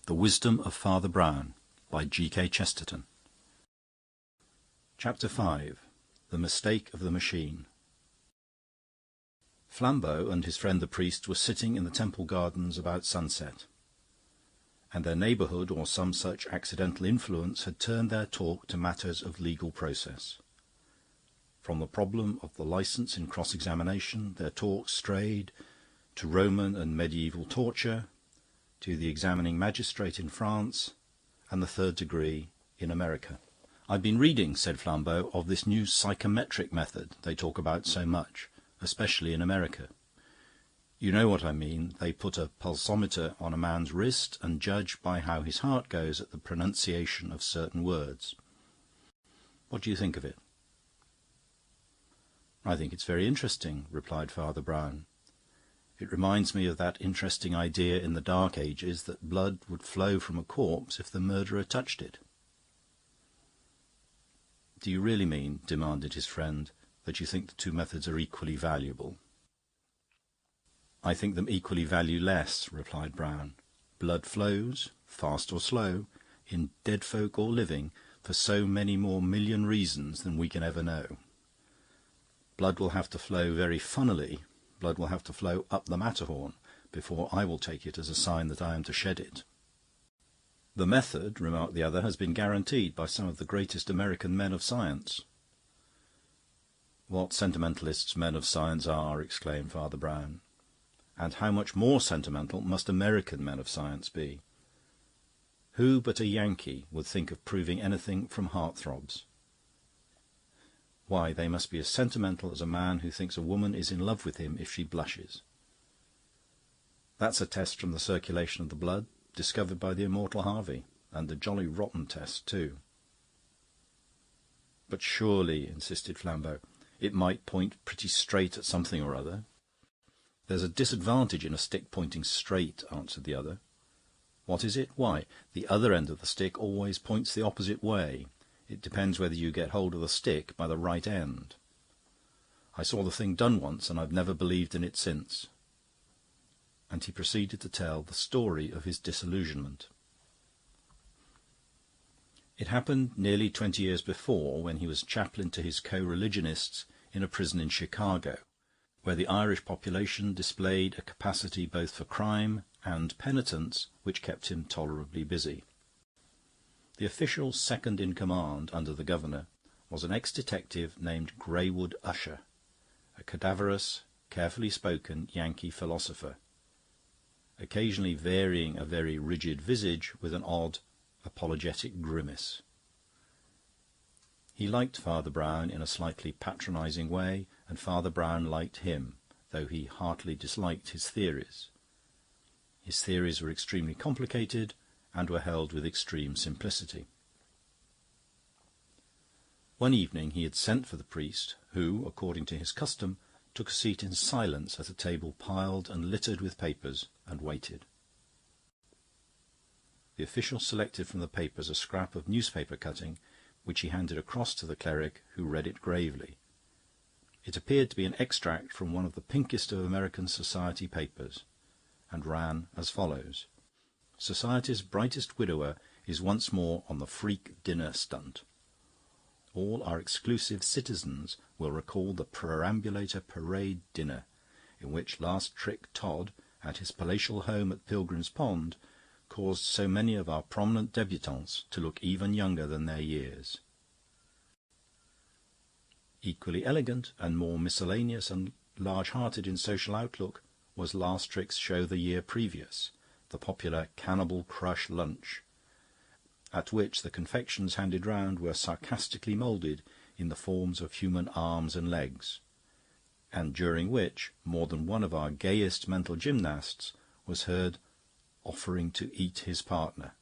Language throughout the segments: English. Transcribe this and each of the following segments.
The Wisdom of Father Brown by G.K. Chesterton. Chapter 5. The Mistake of the Machine. Flambeau and his friend the priest were sitting in the temple gardens about sunset, and their neighbourhood or some such accidental influence had turned their talk to matters of legal process. From the problem of the licence in cross-examination their talk strayed to Roman and medieval torture, to the examining magistrate in France, and the third degree in America. "I've been reading," said Flambeau, "of this new psychometric method they talk about so much, especially in America. You know what I mean. They put a pulsometer on a man's wrist and judge by how his heart goes at the pronunciation of certain words. What do you think of it?" "I think it's very interesting," replied Father Brown. "It reminds me of that interesting idea in the Dark Ages that blood would flow from a corpse if the murderer touched it." "Do you really mean," demanded his friend, "that you think the two methods are equally valuable?" "I think them equally valueless," replied Brown. "Blood flows, fast or slow, in dead folk or living, for so many more million reasons than we can ever know. Blood will have to flow very funnily. Blood will have to flow up the Matterhorn before I will take it as a sign that I am to shed it." "The method," remarked the other, "has been guaranteed by some of the greatest American men of science." "What sentimentalists men of science are!" exclaimed Father Brown. "And how much more sentimental must American men of science be? Who but a Yankee would think of proving anything from heart-throbs? Why, they must be as sentimental as a man who thinks a woman is in love with him if she blushes. That's a test from the circulation of the blood, discovered by the immortal Harvey, and a jolly rotten test, too." "But surely," insisted Flambeau, "it might point pretty straight at something or other." "There's a disadvantage in a stick pointing straight," answered the other. "What is it? Why, the other end of the stick always points the opposite way. It depends whether you get hold of the stick by the right end. I saw the thing done once, and I've never believed in it since." And he proceeded to tell the story of his disillusionment. It happened nearly 20 years before, when he was chaplain to his co-religionists in a prison in Chicago, where the Irish population displayed a capacity both for crime and penitence which kept him tolerably busy. The official second in command under the governor was an ex-detective named Greywood Usher, a cadaverous, carefully spoken Yankee philosopher, occasionally varying a very rigid visage with an odd, apologetic grimace. He liked Father Brown in a slightly patronising way, and Father Brown liked him, though he heartily disliked his theories. His theories were extremely complicated, and were held with extreme simplicity. One evening he had sent for the priest, who, according to his custom, took a seat in silence at a table piled and littered with papers, and waited. The official selected from the papers a scrap of newspaper cutting, which he handed across to the cleric, who read it gravely. It appeared to be an extract from one of the pinkest of American society papers, and ran as follows: "Society's brightest widower is once more on the freak dinner stunt. All our exclusive citizens will recall the perambulator parade dinner, in which last trick Todd, at his palatial home at Pilgrim's Pond, caused so many of our prominent debutantes to look even younger than their years." Equally elegant, and more miscellaneous and large-hearted in social outlook, was last trick's show the year previous, the popular Cannibal Crush Lunch, at which the confections handed round were sarcastically moulded in the forms of human arms and legs, and during which more than one of our gayest mental gymnasts was heard offering to eat his partner.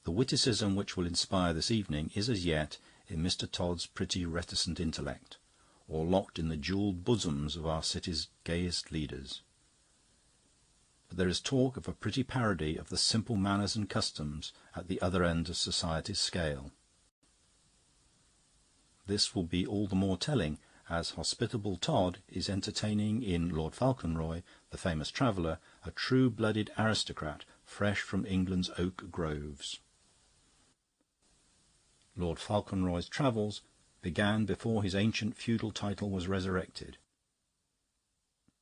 The witticism which will inspire this evening is as yet in Mr. Todd's pretty reticent intellect, or locked in the jewelled bosoms of our city's gayest leaders. But there is talk of a pretty parody of the simple manners and customs at the other end of society's scale. This will be all the more telling as hospitable Todd is entertaining in Lord Falconroy, the famous traveller, a true-blooded aristocrat fresh from England's oak groves. Lord Fauconroy's travels began before his ancient feudal title was resurrected.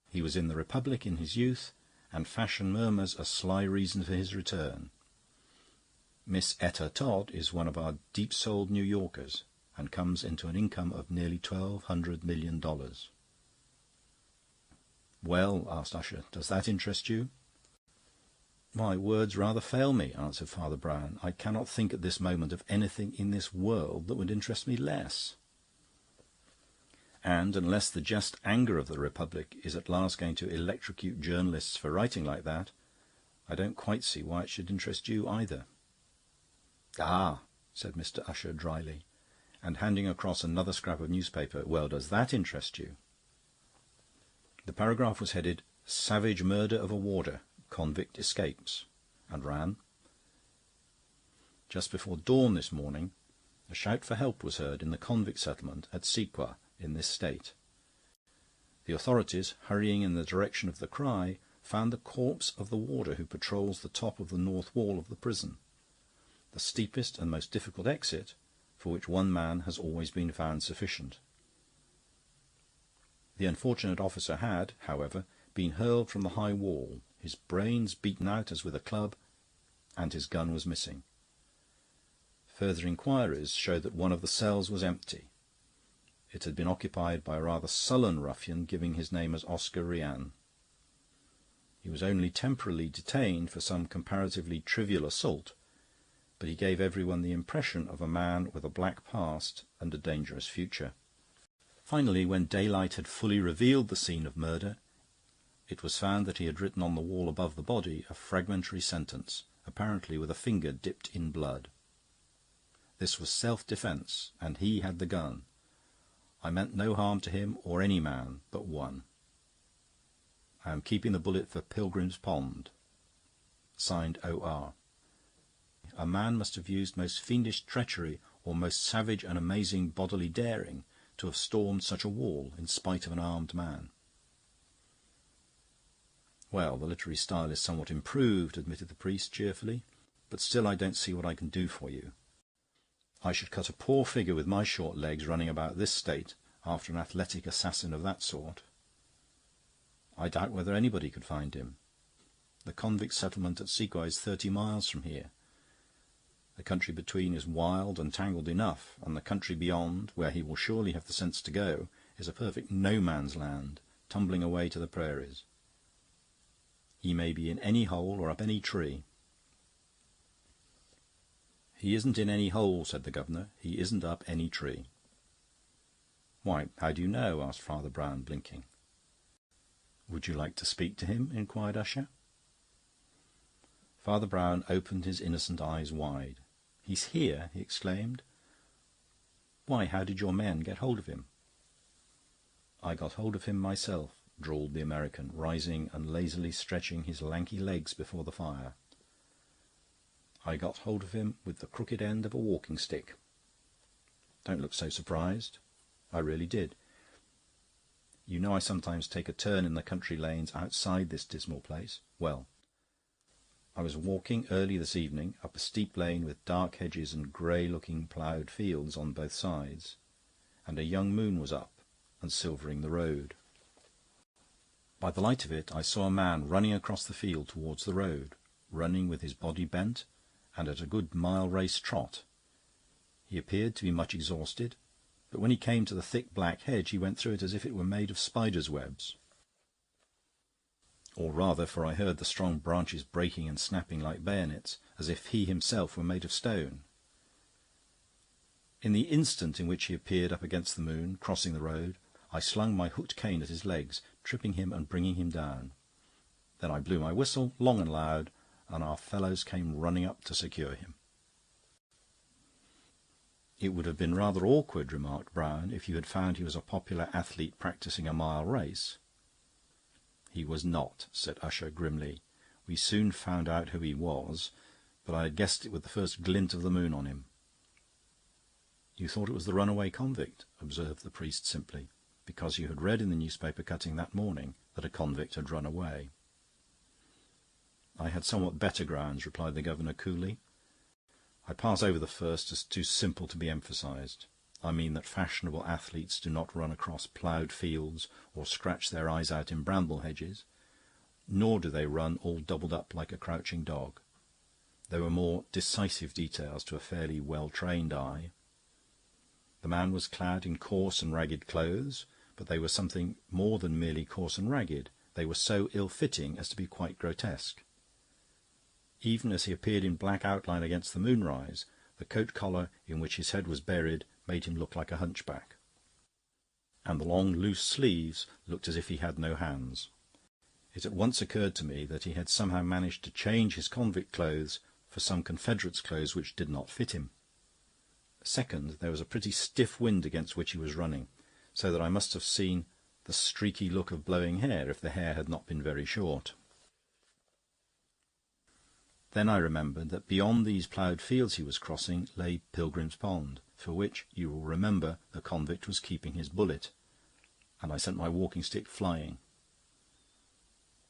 He was in the Republic in his youth, and fashion murmurs a sly reason for his return. Miss Etta Todd is one of our deep-souled New Yorkers, and comes into an income of nearly $1,200 million. "Well," asked Usher, "does that interest you?" "My words rather fail me," answered Father Brown. "I cannot think at this moment of anything in this world that would interest me less. And unless the just anger of the Republic is at last going to electrocute journalists for writing like that, I don't quite see why it should interest you either." "Ah," said Mr. Usher dryly, and handing across another scrap of newspaper. "Well, does that interest you?" The paragraph was headed, "Savage Murder of a Warder. Convict Escapes," and ran: "Just before dawn this morning, a shout for help was heard in the convict settlement at Sequa in this state. The authorities, hurrying in the direction of the cry, found the corpse of the warder who patrols the top of the north wall of the prison, the steepest and most difficult exit, for which one man has always been found sufficient. The unfortunate officer had, however, been hurled from the high wall, his brains beaten out as with a club, and his gun was missing. Further inquiries showed that one of the cells was empty. It had been occupied by a rather sullen ruffian giving his name as Oscar Rian. He was only temporarily detained for some comparatively trivial assault, but he gave everyone the impression of a man with a black past and a dangerous future. Finally, when daylight had fully revealed the scene of murder, it was found that he had written on the wall above the body a fragmentary sentence, apparently with a finger dipped in blood. This was self-defence, and he had the gun. I meant no harm to him or any man but one. I am keeping the bullet for Pilgrim's Pond. Signed, O.R. A man must have used most fiendish treachery or most savage and amazing bodily daring to have stormed such a wall in spite of an armed man." "Well, the literary style is somewhat improved," admitted the priest cheerfully, "but still I don't see what I can do for you. I should cut a poor figure with my short legs running about this state after an athletic assassin of that sort. I doubt whether anybody could find him. The convict settlement at Sequa is 30 miles from here. The country between is wild and tangled enough, and the country beyond, where he will surely have the sense to go, is a perfect no-man's land, tumbling away to the prairies. He may be in any hole or up any tree." "He isn't in any hole," said the governor. "He isn't up any tree." "Why, how do you know?" asked Father Brown, blinking. "Would you like to speak to him?" inquired Usher. Father Brown opened his innocent eyes wide. "He's here!" he exclaimed. "Why, how did your men get hold of him?" "I got hold of him myself," drawled the American, rising and lazily stretching his lanky legs before the fire. "I got hold of him with the crooked end of a walking stick. Don't look so surprised. I really did. You know I sometimes take a turn in the country lanes outside this dismal place. Well, I was walking early this evening up a steep lane with dark hedges and grey-looking ploughed fields on both sides, and a young moon was up and silvering the road. By the light of it I saw a man running across the field towards the road, running with his body bent and at a good mile-race trot. He appeared to be much exhausted, but when he came to the thick black hedge he went through it as if it were made of spiders' webs. Or rather, for I heard the strong branches breaking and snapping like bayonets, as if he himself were made of stone. In the instant in which he appeared up against the moon, crossing the road, I slung my hooked cane at his legs, tripping him and bringing him down. Then I blew my whistle, long and loud, and our fellows came running up to secure him." "It would have been rather awkward," remarked Brown, "if you had found he was a popular athlete practising a mile race." "He was not," said Usher grimly. "We soon found out who he was, but I had guessed it with the first glint of the moon on him." "You thought it was the runaway convict," observed the priest simply, "because you had read in the newspaper cutting that morning that a convict had run away." "I had somewhat better grounds," replied the governor coolly. "I pass over the first as too simple to be emphasised. I mean that fashionable athletes do not run across ploughed fields or scratch their eyes out in bramble hedges, nor do they run all doubled up like a crouching dog. There were more decisive details to a fairly well-trained eye. The man was clad in coarse and ragged clothes, but they were something more than merely coarse and ragged. They were so ill-fitting as to be quite grotesque. Even as he appeared in black outline against the moonrise, the coat-collar in which his head was buried made him look like a hunchback, and the long loose sleeves looked as if he had no hands. It at once occurred to me that he had somehow managed to change his convict clothes for some Confederate's clothes which did not fit him. Second, there was a pretty stiff wind against which he was running, so that I must have seen the streaky look of blowing hair if the hair had not been very short. Then I remembered that beyond these ploughed fields he was crossing lay Pilgrim's Pond, for which, you will remember, the convict was keeping his bullet, and I sent my walking-stick flying.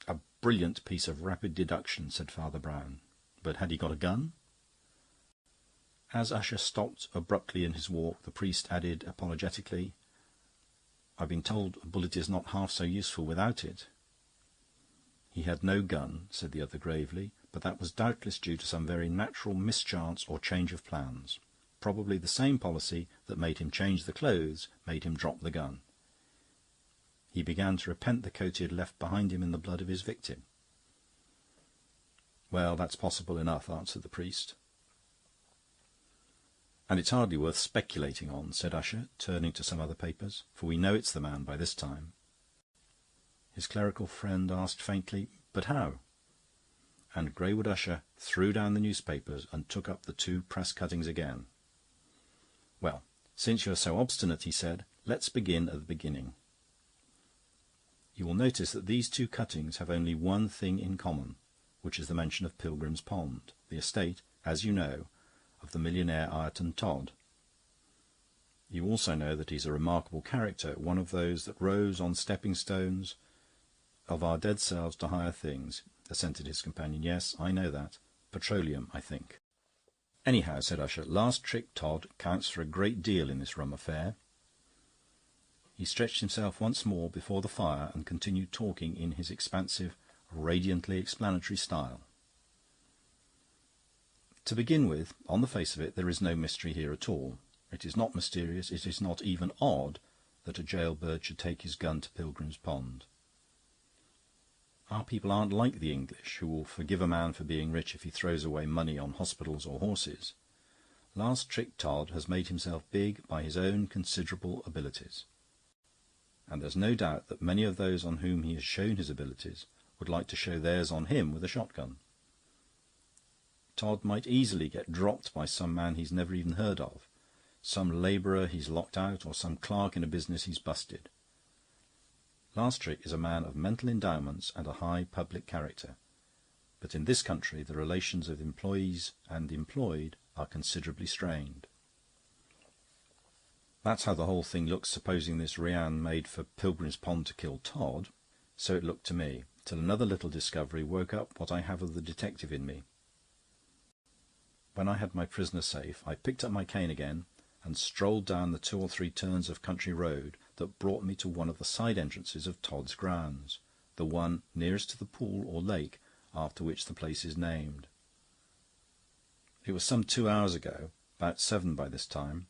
"A brilliant piece of rapid deduction," said Father Brown. "But had he got a gun?" As Usher stopped abruptly in his walk, the priest added apologetically, "I've been told a bullet is not half so useful without it." "He had no gun," said the other gravely, "but that was doubtless due to some very natural mischance or change of plans. Probably the same policy that made him change the clothes made him drop the gun. He began to repent the coat he had left behind him in the blood of his victim." "Well, that's possible enough," answered the priest. "And it's hardly worth speculating on," said Usher, turning to some other papers, "for we know it's the man by this time." His clerical friend asked faintly, "But how?" And Greywood Usher threw down the newspapers and took up the 2 press cuttings again. "Well, since you're so obstinate," he said, "let's begin at the beginning. You will notice that these 2 cuttings have only one thing in common, which is the mention of Pilgrim's Pond, the estate, as you know, of the millionaire Ireton Todd. You also know that he's a remarkable character, one of those that rose on stepping-stones of our dead selves to higher things," assented his companion. "Yes, I know that. Petroleum, I think." "Anyhow," said Usher, "last trick Todd counts for a great deal in this rum affair." He stretched himself once more before the fire and continued talking in his expansive, radiantly explanatory style. "To begin with, on the face of it, there is no mystery here at all. It is not mysterious, it is not even odd, that a jail-bird should take his gun to Pilgrim's Pond. Our people aren't like the English, who will forgive a man for being rich if he throws away money on hospitals or horses. Last trick Todd has made himself big by his own considerable abilities, and there's no doubt that many of those on whom he has shown his abilities would like to show theirs on him with a shotgun. Todd might easily get dropped by some man he's never even heard of, some labourer he's locked out, or some clerk in a business he's busted. Last Trick is a man of mental endowments and a high public character, but in this country the relations of employees and employed are considerably strained. That's how the whole thing looks, supposing this Rian made for Pilgrim's Pond to kill Todd. So it looked to me, till another little discovery woke up what I have of the detective in me. When I had my prisoner safe, I picked up my cane again and strolled down the 2 or 3 turns of country road that brought me to one of the side entrances of Todd's grounds, the one nearest to the pool or lake after which the place is named. It was some 2 hours ago, about 7 by this time.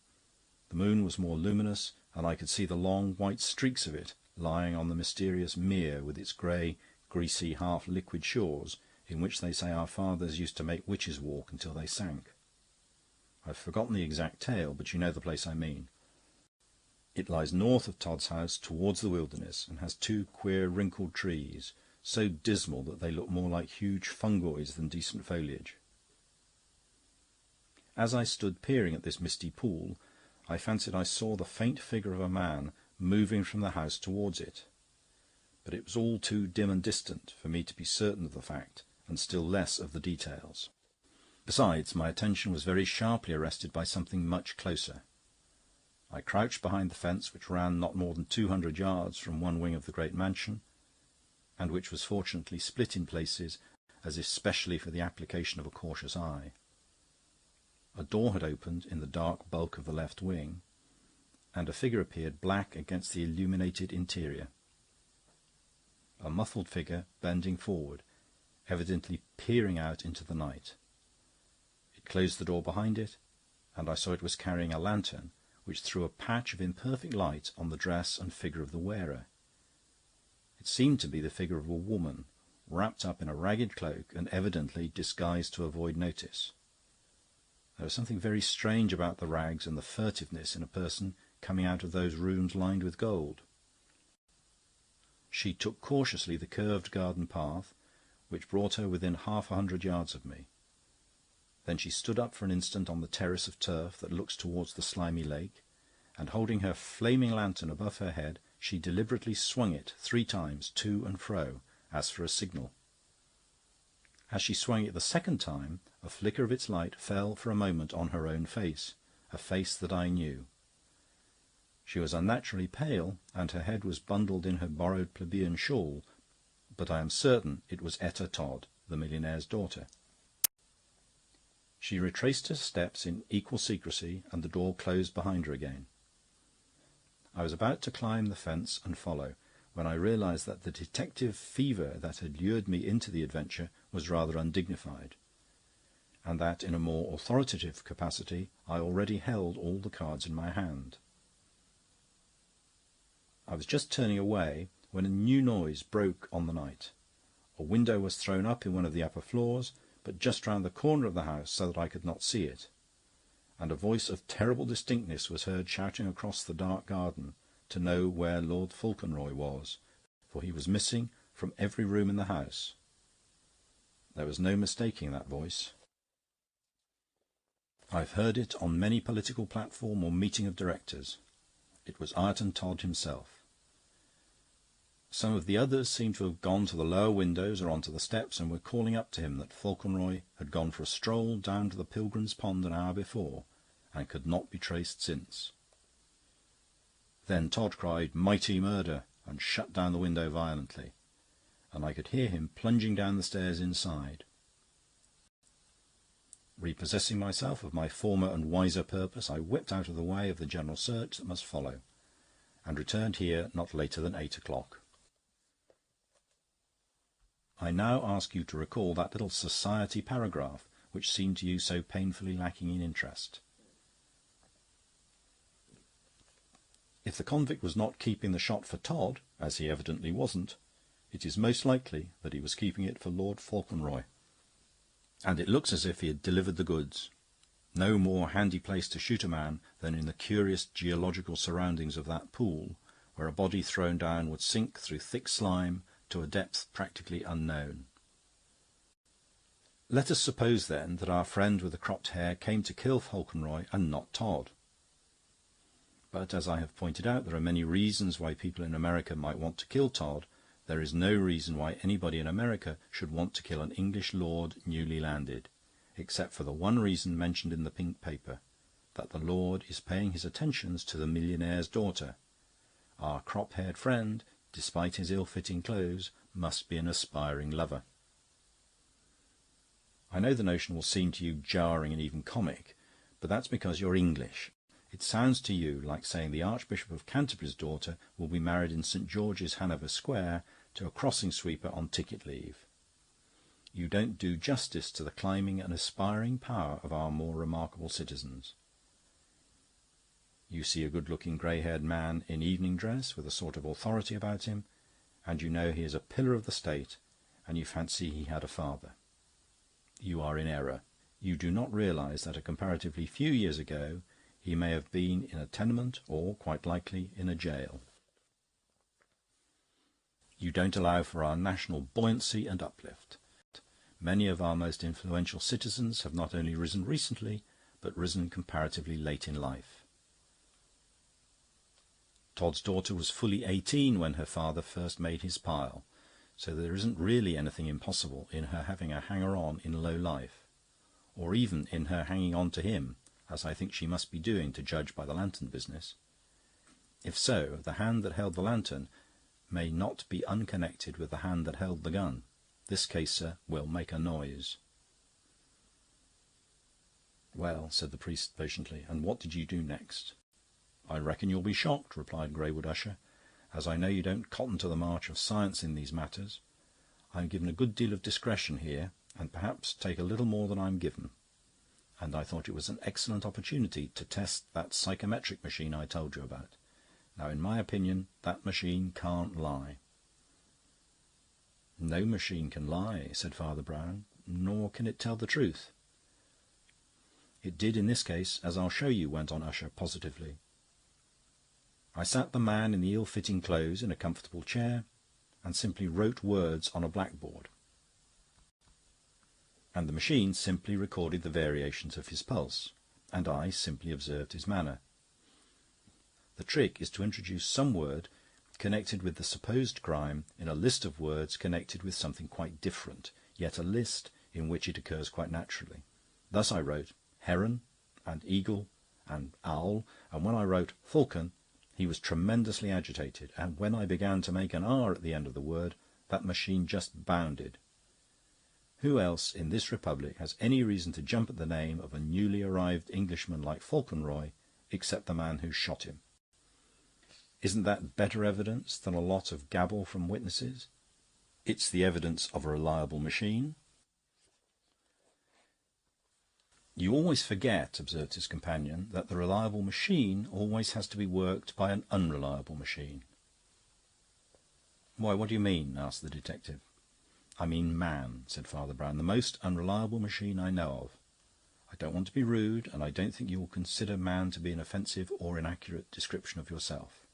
The moon was more luminous, and I could see the long white streaks of it lying on the mysterious mere with its grey, greasy, half-liquid shores in which they say our fathers used to make witches walk until they sank. I've forgotten the exact tale, but you know the place I mean. It lies north of Todd's house towards the wilderness, and has 2 queer wrinkled trees, so dismal that they look more like huge fungoids than decent foliage. As I stood peering at this misty pool, I fancied I saw the faint figure of a man moving from the house towards it, but it was all too dim and distant for me to be certain of the fact, and still less of the details. Besides, my attention was very sharply arrested by something much closer. I crouched behind the fence which ran not more than 200 yards from one wing of the great mansion, and which was fortunately split in places as if specially for the application of a cautious eye. A door had opened in the dark bulk of the left wing, and a figure appeared black against the illuminated interior. A muffled figure bending forward, evidently peering out into the night. It closed the door behind it, and I saw it was carrying a lantern, which threw a patch of imperfect light on the dress and figure of the wearer. It seemed to be the figure of a woman, wrapped up in a ragged cloak and evidently disguised to avoid notice. There was something very strange about the rags and the furtiveness in a person coming out of those rooms lined with gold. She took cautiously the curved garden path, which brought her within 100 yards of me. Then she stood up for an instant on the terrace of turf that looks towards the slimy lake, and holding her flaming lantern above her head, she deliberately swung it 3 times to and fro, as for a signal. As she swung it the second time, a flicker of its light fell for a moment on her own face, a face that I knew. She was unnaturally pale, and her head was bundled in her borrowed plebeian shawl, but I am certain it was Etta Todd, the millionaire's daughter. She retraced her steps in equal secrecy, and the door closed behind her again. I was about to climb the fence and follow, when I realised that the detective fever that had lured me into the adventure was rather undignified, and that in a more authoritative capacity I already held all the cards in my hand. I was just turning away when a new noise broke on the night. A window was thrown up in one of the upper floors, but just round the corner of the house so that I could not see it, and a voice of terrible distinctness was heard shouting across the dark garden to know where Lord Fauconroy was, for he was missing from every room in the house. There was no mistaking that voice. I've heard it on many political platform or meeting of directors. It was Ayrton Todd himself. Some of the others seemed to have gone to the lower windows or onto the steps, and were calling up to him that Fauconroy had gone for a stroll down to the Pilgrim's Pond an hour before, and could not be traced since. Then Todd cried, "Mighty murder!" and shut down the window violently, and I could hear him plunging down the stairs inside. Repossessing myself of my former and wiser purpose, I whipped out of the way of the general search that must follow, and returned here not later than 8 o'clock. I now ask you to recall that little society paragraph which seemed to you so painfully lacking in interest. If the convict was not keeping the shot for Todd, as he evidently wasn't, it is most likely that he was keeping it for Lord Fauconroy. And it looks as if he had delivered the goods. No more handy place to shoot a man than in the curious geological surroundings of that pool, where a body thrown down would sink through thick slime to a depth practically unknown. Let us suppose, then, that our friend with the cropped hair came to kill Fauconroy and not Todd. But, as I have pointed out, there are many reasons why people in America might want to kill Todd. There is no reason why anybody in America should want to kill an English lord newly landed, except for the one reason mentioned in the pink paper, that the lord is paying his attentions to the millionaire's daughter. Our crop-haired friend, despite his ill-fitting clothes, must be an aspiring lover. I know the notion will seem to you jarring and even comic, but that's because you're English. It sounds to you like saying the Archbishop of Canterbury's daughter will be married in St. George's, Hanover Square, to a crossing sweeper on ticket leave. You don't do justice to the climbing and aspiring power of our more remarkable citizens. You see a good-looking grey-haired man in evening dress with a sort of authority about him, and you know he is a pillar of the state, and you fancy he had a father. You are in error. You do not realise that a comparatively few years ago he may have been in a tenement, or, quite likely, in a jail. You don't allow for our national buoyancy and uplift. Many of our most influential citizens have not only risen recently, but risen comparatively late in life. Todd's daughter was fully 18 when her father first made his pile, so there isn't really anything impossible in her having a hanger-on in low life, or even in her hanging on to him, as I think she must be doing to judge by the lantern business. If so, the hand that held the lantern may not be unconnected with the hand that held the gun. This case, sir, will make a noise." "Well," said the priest patiently, "and what did you do next?" "I reckon you'll be shocked," replied Greywood Usher, "as I know you don't cotton to the march of science in these matters. I am given a good deal of discretion here, and perhaps take a little more than I am given. And I thought it was an excellent opportunity to test that psychometric machine I told you about. Now, in my opinion, that machine can't lie." "No machine can lie," said Father Brown, "nor can it tell the truth." "It did in this case, as I'll show you," went on Usher positively. "I sat the man in the ill-fitting clothes in a comfortable chair, and simply wrote words on a blackboard. And the machine simply recorded the variations of his pulse, and I simply observed his manner. The trick is to introduce some word connected with the supposed crime in a list of words connected with something quite different, yet a list in which it occurs quite naturally. Thus I wrote heron and eagle and owl, and when I wrote falcon, he was tremendously agitated, and when I began to make an R at the end of the word, that machine just bounded. Who else in this republic has any reason to jump at the name of a newly arrived Englishman like Falconroy, except the man who shot him? Isn't that better evidence than a lot of gabble from witnesses? It's the evidence of a reliable machine." "You always forget," observed his companion, "that the reliable machine always has to be worked by an unreliable machine." "Why, what do you mean?" asked the detective. "I mean man," said Father Brown, "the most unreliable machine I know of. I don't want to be rude, and I don't think you will consider man to be an offensive or inaccurate description of yourself.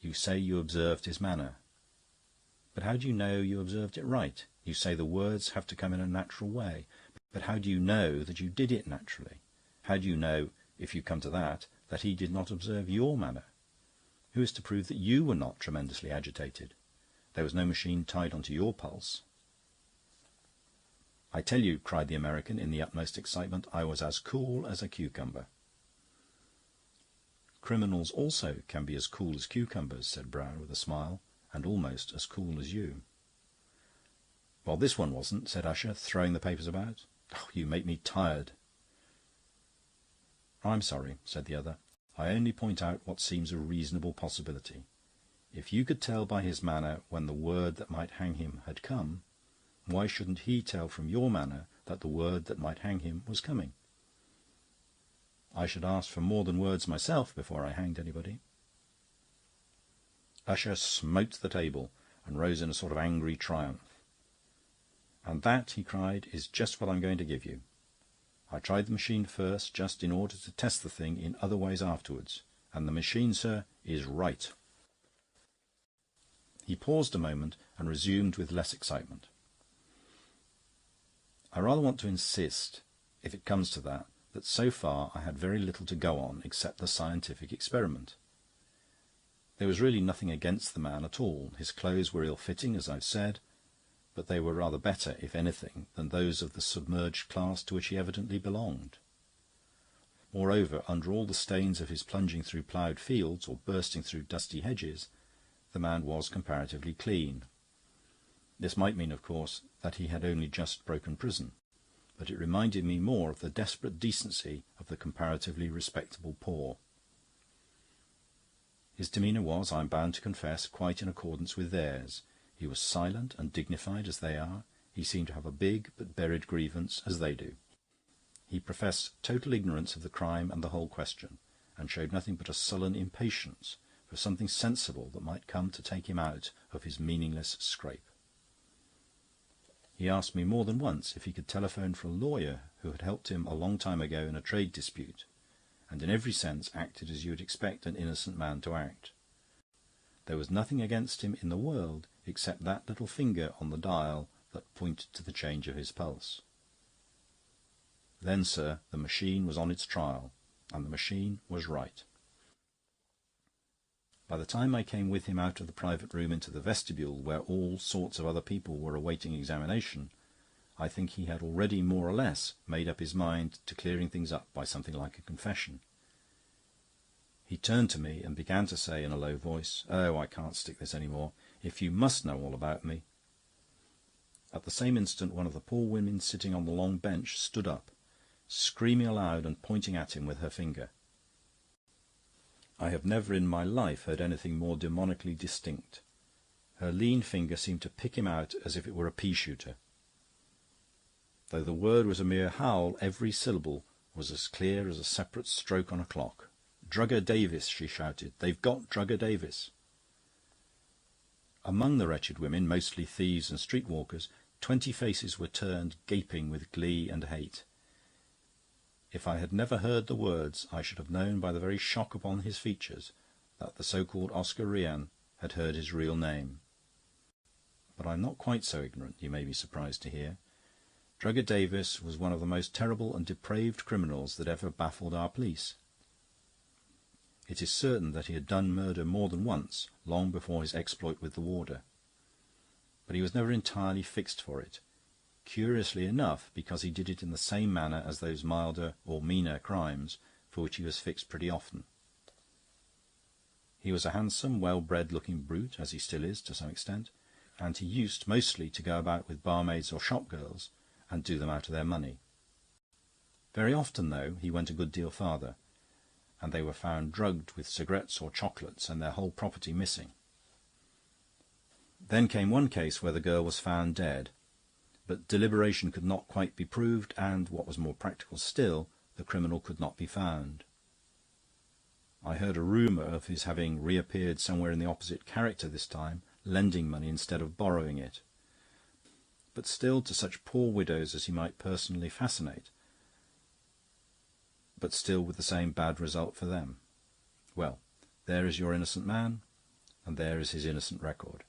You say you observed his manner. But how do you know you observed it right? You say the words have to come in a natural way. But how do you know that you did it naturally? How do you know, if you come to that he did not observe your manner? Who is to prove that you were not tremendously agitated? There was no machine tied onto your pulse." "I tell you," cried the American in the utmost excitement, "I was as cool as a cucumber." "Criminals also can be as cool as cucumbers," said Brown with a smile, "and almost as cool as you." "Well, this one wasn't," said Usher, throwing the papers about. "Oh, you make me tired." "I'm sorry," said the other. "I only point out what seems a reasonable possibility. If you could tell by his manner when the word that might hang him had come, why shouldn't he tell from your manner that the word that might hang him was coming? I should ask for more than words myself before I hanged anybody." Usher smote the table and rose in a sort of angry triumph. "And that," he cried, "is just what I'm going to give you. I tried the machine first, just in order to test the thing in other ways afterwards, and the machine, sir, is right." He paused a moment and resumed with less excitement. "I rather want to insist, if it comes to that so far I had very little to go on except the scientific experiment. There was really nothing against the man at all. His clothes were ill-fitting, as I've said, but they were rather better, if anything, than those of the submerged class to which he evidently belonged. Moreover, under all the stains of his plunging through ploughed fields or bursting through dusty hedges, the man was comparatively clean. This might mean, of course, that he had only just broken prison, but it reminded me more of the desperate decency of the comparatively respectable poor. His demeanour was, I am bound to confess, quite in accordance with theirs. He was silent and dignified as they are. He seemed to have a big but buried grievance, as they do. He professed total ignorance of the crime and the whole question, and showed nothing but a sullen impatience for something sensible that might come to take him out of his meaningless scrape. He asked me more than once if he could telephone for a lawyer who had helped him a long time ago in a trade dispute, and in every sense acted as you would expect an innocent man to act. There was nothing against him in the world except that little finger on the dial that pointed to the change of his pulse. Then, sir, the machine was on its trial, and the machine was right. By the time I came with him out of the private room into the vestibule, where all sorts of other people were awaiting examination, I think he had already more or less made up his mind to clearing things up by something like a confession. He turned to me and began to say in a low voice, "Oh, I can't stick this any more. If you must know all about me..." At the same instant one of the poor women sitting on the long bench stood up, screaming aloud and pointing at him with her finger. I have never in my life heard anything more demonically distinct. Her lean finger seemed to pick him out as if it were a pea-shooter. Though the word was a mere howl, every syllable was as clear as a separate stroke on a clock. "Drugger Davis!" she shouted. "They've got Drugger Davis!" Among the wretched women, mostly thieves and street-walkers, 20 faces were turned, gaping with glee and hate. If I had never heard the words, I should have known by the very shock upon his features that the so-called Oscar Rian had heard his real name. But I am not quite so ignorant, you may be surprised to hear. Drugger Davis was one of the most terrible and depraved criminals that ever baffled our police. It is certain that he had done murder more than once, long before his exploit with the warder. But he was never entirely fixed for it, curiously enough because he did it in the same manner as those milder or meaner crimes for which he was fixed pretty often. He was a handsome, well-bred-looking brute, as he still is to some extent, and he used mostly to go about with barmaids or shop-girls and do them out of their money. Very often, though, he went a good deal farther, and they were found drugged with cigarettes or chocolates and their whole property missing. Then came one case where the girl was found dead, but deliberation could not quite be proved, and, what was more practical still, the criminal could not be found. I heard a rumour of his having reappeared somewhere in the opposite character this time, lending money instead of borrowing it. But still to such poor widows as he might personally fascinate, but still with the same bad result for them. Well, there is your innocent man, and there is his innocent record.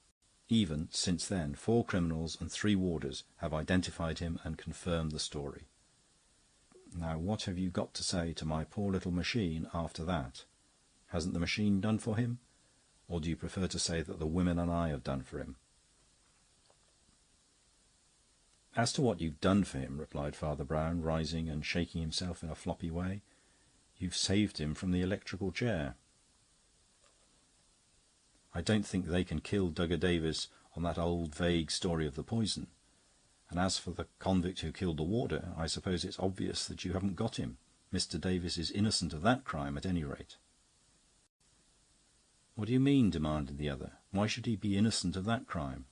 Even, since then, 4 criminals and 3 warders have identified him and confirmed the story. Now, what have you got to say to my poor little machine after that? Hasn't the machine done for him? Or do you prefer to say that the women and I have done for him? "As to what you've done for him," replied Father Brown, rising and shaking himself in a floppy way, "you've saved him from the electrical chair. I don't think they can kill Drugger Davis on that old vague story of the poison. And as for the convict who killed the warder, I suppose it's obvious that you haven't got him. Mr. Davis is innocent of that crime, at any rate." "What do you mean?" demanded the other. "Why should he be innocent of that crime?"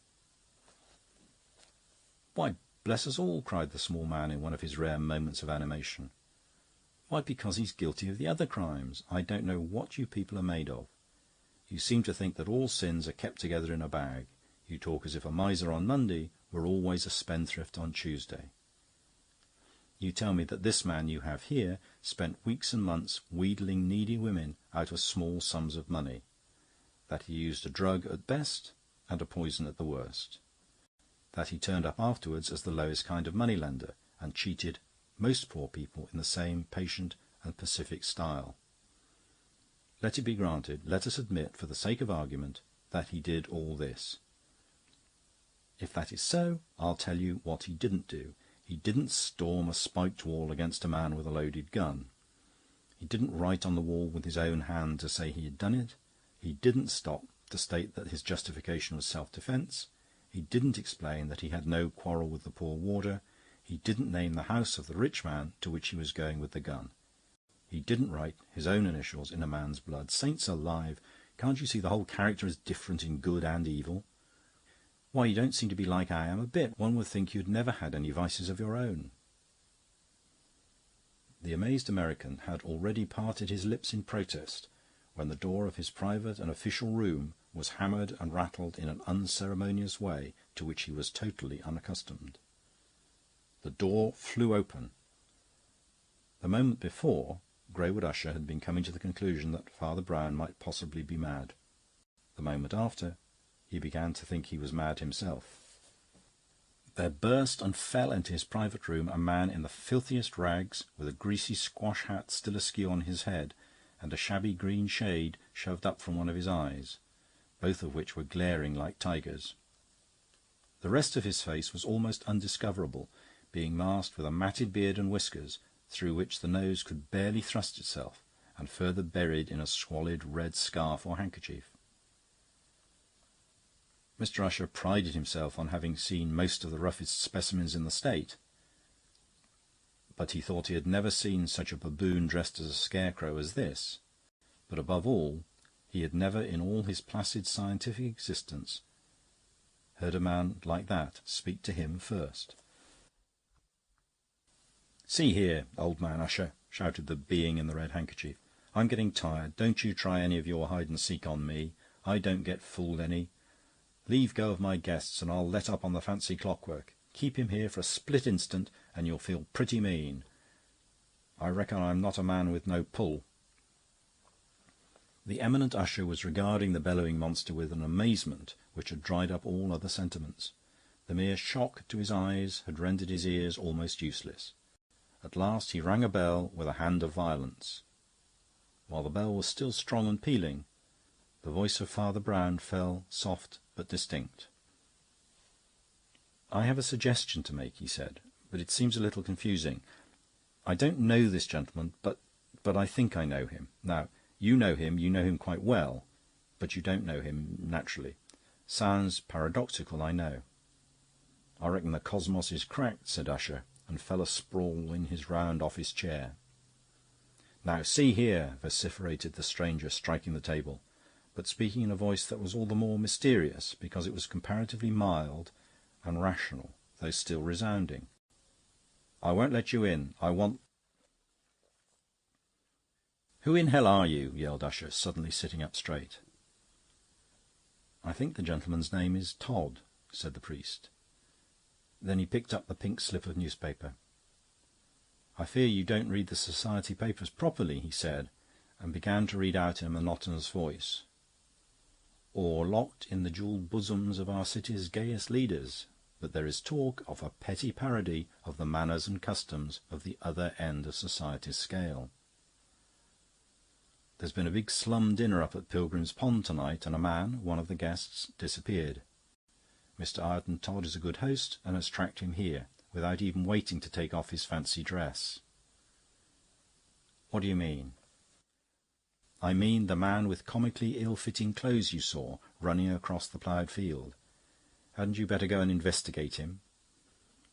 "Why, bless us all," cried the small man in one of his rare moments of animation. "Why, because he's guilty of the other crimes. I don't know what you people are made of. You seem to think that all sins are kept together in a bag. You talk as if a miser on Monday were always a spendthrift on Tuesday. You tell me that this man you have here spent weeks and months wheedling needy women out of small sums of money, that he used a drug at best and a poison at the worst, that he turned up afterwards as the lowest kind of money-lender and cheated most poor people in the same patient and pacific style. Let it be granted, let us admit, for the sake of argument, that he did all this. If that is so, I'll tell you what he didn't do. He didn't storm a spiked wall against a man with a loaded gun. He didn't write on the wall with his own hand to say he had done it. He didn't stop to state that his justification was self-defence. He didn't explain that he had no quarrel with the poor warder. He didn't name the house of the rich man to which he was going with the gun. He didn't write his own initials in a man's blood. Saints alive, can't you see the whole character is different in good and evil? Why, you don't seem to be like I am a bit. One would think you'd never had any vices of your own." The amazed American had already parted his lips in protest when the door of his private and official room was hammered and rattled in an unceremonious way to which he was totally unaccustomed. The door flew open. The moment before, Greywood Usher had been coming to the conclusion that Father Brown might possibly be mad. The moment after, he began to think he was mad himself. There burst and fell into his private room a man in the filthiest rags, with a greasy squash hat still askew on his head, and a shabby green shade shoved up from one of his eyes, both of which were glaring like tigers'. The rest of his face was almost undiscoverable, being masked with a matted beard and whiskers, through which the nose could barely thrust itself, and further buried in a squalid red scarf or handkerchief. Mr. Usher prided himself on having seen most of the roughest specimens in the state, but he thought he had never seen such a baboon dressed as a scarecrow as this. But above all, he had never in all his placid scientific existence heard a man like that speak to him first. "See here, old man Usher," shouted the being in the red handkerchief, "I'm getting tired. Don't you try any of your hide-and-seek on me. I don't get fooled any. Leave go of my guests, and I'll let up on the fancy clockwork. Keep him here for a split instant, and you'll feel pretty mean. I reckon I'm not a man with no pull." The eminent Usher was regarding the bellowing monster with an amazement which had dried up all other sentiments. The mere shock to his eyes had rendered his ears almost useless. At last he rang a bell with a hand of violence. While the bell was still strong and pealing, the voice of Father Brown fell soft but distinct. "I have a suggestion to make," he said, "but it seems a little confusing. I don't know this gentleman, but I think I know him. Now, you know him quite well, but you don't know him naturally. Sounds paradoxical, I know." "I reckon the cosmos is cracked," said Usher, and fell asprawl in his round office chair. "Now, see here," vociferated the stranger, striking the table, but speaking in a voice that was all the more mysterious because it was comparatively mild and rational, though still resounding. "I won't let you in. I want—" "Who in hell are you?" yelled Usher, suddenly sitting up straight. "I think the gentleman's name is Todd," said the priest. Then he picked up the pink slip of newspaper. "I fear you don't read the society papers properly," he said, and began to read out in a monotonous voice. "Or locked in the jewelled bosoms of our city's gayest leaders, but there is talk of a petty parody of the manners and customs of the other end of society's scale. There's been a big slum dinner up at Pilgrim's Pond tonight, and a man, one of the guests, disappeared. Mr. Ireton Todd is a good host and has tracked him here, without even waiting to take off his fancy dress." "What do you mean?" "I mean the man with comically ill-fitting clothes you saw running across the ploughed field. Hadn't you better go and investigate him?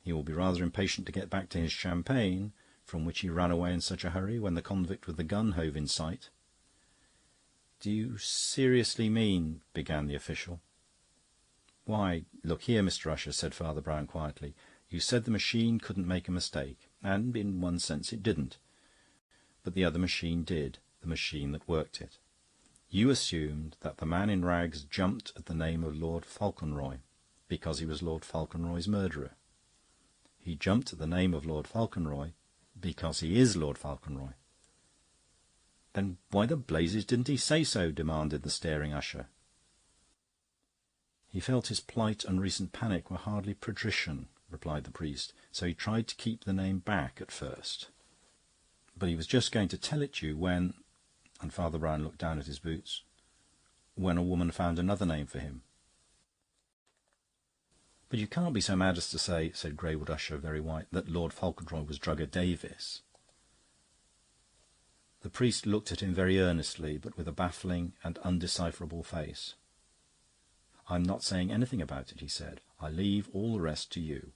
He will be rather impatient to get back to his champagne, from which he ran away in such a hurry when the convict with the gun hove in sight." "Do you seriously mean—" began the official. "Why, look here, Mr. Usher," said Father Brown quietly, "you said the machine couldn't make a mistake, and in one sense it didn't. But the other machine did, the machine that worked it. You assumed that the man in rags jumped at the name of Lord Falconroy because he was Lord Falconroy's murderer. He jumped at the name of Lord Falconroy because he is Lord Falconroy." "Then why the blazes didn't he say so?" demanded the staring Usher. "He felt his plight and recent panic were hardly patrician," replied the priest, "so he tried to keep the name back at first. But he was just going to tell it you when—" and Father Brown looked down at his boots, "when a woman found another name for him." "But you can't be so mad as to say," said Greywood Usher, very white, "that Lord Falconroy was Drugger Davis." The priest looked at him very earnestly, but with a baffling and undecipherable face. "I'm not saying anything about it," he said. "I leave all the rest to you.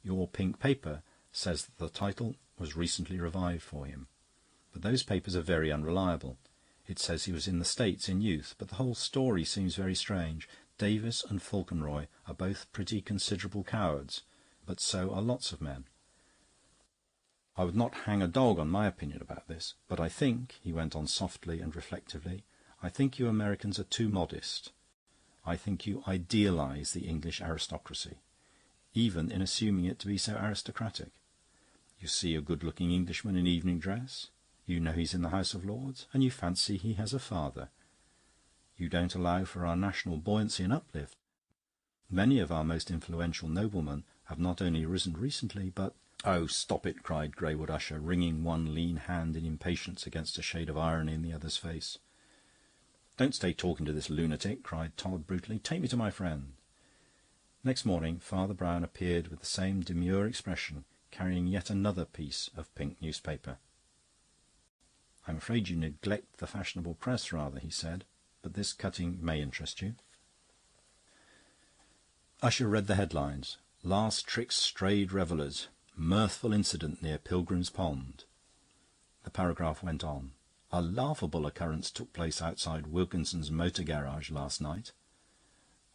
Your pink paper says that the title was recently revived for him. But those papers are very unreliable. It says he was in the States in youth, but the whole story seems very strange. Davis and Falconroy are both pretty considerable cowards, but so are lots of men. I would not hang a dog on my opinion about this, but I think," he went on softly and reflectively, "I think you Americans are too modest. I think you idealise the English aristocracy, even in assuming it to be so aristocratic. You see a good-looking Englishman in evening dress, you know he's in the House of Lords, and you fancy he has a father. You don't allow for our national buoyancy and uplift. Many of our most influential noblemen have not only risen recently, but—" "Oh, stop it!" cried Greywood Usher, wringing one lean hand in impatience against a shade of irony in the other's face. "Don't stay talking to this lunatic," cried Todd brutally. "Take me to my friend." Next morning Father Brown appeared with the same demure expression, carrying yet another piece of pink newspaper. "I'm afraid you neglect the fashionable press rather," he said, "but this cutting may interest you." Usher read the headlines. Last Trick's strayed revellers. Mirthful incident near Pilgrim's Pond. The paragraph went on. A laughable occurrence took place outside Wilkinson's motor garage last night.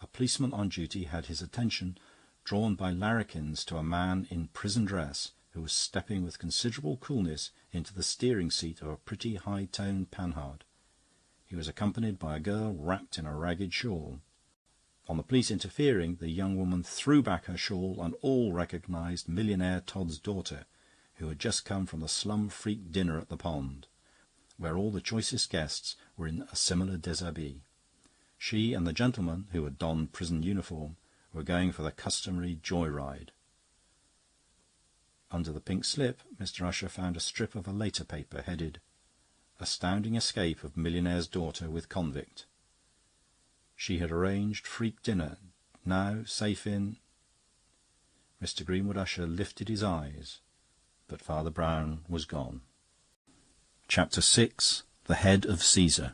A policeman on duty had his attention drawn by larrikins to a man in prison dress who was stepping with considerable coolness into the steering seat of a pretty high-toned Panhard. He was accompanied by a girl wrapped in a ragged shawl. On the police interfering, the young woman threw back her shawl, and all recognised millionaire Todd's daughter, who had just come from the slum freak dinner at the pond, where all the choicest guests were in a similar déshabille. She and the gentleman, who had donned prison uniform, were going for the customary joy-ride. Under the pink slip, Mr. Usher found a strip of a later paper headed "Astounding Escape of Millionaire's Daughter with Convict." She had arranged freak dinner, now safe in... Mr. Greenwood Usher lifted his eyes, but Father Brown was gone. Chapter 6. The Head of Caesar.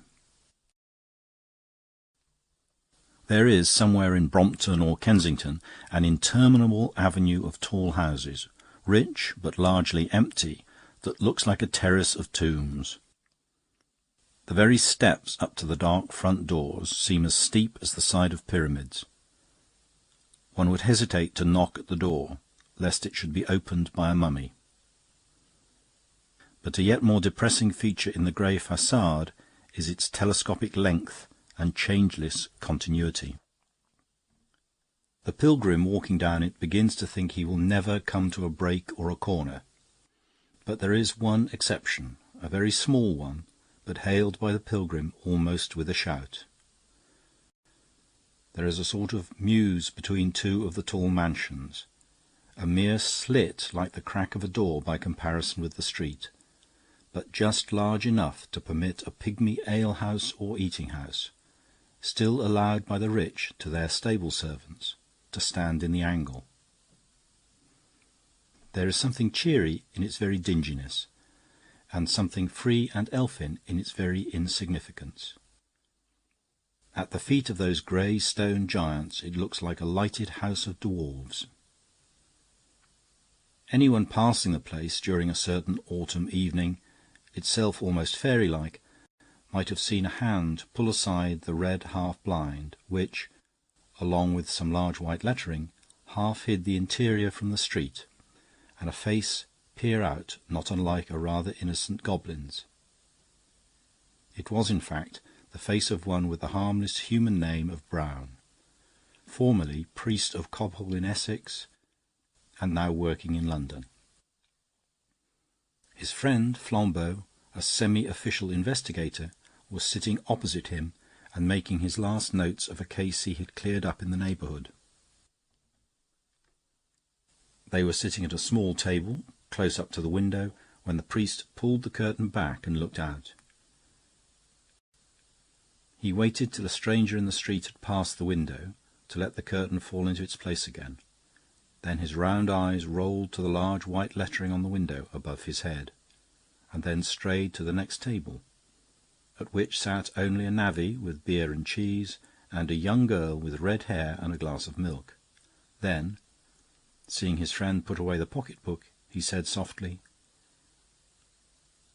There is somewhere in Brompton or Kensington an interminable avenue of tall houses, rich but largely empty, that looks like a terrace of tombs. The very steps up to the dark front doors seem as steep as the side of pyramids. One would hesitate to knock at the door, lest it should be opened by a mummy. But a yet more depressing feature in the grey façade is its telescopic length and changeless continuity. The pilgrim walking down it begins to think he will never come to a break or a corner. But there is one exception, a very small one, but hailed by the pilgrim almost with a shout. There is a sort of mews between two of the tall mansions, a mere slit like the crack of a door by comparison with the street, but just large enough to permit a pygmy ale-house or eating-house, still allowed by the rich to their stable servants, to stand in the angle. There is something cheery in its very dinginess, and something free and elfin in its very insignificance. At the feet of those grey stone giants it looks like a lighted house of dwarves. Anyone passing the place during a certain autumn evening, itself almost fairy-like, might have seen a hand pull aside the red half-blind, which, along with some large white lettering, half hid the interior from the street, and a face peer out not unlike a rather innocent goblin's. It was, in fact, the face of one with the harmless human name of Brown, formerly priest of Cobhole in Essex, and now working in London. His friend Flambeau, a semi-official investigator, was sitting opposite him and making his last notes of a case he had cleared up in the neighbourhood. They were sitting at a small table, close up to the window, when the priest pulled the curtain back and looked out. He waited till a stranger in the street had passed the window, to let the curtain fall into its place again. Then his round eyes rolled to the large white lettering on the window above his head, and then strayed to the next table, at which sat only a navvy with beer and cheese, and a young girl with red hair and a glass of milk. Then, seeing his friend put away the pocket-book, he said softly,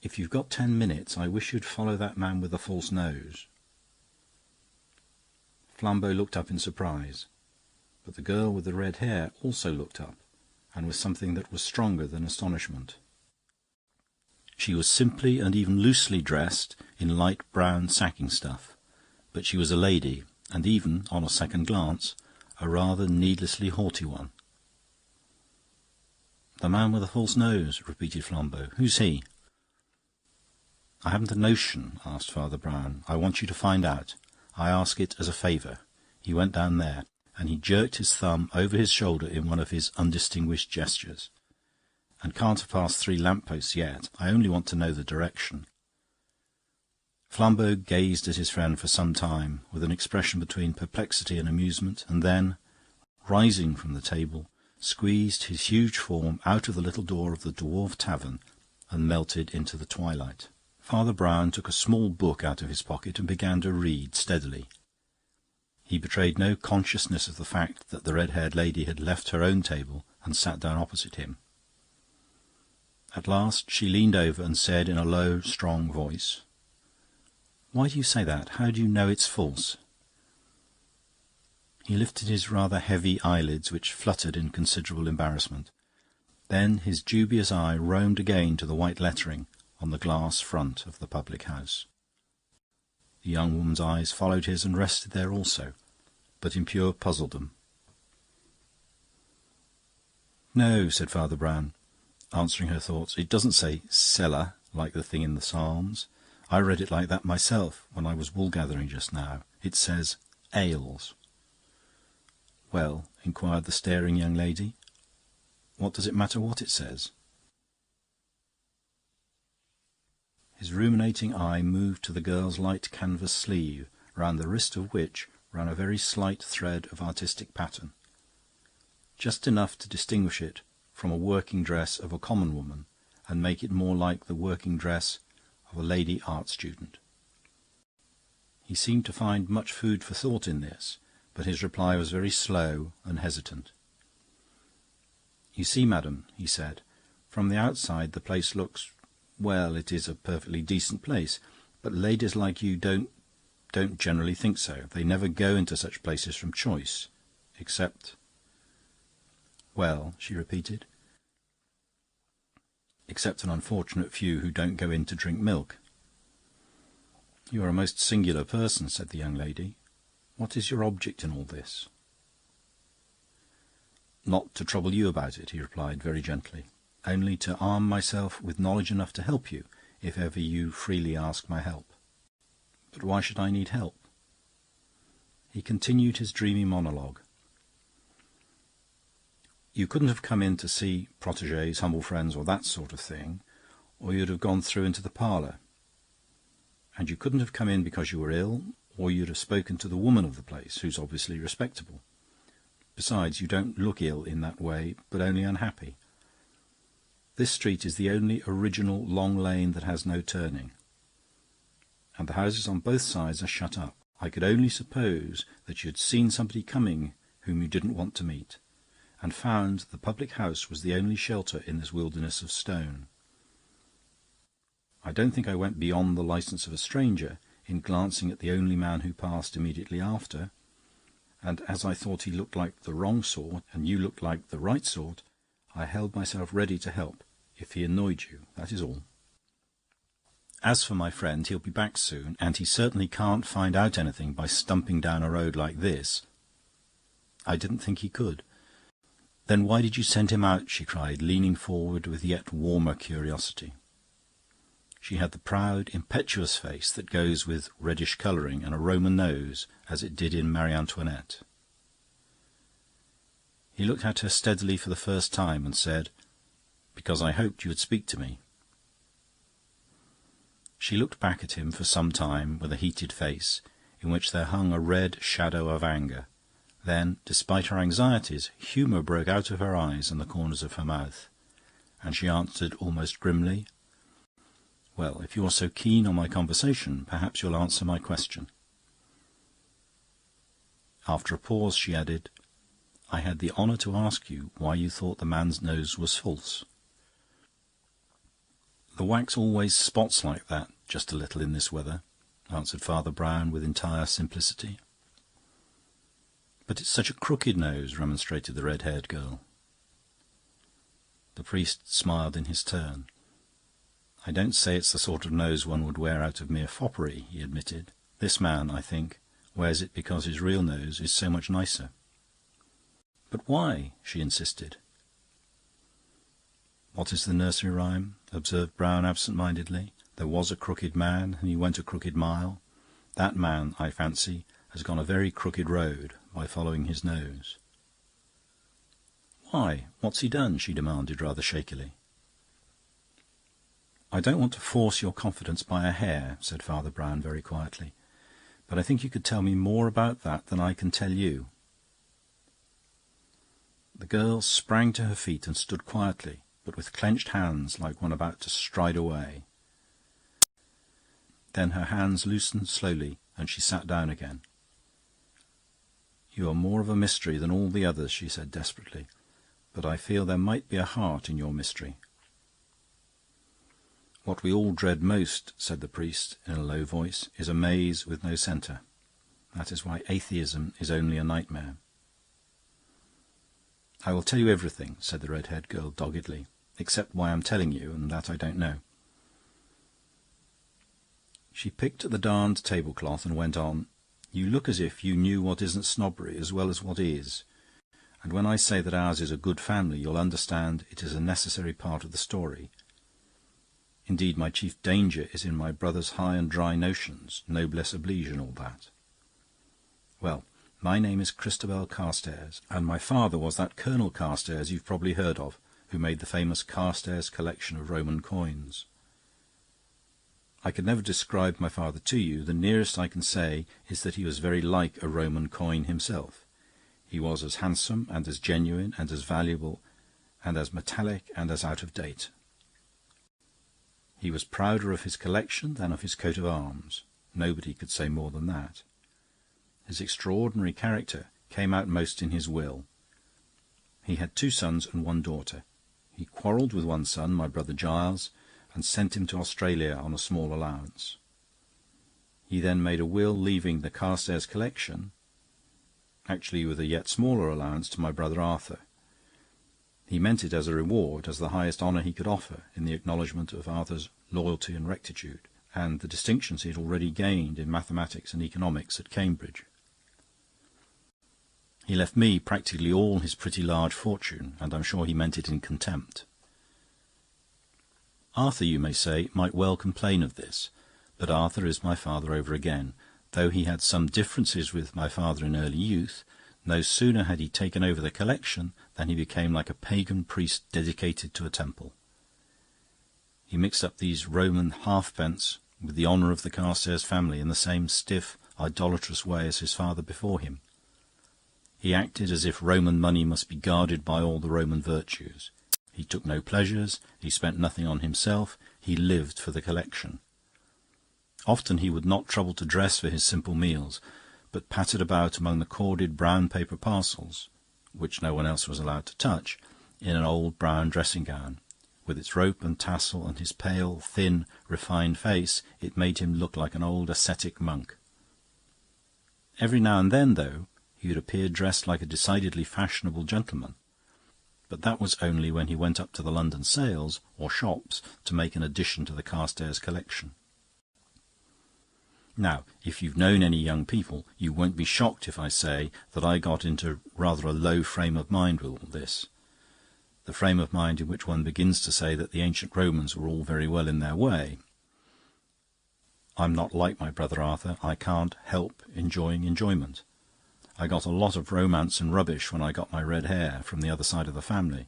"If you've got 10 minutes, I wish you'd follow that man with the false nose." Flambeau looked up in surprise, but the girl with the red hair also looked up, and with something that was stronger than astonishment. She was simply and even loosely dressed in light brown sacking stuff, but she was a lady, and even, on a second glance, a rather needlessly haughty one. "The man with the false nose," repeated Flambeau. "Who's he?" "I haven't a notion," asked Father Brown. "I want you to find out. I ask it as a favour. He went down there," and he jerked his thumb over his shoulder in one of his undistinguished gestures, "and can't have passed 3 lamp-posts yet. I only want to know the direction." Flambeau gazed at his friend for some time, with an expression between perplexity and amusement, and then, rising from the table, squeezed his huge form out of the little door of the Dwarf Tavern and melted into the twilight. Father Brown took a small book out of his pocket and began to read steadily. He betrayed no consciousness of the fact that the red-haired lady had left her own table and sat down opposite him. At last she leaned over and said in a low, strong voice, "Why do you say that? How do you know it's false?" He lifted his rather heavy eyelids, which fluttered in considerable embarrassment. Then his dubious eye roamed again to the white lettering on the glass front of the public house. The young woman's eyes followed his and rested there also, but in pure puzzledom. "No," said Father Brown, answering her thoughts. "It doesn't say cellar, like the thing in the Psalms. I read it like that myself when I was wool-gathering just now. It says ales." "Well," inquired the staring young lady, "what does it matter what it says?" His ruminating eye moved to the girl's light canvas sleeve, round the wrist of which ran a very slight thread of artistic pattern, just enough to distinguish it from a working dress of a common woman and make it more like the working dress of a lady art student. He seemed to find much food for thought in this, but his reply was very slow and hesitant. "You see, madam," he said, "from the outside the place looks... well, it is a perfectly decent place, but ladies like you don't generally think so. They never go into such places from choice, except..." "Well," she repeated. "Except an unfortunate few who don't go in to drink milk." "You are a most singular person," said the young lady. "What is your object in all this?" "Not to trouble you about it," he replied very gently. "Only to arm myself with knowledge enough to help you, if ever you freely ask my help." "But why should I need help?" He continued his dreamy monologue. "You couldn't have come in to see protégés, humble friends, or that sort of thing, or you'd have gone through into the parlour. And you couldn't have come in because you were ill, or you'd have spoken to the woman of the place, who's obviously respectable. Besides, you don't look ill in that way, but only unhappy. This street is the only original long lane that has no turning, and the houses on both sides are shut up. I could only suppose that you had seen somebody coming whom you didn't want to meet, and found the public house was the only shelter in this wilderness of stone. I don't think I went beyond the licence of a stranger in glancing at the only man who passed immediately after, and as I thought he looked like the wrong sort, and you looked like the right sort, I held myself ready to help, if he annoyed you, that is all. As for my friend, he'll be back soon, and he certainly can't find out anything by stumping down a road like this. I didn't think he could." "Then why did you send him out?" she cried, leaning forward with yet warmer curiosity. She had the proud, impetuous face that goes with reddish colouring and a Roman nose, as it did in Marie Antoinette. He looked at her steadily for the first time and said, "Because I hoped you would speak to me." She looked back at him for some time with a heated face, in which there hung a red shadow of anger. Then, despite her anxieties, humour broke out of her eyes and the corners of her mouth, and she answered almost grimly, "Well, if you are so keen on my conversation, perhaps you'll answer my question." After a pause, she added, "I had the honour to ask you why you thought the man's nose was false." "The wax always spots like that, just a little in this weather," answered Father Brown with entire simplicity. "But it's such a crooked nose," remonstrated the red-haired girl. The priest smiled in his turn. "I don't say it's the sort of nose one would wear out of mere foppery," he admitted. "This man, I think, wears it because his real nose is so much nicer." "But why?" she insisted. "What is the nursery rhyme?" observed Brown absent-mindedly. "There was a crooked man, and he went a crooked mile. That man, I fancy, has gone a very crooked road by following his nose." "Why? What's he done?" she demanded rather shakily. "I don't want to force your confidence by a hair," said Father Brown very quietly, "but I think you could tell me more about that than I can tell you." The girl sprang to her feet and stood quietly, but with clenched hands like one about to stride away. Then her hands loosened slowly and she sat down again. "You are more of a mystery than all the others," she said desperately. "But I feel there might be a heart in your mystery." "What we all dread most," said the priest in a low voice, "is a maze with no centre. That is why atheism is only a nightmare." "I will tell you everything," said the red-haired girl doggedly, "except why I'm telling you, and that I don't know." She picked at the darned tablecloth and went on. "You look as if you knew what isn't snobbery as well as what is. And when I say that ours is a good family, you'll understand it is a necessary part of the story. Indeed, my chief danger is in my brother's high and dry notions, noblesse oblige and all that. Well, my name is Christabel Carstairs, and my father was that Colonel Carstairs you've probably heard of, who made the famous Carstairs collection of Roman coins. I could never describe my father to you. The nearest I can say is that he was very like a Roman coin himself. He was as handsome and as genuine and as valuable and as metallic and as out of date. He was prouder of his collection than of his coat of arms. Nobody could say more than that. His extraordinary character came out most in his will. He had 2 sons and 1 daughter. He quarrelled with one son, my brother Giles, and sent him to Australia on a small allowance. He then made a will leaving the Carstairs collection, actually with a yet smaller allowance, to my brother Arthur. He meant it as a reward, as the highest honour he could offer, in the acknowledgment of Arthur's loyalty and rectitude, and the distinctions he had already gained in mathematics and economics at Cambridge. He left me practically all his pretty large fortune, and I'm sure he meant it in contempt. Arthur, you may say, might well complain of this, but Arthur is my father over again. Though he had some differences with my father in early youth, no sooner had he taken over the collection than he became like a pagan priest dedicated to a temple. He mixed up these Roman halfpence with the honour of the Carstairs family in the same stiff, idolatrous way as his father before him. He acted as if Roman money must be guarded by all the Roman virtues. He took no pleasures, he spent nothing on himself, he lived for the collection. Often he would not trouble to dress for his simple meals, but pattered about among the corded brown paper parcels, which no one else was allowed to touch, in an old brown dressing-gown. With its rope and tassel and his pale, thin, refined face, it made him look like an old ascetic monk. Every now and then, though, he would appear dressed like a decidedly fashionable gentleman, but that was only when he went up to the London sales or shops to make an addition to the Carstairs collection. Now, if you've known any young people, you won't be shocked if I say that I got into rather a low frame of mind with all this. The frame of mind in which one begins to say that the ancient Romans were all very well in their way. I'm not like my brother Arthur. I can't help enjoying enjoyment. I got a lot of romance and rubbish when I got my red hair from the other side of the family.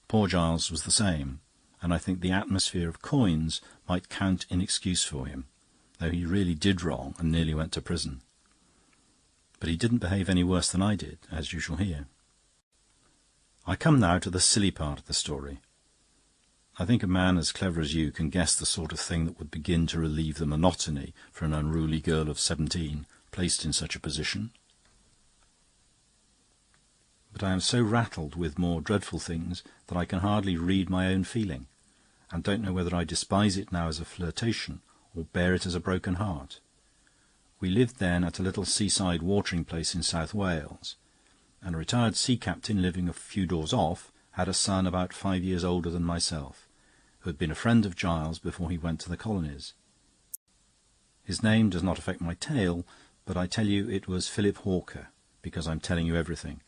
Poor Giles was the same, and I think the atmosphere of coins might count in excuse for him, though he really did wrong and nearly went to prison. But he didn't behave any worse than I did, as you shall hear. I come now to the silly part of the story. I think a man as clever as you can guess the sort of thing that would begin to relieve the monotony for an unruly girl of 17 placed in such a position. But I am so rattled with more dreadful things that I can hardly read my own feeling, and don't know whether I despise it now as a flirtation or bear it as a broken heart. We lived then at a little seaside watering place in South Wales, and a retired sea captain living a few doors off had a son about 5 years older than myself, who had been a friend of Giles before he went to the colonies. His name does not affect my tale, but I tell you it was Philip Hawker, because I'm telling you everything.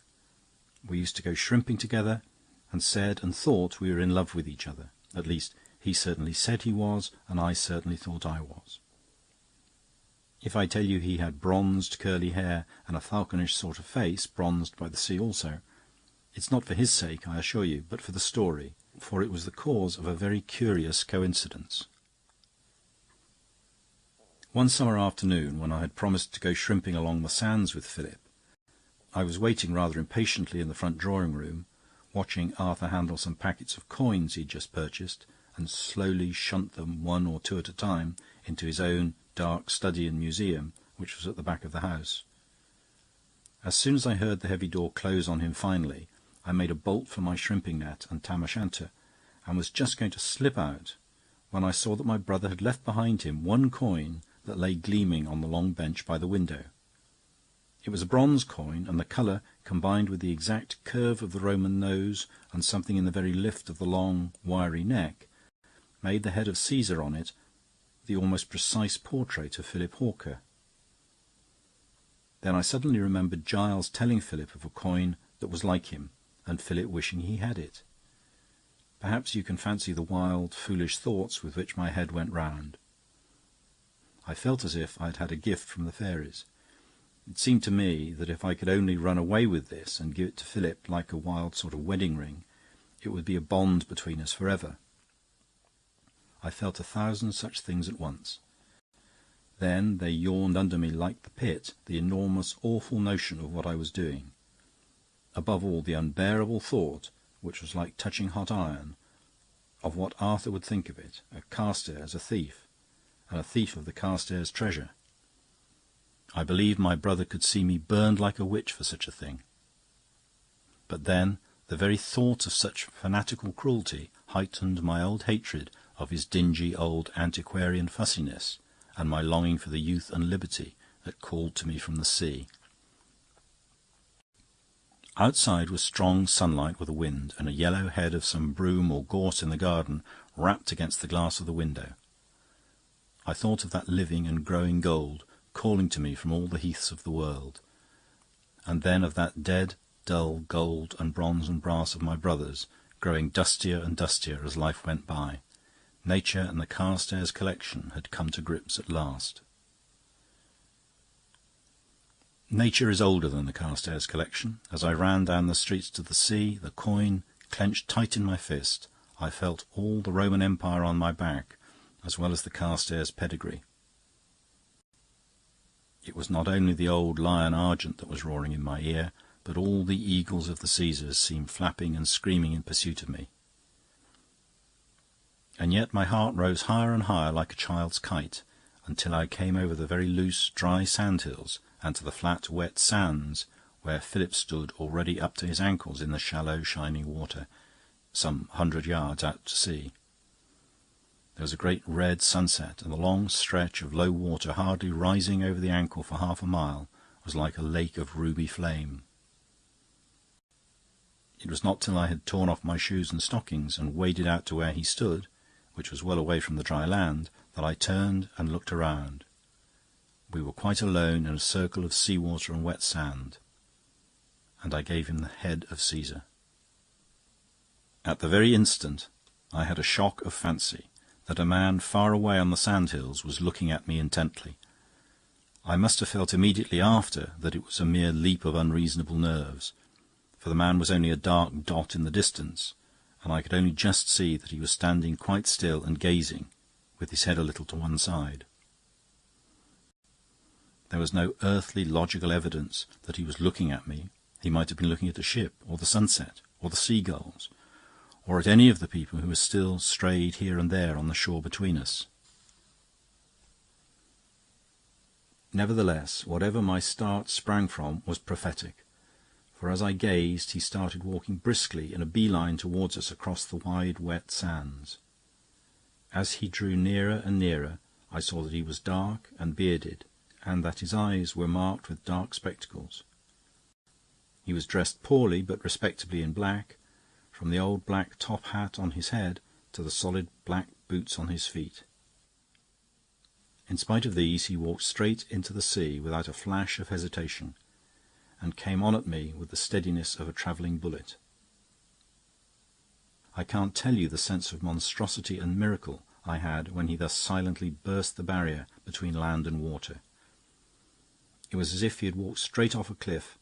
We used to go shrimping together, and said and thought we were in love with each other. At least, he certainly said he was, and I certainly thought I was. If I tell you he had bronzed curly hair and a falconish sort of face, bronzed by the sea also, it's not for his sake, I assure you, but for the story, for it was the cause of a very curious coincidence. One summer afternoon, when I had promised to go shrimping along the sands with Philip, I was waiting rather impatiently in the front drawing-room, watching Arthur handle some packets of coins he'd just purchased, and slowly shunt them, 1 or 2 at a time, into his own dark study and museum, which was at the back of the house. As soon as I heard the heavy door close on him finally, I made a bolt for my shrimping net and tam o' shanter, and was just going to slip out when I saw that my brother had left behind him one coin that lay gleaming on the long bench by the window. It was a bronze coin, and the colour, combined with the exact curve of the Roman nose and something in the very lift of the long, wiry neck, made the head of Caesar on it the almost precise portrait of Philip Hawker. Then I suddenly remembered Giles telling Philip of a coin that was like him, and Philip wishing he had it. Perhaps you can fancy the wild, foolish thoughts with which my head went round. I felt as if I had had a gift from the fairies. It seemed to me that if I could only run away with this and give it to Philip like a wild sort of wedding ring, it would be a bond between us forever. I felt 1,000 such things at once. Then there yawned under me like the pit the enormous, awful notion of what I was doing. Above all, the unbearable thought, which was like touching hot iron, of what Arthur would think of it, a Carstairs, a thief, and a thief of the Carstairs treasure. I believed my brother could see me burned like a witch for such a thing. But then the very thought of such fanatical cruelty heightened my old hatred of his dingy old antiquarian fussiness, and my longing for the youth and liberty that called to me from the sea. Outside was strong sunlight with a wind, and a yellow head of some broom or gorse in the garden rapped against the glass of the window. I thought of that living and growing gold calling to me from all the heaths of the world, and then of that dead, dull gold and bronze and brass of my brothers, growing dustier and dustier as life went by. Nature and the Carstairs collection had come to grips at last. Nature is older than the Carstairs collection. As I ran down the streets to the sea, the coin clenched tight in my fist, I felt all the Roman Empire on my back, as well as the Carstairs pedigree. It was not only the old lion argent that was roaring in my ear, but all the eagles of the Caesars seemed flapping and screaming in pursuit of me. And yet my heart rose higher and higher like a child's kite, until I came over the very loose, dry sandhills and to the flat, wet sands, where Philip stood already up to his ankles in the shallow, shining water, some 100 yards out to sea. There was a great red sunset, and the long stretch of low water, hardly rising over the ankle for half a mile, was like a lake of ruby flame. It was not till I had torn off my shoes and stockings and waded out to where he stood, which was well away from the dry land, that I turned and looked around. We were quite alone in a circle of sea-water and wet sand, and I gave him the head of Caesar. At the very instant I had a shock of fancy that a man far away on the sandhills was looking at me intently. I must have felt immediately after that it was a mere leap of unreasonable nerves, for the man was only a dark dot in the distance, and I could only just see that he was standing quite still and gazing, with his head a little to one side. There was no earthly logical evidence that he was looking at me. He might have been looking at a ship, or the sunset, or the seagulls, or at any of the people who were still strayed here and there on the shore between us. Nevertheless, whatever my start sprang from was prophetic, for as I gazed he started walking briskly in a bee-line towards us across the wide, wet sands. As he drew nearer and nearer, I saw that he was dark and bearded, and that his eyes were marked with dark spectacles. He was dressed poorly but respectably in black, from the old black top hat on his head to the solid black boots on his feet. In spite of these, he walked straight into the sea without a flash of hesitation, and came on at me with the steadiness of a travelling bullet. I can't tell you the sense of monstrosity and miracle I had when he thus silently burst the barrier between land and water. It was as if he had walked straight off a cliff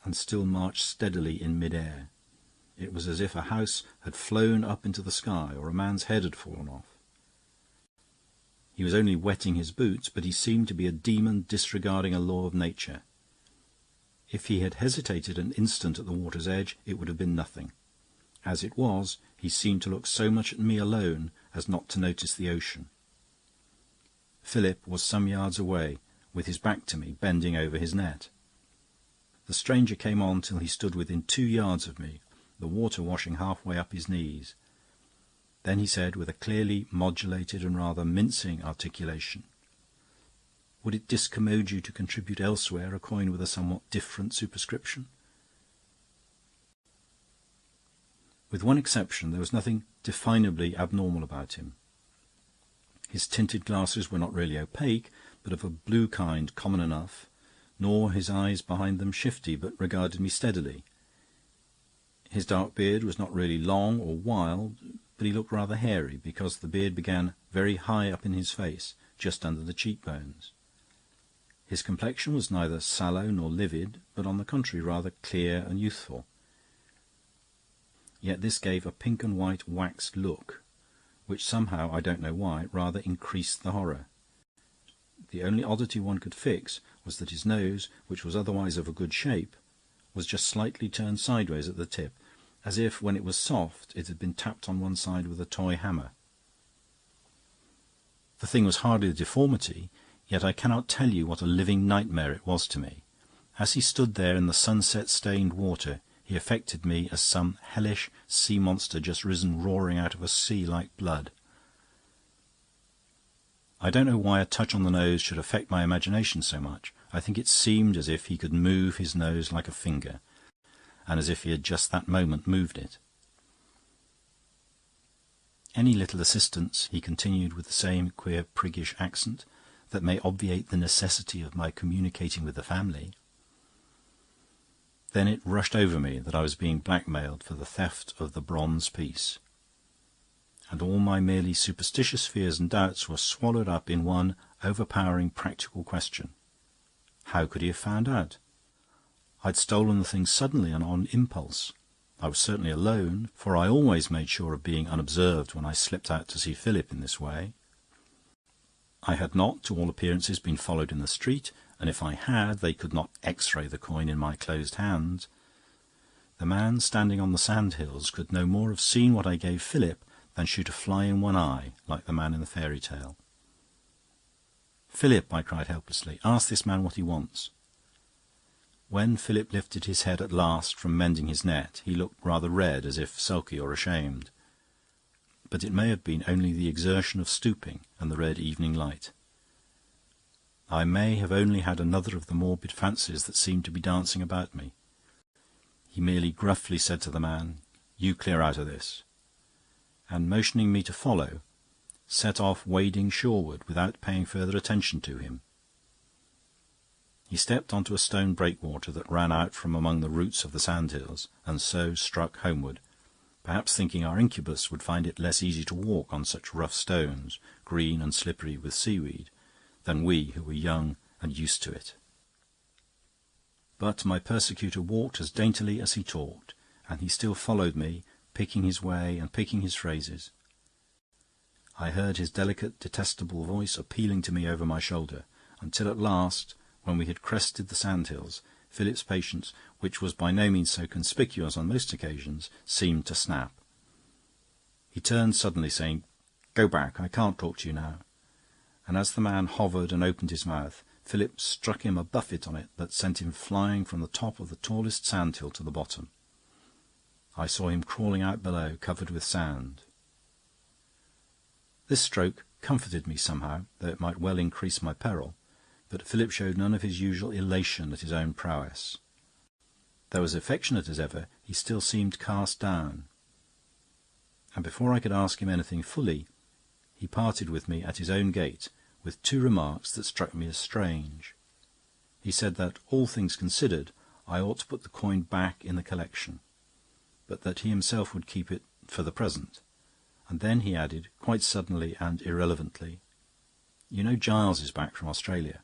and still marched steadily in mid-air. It was as if a house had flown up into the sky, or a man's head had fallen off. He was only wetting his boots, but he seemed to be a demon disregarding a law of nature. If he had hesitated an instant at the water's edge, it would have been nothing. As it was, he seemed to look so much at me alone as not to notice the ocean. Philip was some yards away, with his back to me, bending over his net. The stranger came on till he stood within 2 yards of me, the water washing halfway up his knees. Then he said, with a clearly modulated and rather mincing articulation, "Would it discommode you to contribute elsewhere a coin with a somewhat different superscription?" With one exception, there was nothing definably abnormal about him. His tinted glasses were not really opaque, but of a blue kind common enough, nor his eyes behind them shifty, but regarded me steadily. His dark beard was not really long or wild, but he looked rather hairy, because the beard began very high up in his face, just under the cheekbones. His complexion was neither sallow nor livid, but on the contrary rather clear and youthful. Yet this gave a pink and white waxed look, which somehow, I don't know why, rather increased the horror. The only oddity one could fix was that his nose, which was otherwise of a good shape, was just slightly turned sideways at the tip, as if, when it was soft, it had been tapped on one side with a toy hammer. The thing was hardly a deformity, yet I cannot tell you what a living nightmare it was to me. As he stood there in the sunset-stained water, he affected me as some hellish sea-monster just risen roaring out of a sea like blood. I don't know why a touch on the nose should affect my imagination so much. I think it seemed as if he could move his nose like a finger, and as if he had just that moment moved it. "Any little assistance," he continued with the same queer priggish accent, "that may obviate the necessity of my communicating with the family." Then it rushed over me that I was being blackmailed for the theft of the bronze piece, and all my merely superstitious fears and doubts were swallowed up in one overpowering practical question. How could he have found out? I'd stolen the thing suddenly and on impulse. I was certainly alone, for I always made sure of being unobserved when I slipped out to see Philip in this way. I had not, to all appearances, been followed in the street, and if I had, they could not X-ray the coin in my closed hand. The man standing on the sandhills could no more have seen what I gave Philip than shoot a fly in one eye, like the man in the fairy tale. "Philip," I cried helplessly, "ask this man what he wants." When Philip lifted his head at last from mending his net, he looked rather red, as if sulky or ashamed. But it may have been only the exertion of stooping and the red evening light. I may have only had another of the morbid fancies that seemed to be dancing about me. He merely gruffly said to the man, "You clear out of this," and motioning me to follow, set off wading shoreward without paying further attention to him. He stepped onto a stone breakwater that ran out from among the roots of the sandhills, and so struck homeward, perhaps thinking our incubus would find it less easy to walk on such rough stones, green and slippery with seaweed, than we who were young and used to it. But my persecutor walked as daintily as he talked, and he still followed me, picking his way and picking his phrases. I heard his delicate, detestable voice appealing to me over my shoulder, until at last, when we had crested the sandhills, Philip's patience, which was by no means so conspicuous on most occasions, seemed to snap. He turned suddenly, saying, "Go back, I can't talk to you now." And as the man hovered and opened his mouth, Philip struck him a buffet on it that sent him flying from the top of the tallest sandhill to the bottom. I saw him crawling out below, covered with sand. This stroke comforted me somehow, though it might well increase my peril, but Philip showed none of his usual elation at his own prowess. Though as affectionate as ever, he still seemed cast down. And before I could ask him anything fully, he parted with me at his own gate with two remarks that struck me as strange. He said that, all things considered, I ought to put the coin back in the collection, but that he himself would keep it for the present. And then he added, quite suddenly and irrelevantly, "You know Giles is back from Australia."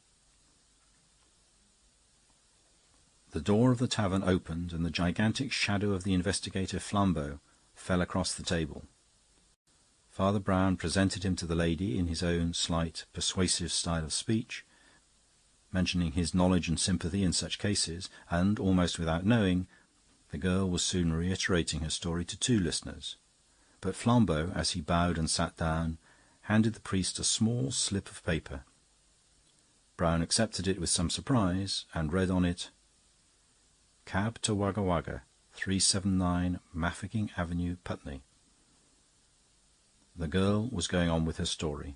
The door of the tavern opened, and the gigantic shadow of the investigator Flambeau fell across the table. Father Brown presented him to the lady in his own slight, persuasive style of speech, mentioning his knowledge and sympathy in such cases, and, almost without knowing, the girl was soon reiterating her story to two listeners. But Flambeau, as he bowed and sat down, handed the priest a small slip of paper. Brown accepted it with some surprise, and read on it, Cab to Wagga Wagga, 379 Mafeking Avenue, Putney." The girl was going on with her story.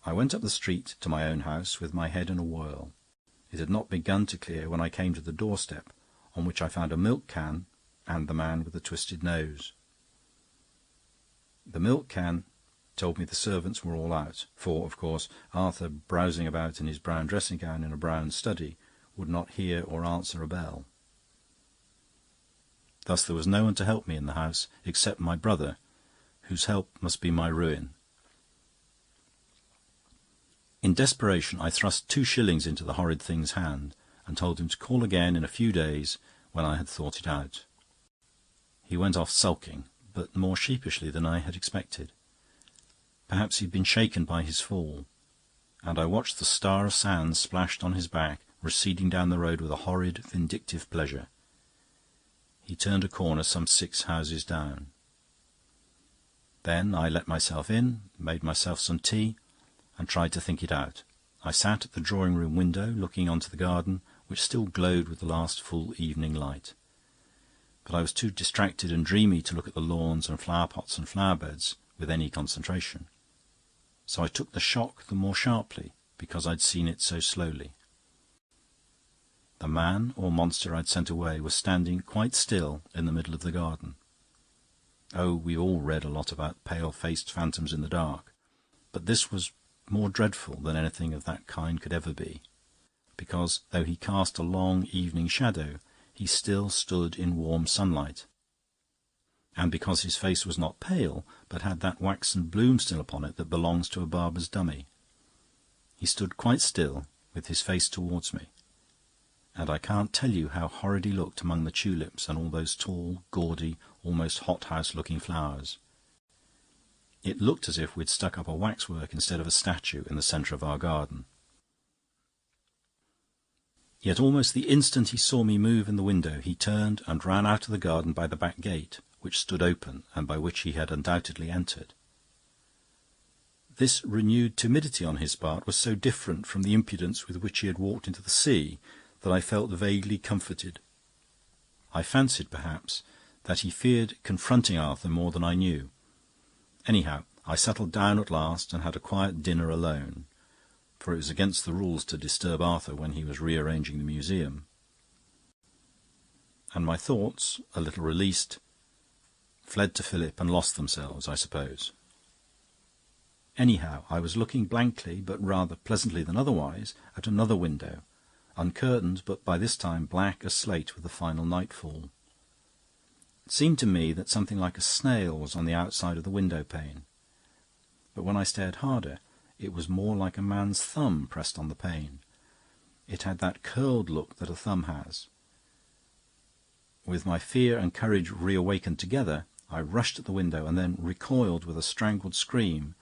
I went up the street to my own house with my head in a whirl. It had not begun to clear when I came to the doorstep, on which I found a milk can and the man with the twisted nose. The milk can told me the servants were all out, for, of course, Arthur, browsing about in his brown dressing-gown in a brown study, would not hear or answer a bell. Thus there was no one to help me in the house except my brother, whose help must be my ruin. In desperation I thrust 2 shillings into the horrid thing's hand, and told him to call again in a few days when I had thought it out. He went off sulking, but more sheepishly than I had expected. Perhaps he had been shaken by his fall, and I watched the star of sand splashed on his back receding down the road with a horrid, vindictive pleasure. He turned a corner some 6 houses down. Then I let myself in, made myself some tea, and tried to think it out. I sat at the drawing-room window, looking onto the garden, which still glowed with the last full evening light. But I was too distracted and dreamy to look at the lawns and flower-pots and flower-beds with any concentration. So I took the shock the more sharply, because I'd seen it so slowly. The man or monster I'd sent away was standing quite still in the middle of the garden. Oh, we've all read a lot about pale-faced phantoms in the dark, but this was more dreadful than anything of that kind could ever be, because, though he cast a long evening shadow, he still stood in warm sunlight, and because his face was not pale, but had that waxen bloom still upon it that belongs to a barber's dummy. He stood quite still, with his face towards me, and I can't tell you how horrid he looked among the tulips and all those tall, gaudy, almost hothouse-looking flowers. It looked as if we'd stuck up a waxwork instead of a statue in the centre of our garden. Yet almost the instant he saw me move in the window, he turned and ran out of the garden by the back gate, which stood open, and by which he had undoubtedly entered. This renewed timidity on his part was so different from the impudence with which he had walked into the sea that I felt vaguely comforted. I fancied, perhaps, that he feared confronting Arthur more than I knew. Anyhow, I settled down at last and had a quiet dinner alone, for it was against the rules to disturb Arthur when he was rearranging the museum. And my thoughts, a little released, fled to Philip and lost themselves, I suppose. Anyhow, I was looking blankly, but rather pleasantly than otherwise, at another window, uncurtained, but by this time black as slate with the final nightfall. It seemed to me that something like a snail was on the outside of the window-pane, but when I stared harder, it was more like a man's thumb pressed on the pane. It had that curled look that a thumb has. With my fear and courage reawakened together, I rushed at the window and then recoiled with a strangled scream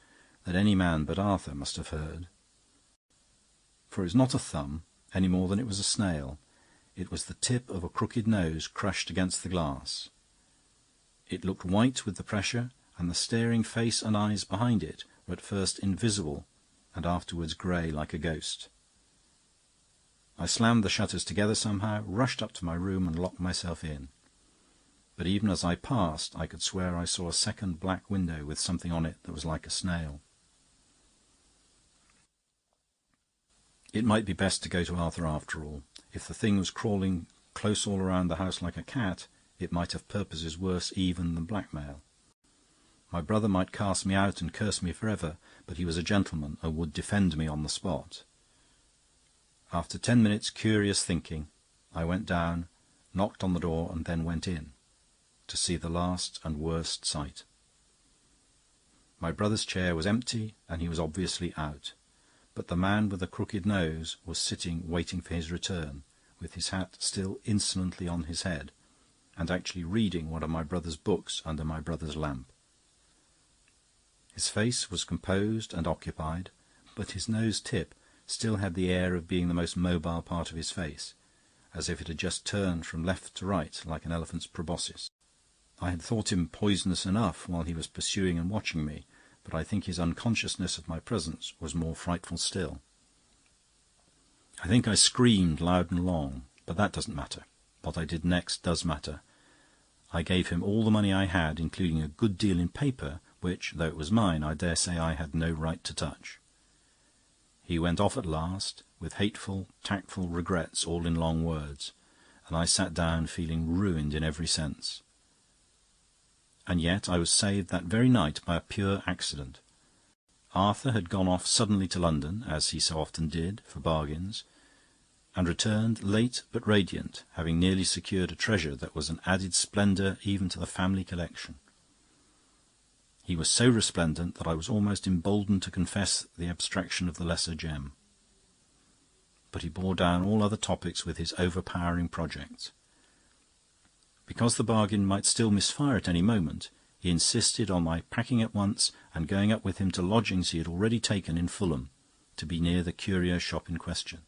that any man but Arthur must have heard. For it was not a thumb, any more than it was a snail. It was the tip of a crooked nose crushed against the glass. It looked white with the pressure, and the staring face and eyes behind it were at first invisible and afterwards grey like a ghost. I slammed the shutters together somehow, rushed up to my room and locked myself in. But even as I passed, I could swear I saw a second black window with something on it that was like a snail. It might be best to go to Arthur after all. If the thing was crawling close all round the house like a cat, it might have purposes worse even than blackmail. My brother might cast me out and curse me forever, but he was a gentleman and would defend me on the spot. After 10 minutes' curious thinking, I went down, knocked on the door, and then went in, to see the last and worst sight. My brother's chair was empty, and he was obviously out, but the man with the crooked nose was sitting waiting for his return, with his hat still insolently on his head, and actually reading one of my brother's books under my brother's lamp. His face was composed and occupied, but his nose-tip still had the air of being the most mobile part of his face, as if it had just turned from left to right like an elephant's proboscis. I had thought him poisonous enough while he was pursuing and watching me, but I think his unconsciousness of my presence was more frightful still. I think I screamed loud and long, but that doesn't matter. What I did next does matter. I gave him all the money I had, including a good deal in paper, which, though it was mine, I dare say I had no right to touch. He went off at last, with hateful, tactful regrets all in long words, and I sat down feeling ruined in every sense. And yet I was saved that very night by a pure accident. Arthur had gone off suddenly to London, as he so often did, for bargains, and returned late but radiant, having nearly secured a treasure that was an added splendour even to the family collection. He was so resplendent that I was almost emboldened to confess the abstraction of the lesser gem. But he bore down all other topics with his overpowering projects. Because the bargain might still misfire at any moment, he insisted on my packing at once and going up with him to lodgings he had already taken in Fulham, to be near the curio shop in question.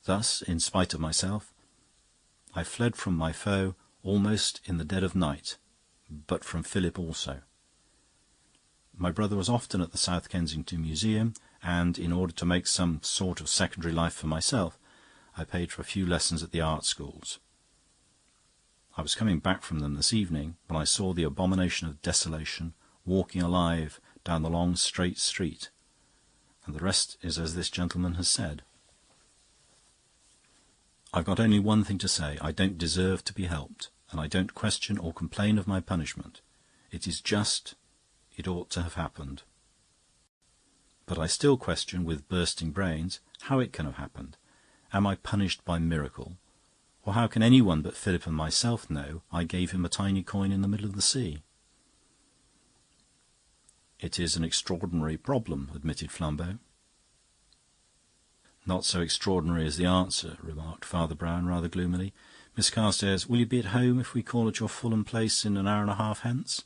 Thus, in spite of myself, I fled from my foe almost in the dead of night, but from Philip also. My brother was often at the South Kensington Museum, and, in order to make some sort of secondary life for myself, I paid for a few lessons at the art schools. I was coming back from them this evening when I saw the abomination of desolation walking alive down the long straight street, and the rest is as this gentleman has said. I've got only one thing to say. I don't deserve to be helped, and I don't question or complain of my punishment. It is just. It ought to have happened. But I still question, with bursting brains, how it can have happened. Am I punished by miracle? Or how can anyone but Philip and myself know I gave him a tiny coin in the middle of the sea? It is an extraordinary problem, admitted Flambeau. Not so extraordinary as the answer, remarked Father Brown rather gloomily. Miss Carstairs, will you be at home if we call at your Fulham place in an hour and a half hence?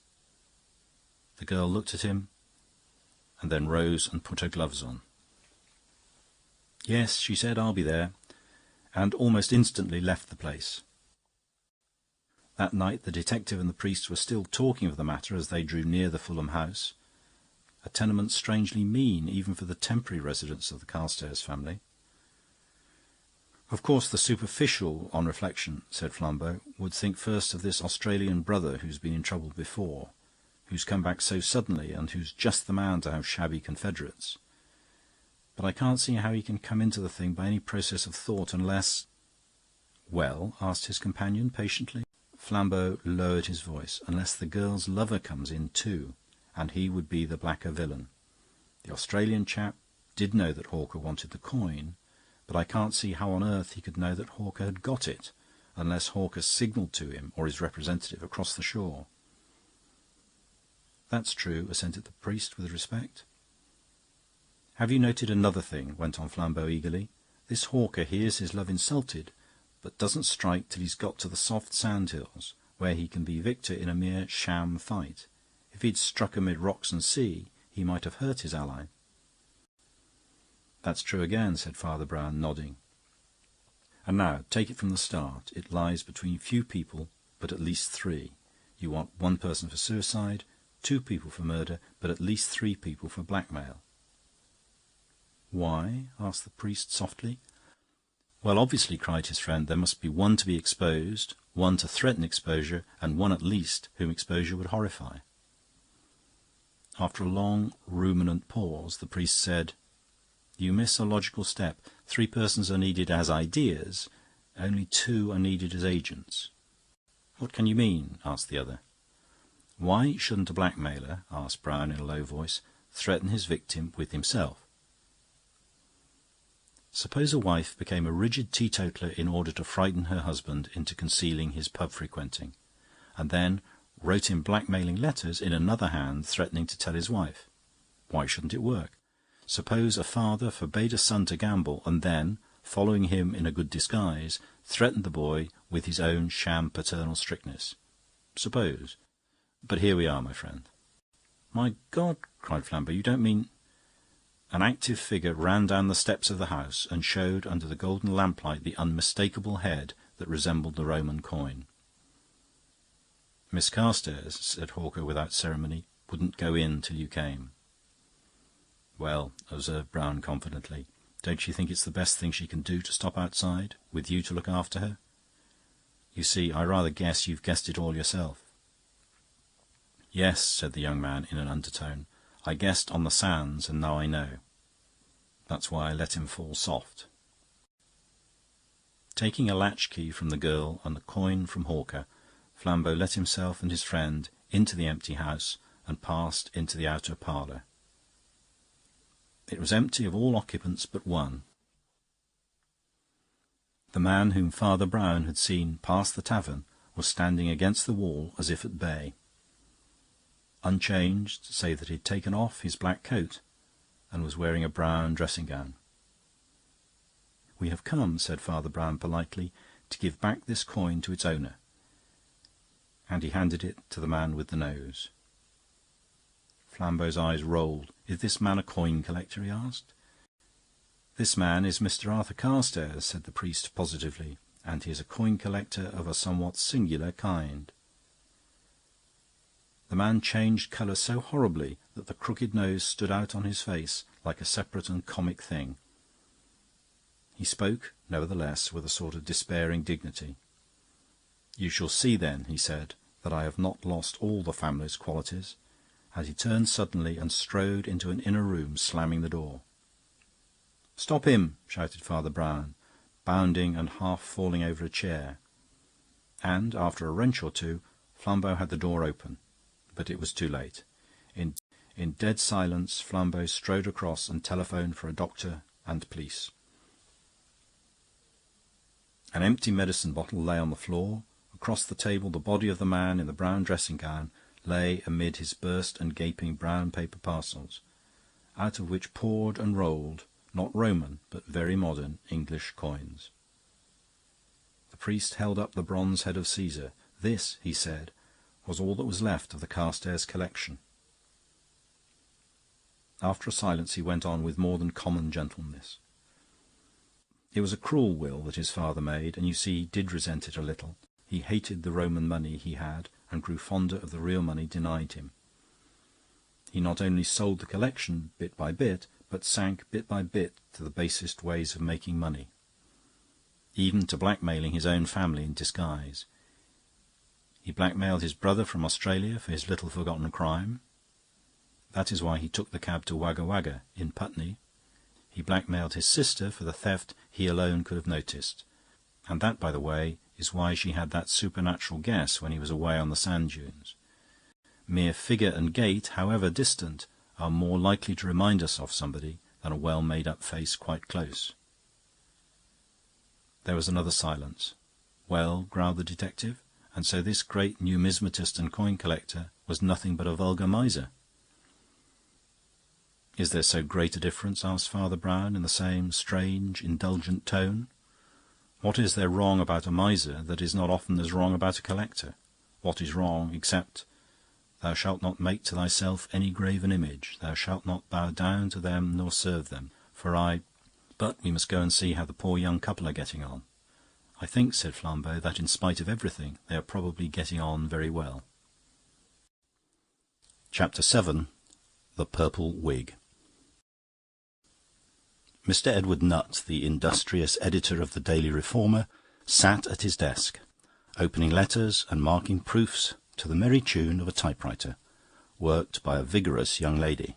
The girl looked at him, and then rose and put her gloves on. "Yes," she said, "I'll be there," and almost instantly left the place. That night the detective and the priest were still talking of the matter as they drew near the Fulham house, a tenement strangely mean even for the temporary residence of the Carstairs family. "Of course the superficial, on reflection," said Flambeau, "would think first of this Australian brother who's been in trouble before, who's come back so suddenly, and who's just the man to have shabby confederates. But I can't see how he can come into the thing by any process of thought unless—" "Well?" asked his companion patiently. Flambeau lowered his voice. "Unless the girl's lover comes in too, and he would be the blacker villain. The Australian chap did know that Hawker wanted the coin, but I can't see how on earth he could know that Hawker had got it, unless Hawker signalled to him or his representative across the shore." "That's true," assented the priest with respect. "Have you noted another thing?" went on Flambeau eagerly. "This Hawker hears his love insulted, but doesn't strike till he's got to the soft sandhills, where he can be victor in a mere sham fight. If he'd struck amid rocks and sea, he might have hurt his ally." "That's true again," said Father Brown, nodding. "And now, take it from the start. It lies between few people, but at least three. You want one person for suicide, 2 people for murder, but at least 3 people for blackmail." "Why?" asked the priest softly. "Well, obviously," cried his friend, "there must be one to be exposed, one to threaten exposure, and one at least whom exposure would horrify." After a long, ruminant pause, the priest said, "You miss a logical step. 3 persons are needed as ideas, only 2 are needed as agents." "What can you mean?" asked the other. "Why shouldn't a blackmailer," asked Brown in a low voice, "threaten his victim with himself? Suppose a wife became a rigid teetotaler in order to frighten her husband into concealing his pub frequenting, and then wrote him blackmailing letters in another hand threatening to tell his wife. Why shouldn't it work? Suppose a father forbade a son to gamble, and then, following him in a good disguise, threatened the boy with his own sham paternal strictness. Suppose. But here we are, my friend." "My God!" cried Flambeau, "you don't mean—" An active figure ran down the steps of the house and showed under the golden lamplight the unmistakable head that resembled the Roman coin. "Miss Carstairs," said Hawker without ceremony, "wouldn't go in till you came." "Well," observed Brown confidently, Don't you think it's the best thing she can do to stop outside, with you to look after her? You see, I rather guess you've guessed it all yourself." "Yes," said the young man in an undertone. "I guessed on the sands, and now I know. That's why I let him fall soft." Taking a latchkey from the girl and a coin from Hawker, Flambeau let himself and his friend into the empty house and passed into the outer parlour. It was empty of all occupants but one. The man whom Father Brown had seen pass the tavern was standing against the wall as if at bay, unchanged, save that he had taken off his black coat and was wearing a brown dressing-gown. "We have come," said Father Brown politely, "to give back this coin to its owner." And he handed it to the man with the nose. Flambeau's eyes rolled. "Is this man a coin collector?" he asked. "This man is Mr. Arthur Carstairs," said the priest positively, "and he is a coin collector of a somewhat singular kind." The man changed colour so horribly that the crooked nose stood out on his face like a separate and comic thing. He spoke, nevertheless, with a sort of despairing dignity. "You shall see, then," he said, "that I have not lost all the family's qualities," and he turned suddenly and strode into an inner room, slamming the door. "Stop him!" shouted Father Brown, bounding and half falling over a chair. And, after a wrench or two, Flambeau had the door open. But it was too late. In dead silence, Flambeau strode across and telephoned for a doctor and police. An empty medicine bottle lay on the floor. Across the table the body of the man in the brown dressing-gown lay amid his burst and gaping brown paper parcels, out of which poured and rolled, not Roman, but very modern, English coins. The priest held up the bronze head of Caesar. This, he said, was all that was left of the Carstairs collection. After a silence he went on with more than common gentleness. "It was a cruel will that his father made, and you see he did resent it a little. He hated the Roman money he had, and grew fonder of the real money denied him. He not only sold the collection bit by bit, but sank bit by bit to the basest ways of making money, even to blackmailing his own family in disguise. He blackmailed his brother from Australia for his little forgotten crime. That is why he took the cab to Wagga Wagga in Putney. He blackmailed his sister for the theft he alone could have noticed. And that, by the way, is why she had that supernatural guess when he was away on the sand dunes. Mere figure and gait, however distant, are more likely to remind us of somebody than a well-made-up face quite close." There was another silence. "Well," growled the detective, "and so this great numismatist and coin collector was nothing but a vulgar miser." "Is there so great a difference?" asked Father Brown in the same strange, indulgent tone. "What is there wrong about a miser that is not often as wrong about a collector? What is wrong, except, 'Thou shalt not make to thyself any graven image, thou shalt not bow down to them nor serve them, for I—' But we must go and see how the poor young couple are getting on." "I think," said Flambeau, "that in spite of everything they are probably getting on very well." Chapter 7. The Purple Wig. Mr. Edward Nutt, the industrious editor of the Daily Reformer, sat at his desk, opening letters and marking proofs to the merry tune of a typewriter, worked by a vigorous young lady.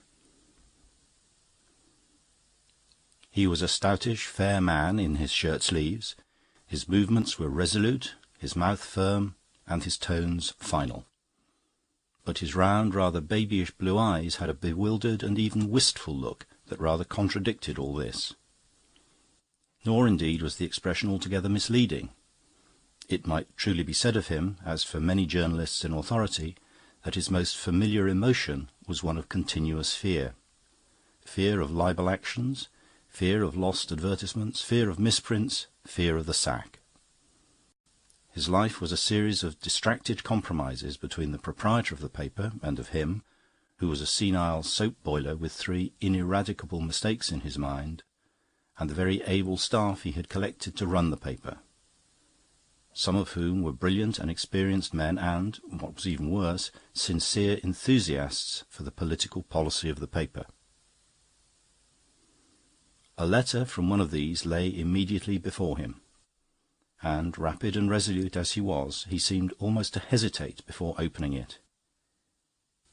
He was a stoutish, fair man in his shirt-sleeves. His movements were resolute, his mouth firm, and his tones final. But his round, rather babyish blue eyes had a bewildered and even wistful look that rather contradicted all this. Nor, indeed, was the expression altogether misleading. It might truly be said of him, as for many journalists in authority, that his most familiar emotion was one of continuous fear. Fear of libel actions, fear of lost advertisements, fear of misprints, fear of the sack. His life was a series of distracted compromises between the proprietor of the paper and of him, who was a senile soap-boiler with 3 ineradicable mistakes in his mind, and the very able staff he had collected to run the paper, some of whom were brilliant and experienced men and, what was even worse, sincere enthusiasts for the political policy of the paper. A letter from one of these lay immediately before him, and, rapid and resolute as he was, he seemed almost to hesitate before opening it.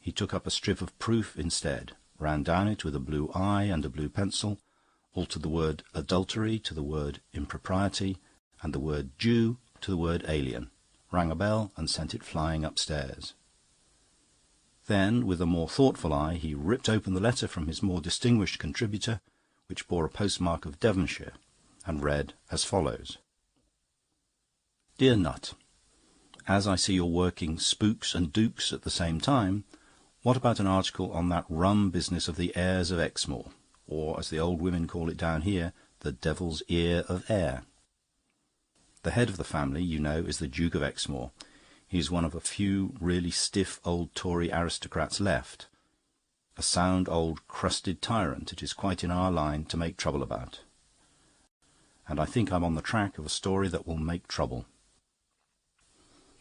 He took up a strip of proof instead, ran down it with a blue eye and a blue pencil, altered the word adultery to the word impropriety, and the word Jew to the word alien, rang a bell, and sent it flying upstairs. Then, with a more thoughtful eye, he ripped open the letter from his more distinguished contributor, which bore a postmark of Devonshire, and read as follows: Dear Nut, as I see you're working spooks and dukes at the same time, what about an article on that rum business of the heirs of Exmoor, or, as the old women call it down here, the devil's ear of air? The head of the family, you know, is the Duke of Exmoor. He's one of a few really stiff old Tory aristocrats left. A sound old crusted tyrant it is quite in our line to make trouble about. And I think I'm on the track of a story that will make trouble.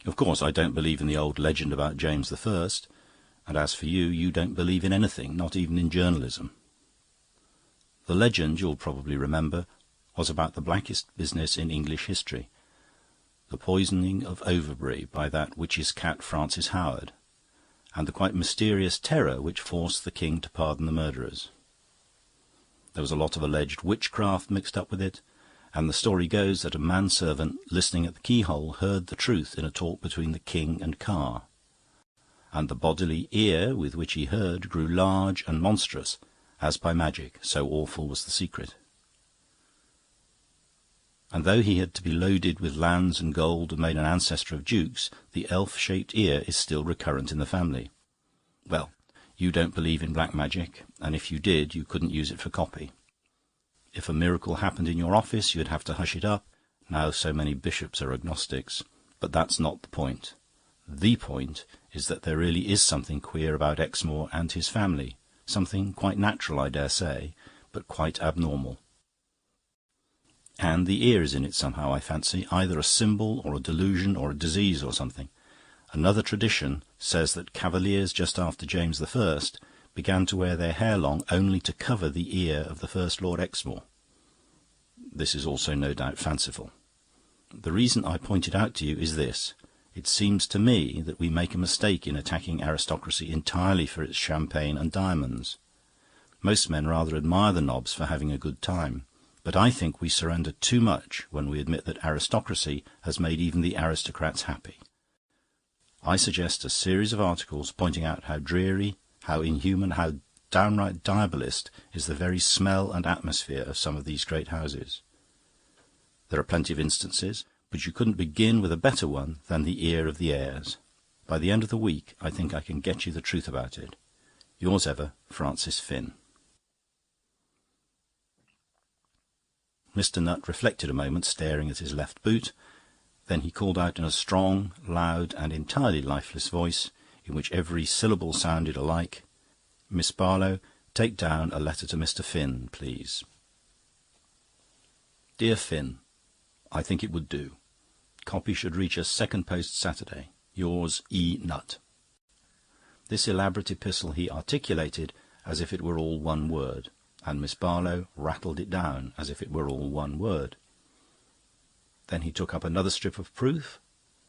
Of course, I don't believe in the old legend about James I, and as for you, you don't believe in anything, not even in journalism. The legend, you'll probably remember, was about the blackest business in English history, the poisoning of Overbury by that witch's cat Frances Howard, and the quite mysterious terror which forced the king to pardon the murderers. There was a lot of alleged witchcraft mixed up with it, and the story goes that a manservant listening at the keyhole heard the truth in a talk between the king and Carr, and the bodily ear with which he heard grew large and monstrous, as by magic, so awful was the secret. And though he had to be loaded with lands and gold and made an ancestor of dukes, the elf-shaped ear is still recurrent in the family. Well, you don't believe in black magic, and if you did, you couldn't use it for copy. If a miracle happened in your office, you'd have to hush it up. Now so many bishops are agnostics. But that's not the point. The point is that there really is something queer about Exmoor and his family. Something quite natural, I dare say, but quite abnormal. And the ear is in it somehow, I fancy, either a symbol or a delusion or a disease or something. Another tradition says that cavaliers just after James I began to wear their hair long only to cover the ear of the first Lord Exmoor. This is also no doubt fanciful. The reason I point it out to you is this. It seems to me that we make a mistake in attacking aristocracy entirely for its champagne and diamonds. Most men rather admire the nobs for having a good time, but I think we surrender too much when we admit that aristocracy has made even the aristocrats happy. I suggest a series of articles pointing out how dreary, how inhuman, how downright diabolist is the very smell and atmosphere of some of these great houses. There are plenty of instances, but you couldn't begin with a better one than the ear of the heirs. By the end of the week, I think I can get you the truth about it. Yours ever, Francis Finn. Mr. Nutt reflected a moment, staring at his left boot. Then he called out in a strong, loud, and entirely lifeless voice, in which every syllable sounded alike, "Miss Barlow, take down a letter to Mr. Finn, please." Dear Finn, I think it would do. Copy should reach us second post Saturday. Yours, E. Nutt. This elaborate epistle he articulated as if it were all one word, and Miss Barlow rattled it down as if it were all one word. Then he took up another strip of proof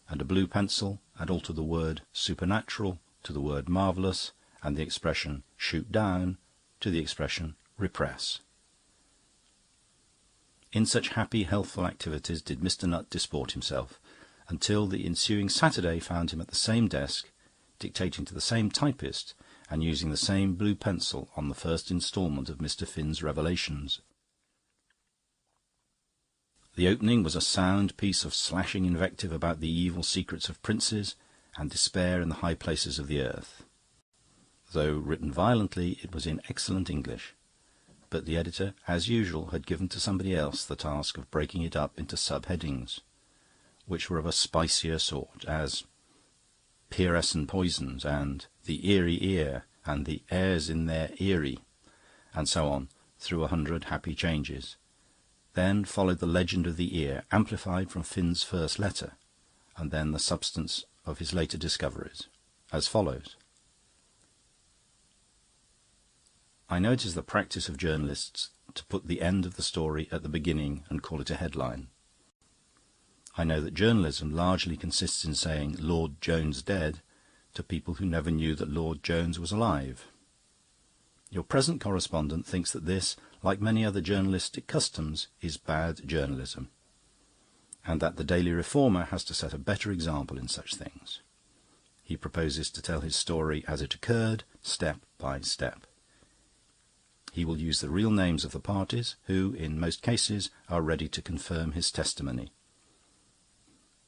and a blue pencil and altered the word supernatural to the word marvellous, and the expression shoot down to the expression repress. In such happy, healthful activities did Mr. Nutt disport himself, until the ensuing Saturday found him at the same desk, dictating to the same typist, and using the same blue pencil on the first instalment of Mr. Finn's revelations. The opening was a sound piece of slashing invective about the evil secrets of princes and despair in the high places of the earth. Though written violently, it was in excellent English, but the editor, as usual, had given to somebody else the task of breaking it up into sub-headings, which were of a spicier sort, as Peeress and Poisons, and The Eerie Ear, and The Airs in Their Eerie, and so on, through 100 happy changes. Then followed the legend of the ear, amplified from Finn's first letter, and then the substance of his later discoveries, as follows. I know it is the practice of journalists to put the end of the story at the beginning and call it a headline. I know that journalism largely consists in saying Lord Jones dead to people who never knew that Lord Jones was alive. Your present correspondent thinks that this, like many other journalistic customs, is bad journalism, and that the Daily Reformer has to set a better example in such things. He proposes to tell his story as it occurred, step by step. He will use the real names of the parties, who, in most cases, are ready to confirm his testimony.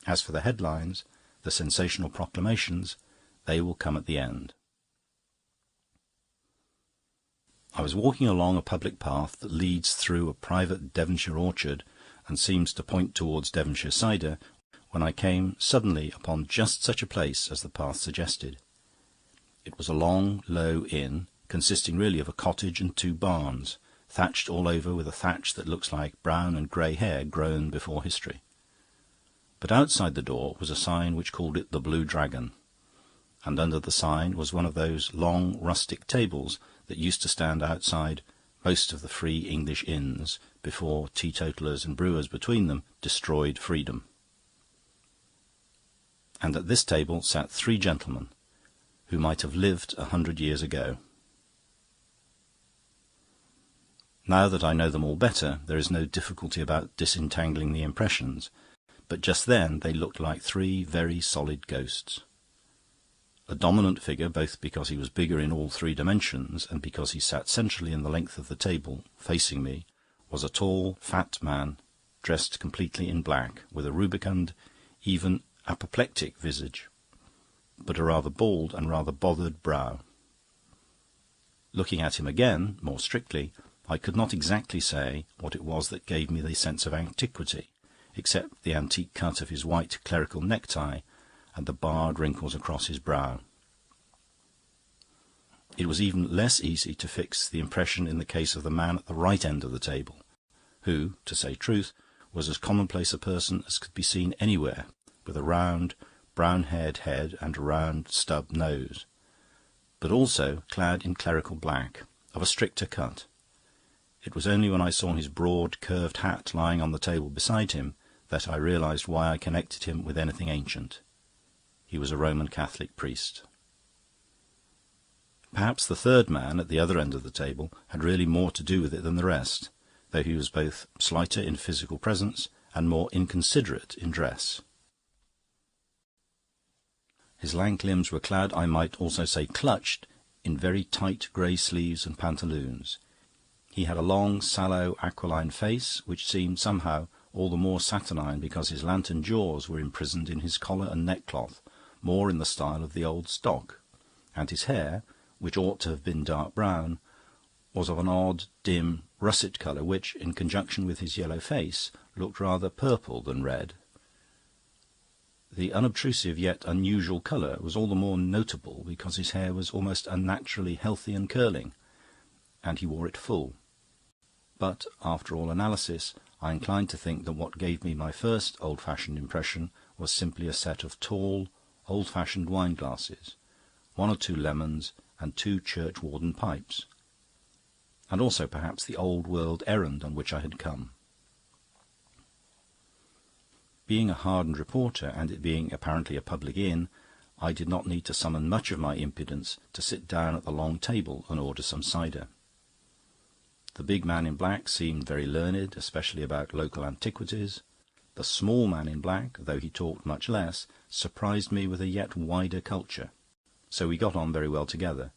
As for the headlines, the sensational proclamations, they will come at the end. I was walking along a public path that leads through a private Devonshire orchard and seems to point towards Devonshire cider, when I came suddenly upon just such a place as the path suggested. It was a long, low inn, consisting really of a cottage and 2 barns, thatched all over with a thatch that looks like brown and grey hair grown before history. But outside the door was a sign which called it the Blue Dragon, and under the sign was one of those long rustic tables that used to stand outside most of the free English inns before teetotalers and brewers between them destroyed freedom. And at this table sat 3 gentlemen who might have lived 100 years ago. Now that I know them all better, there is no difficulty about disentangling the impressions, but just then they looked like 3 very solid ghosts. A dominant figure, both because he was bigger in all 3 dimensions and because he sat centrally in the length of the table, facing me, was a tall, fat man, dressed completely in black, with a rubicund, even apoplectic visage, but a rather bald and rather bothered brow. Looking at him again, more strictly, I could not exactly say what it was that gave me the sense of antiquity, except the antique cut of his white clerical necktie and the barred wrinkles across his brow. It was even less easy to fix the impression in the case of the man at the right end of the table, who, to say truth, was as commonplace a person as could be seen anywhere, with a round, brown-haired head and a round, stub nose, but also clad in clerical black, of a stricter cut. It was only when I saw his broad, curved hat lying on the table beside him that I realised why I connected him with anything ancient. He was a Roman Catholic priest. Perhaps the 3rd man at the other end of the table had really more to do with it than the rest, though he was both slighter in physical presence and more inconsiderate in dress. His lank limbs were clad, I might also say clutched, in very tight grey sleeves and pantaloons. He had a long, sallow, aquiline face, which seemed somehow all the more saturnine because his lantern jaws were imprisoned in his collar and neckcloth, more in the style of the old stock, and his hair, which ought to have been dark brown, was of an odd, dim, russet colour, which, in conjunction with his yellow face, looked rather purple than red. The unobtrusive yet unusual colour was all the more notable because his hair was almost unnaturally healthy and curling, and he wore it full. But, after all analysis, I inclined to think that what gave me my first old-fashioned impression was simply a set of tall, old-fashioned wine-glasses, 1 or 2 lemons, and 2 churchwarden pipes, and also perhaps the old-world errand on which I had come. Being a hardened reporter, and it being apparently a public inn, I did not need to summon much of my impudence to sit down at the long table and order some cider. The big man in black seemed very learned, especially about local antiquities. The small man in black, though he talked much less, surprised me with a yet wider culture. So we got on very well together.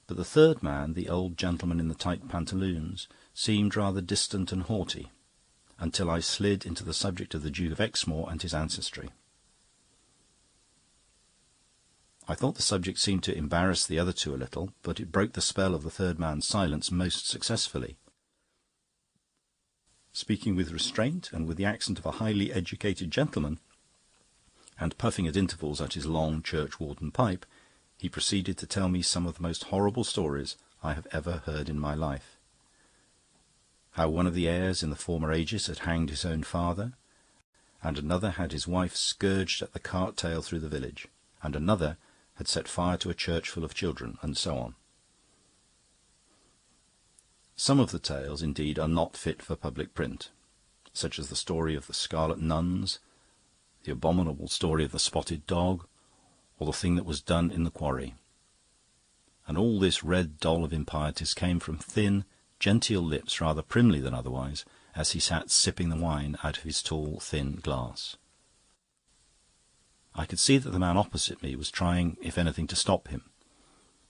But the 3rd man, the old gentleman in the tight pantaloons, seemed rather distant and haughty, until I slid into the subject of the Duke of Exmoor and his ancestry. I thought the subject seemed to embarrass the other 2 a little, but it broke the spell of the 3rd man's silence most successfully. Speaking with restraint and with the accent of a highly educated gentleman, and puffing at intervals at his long churchwarden pipe, he proceeded to tell me some of the most horrible stories I have ever heard in my life. How one of the heirs in the former ages had hanged his own father, and another had his wife scourged at the cart-tail through the village, and another had set fire to a church full of children, and so on. Some of the tales, indeed, are not fit for public print, such as the story of the Scarlet Nuns, the abominable story of the Spotted Dog, or the thing that was done in the quarry. And all this red doll of impieties came from thin, genteel lips, rather primly than otherwise, as he sat sipping the wine out of his tall, thin glass. I could see that the man opposite me was trying, if anything, to stop him,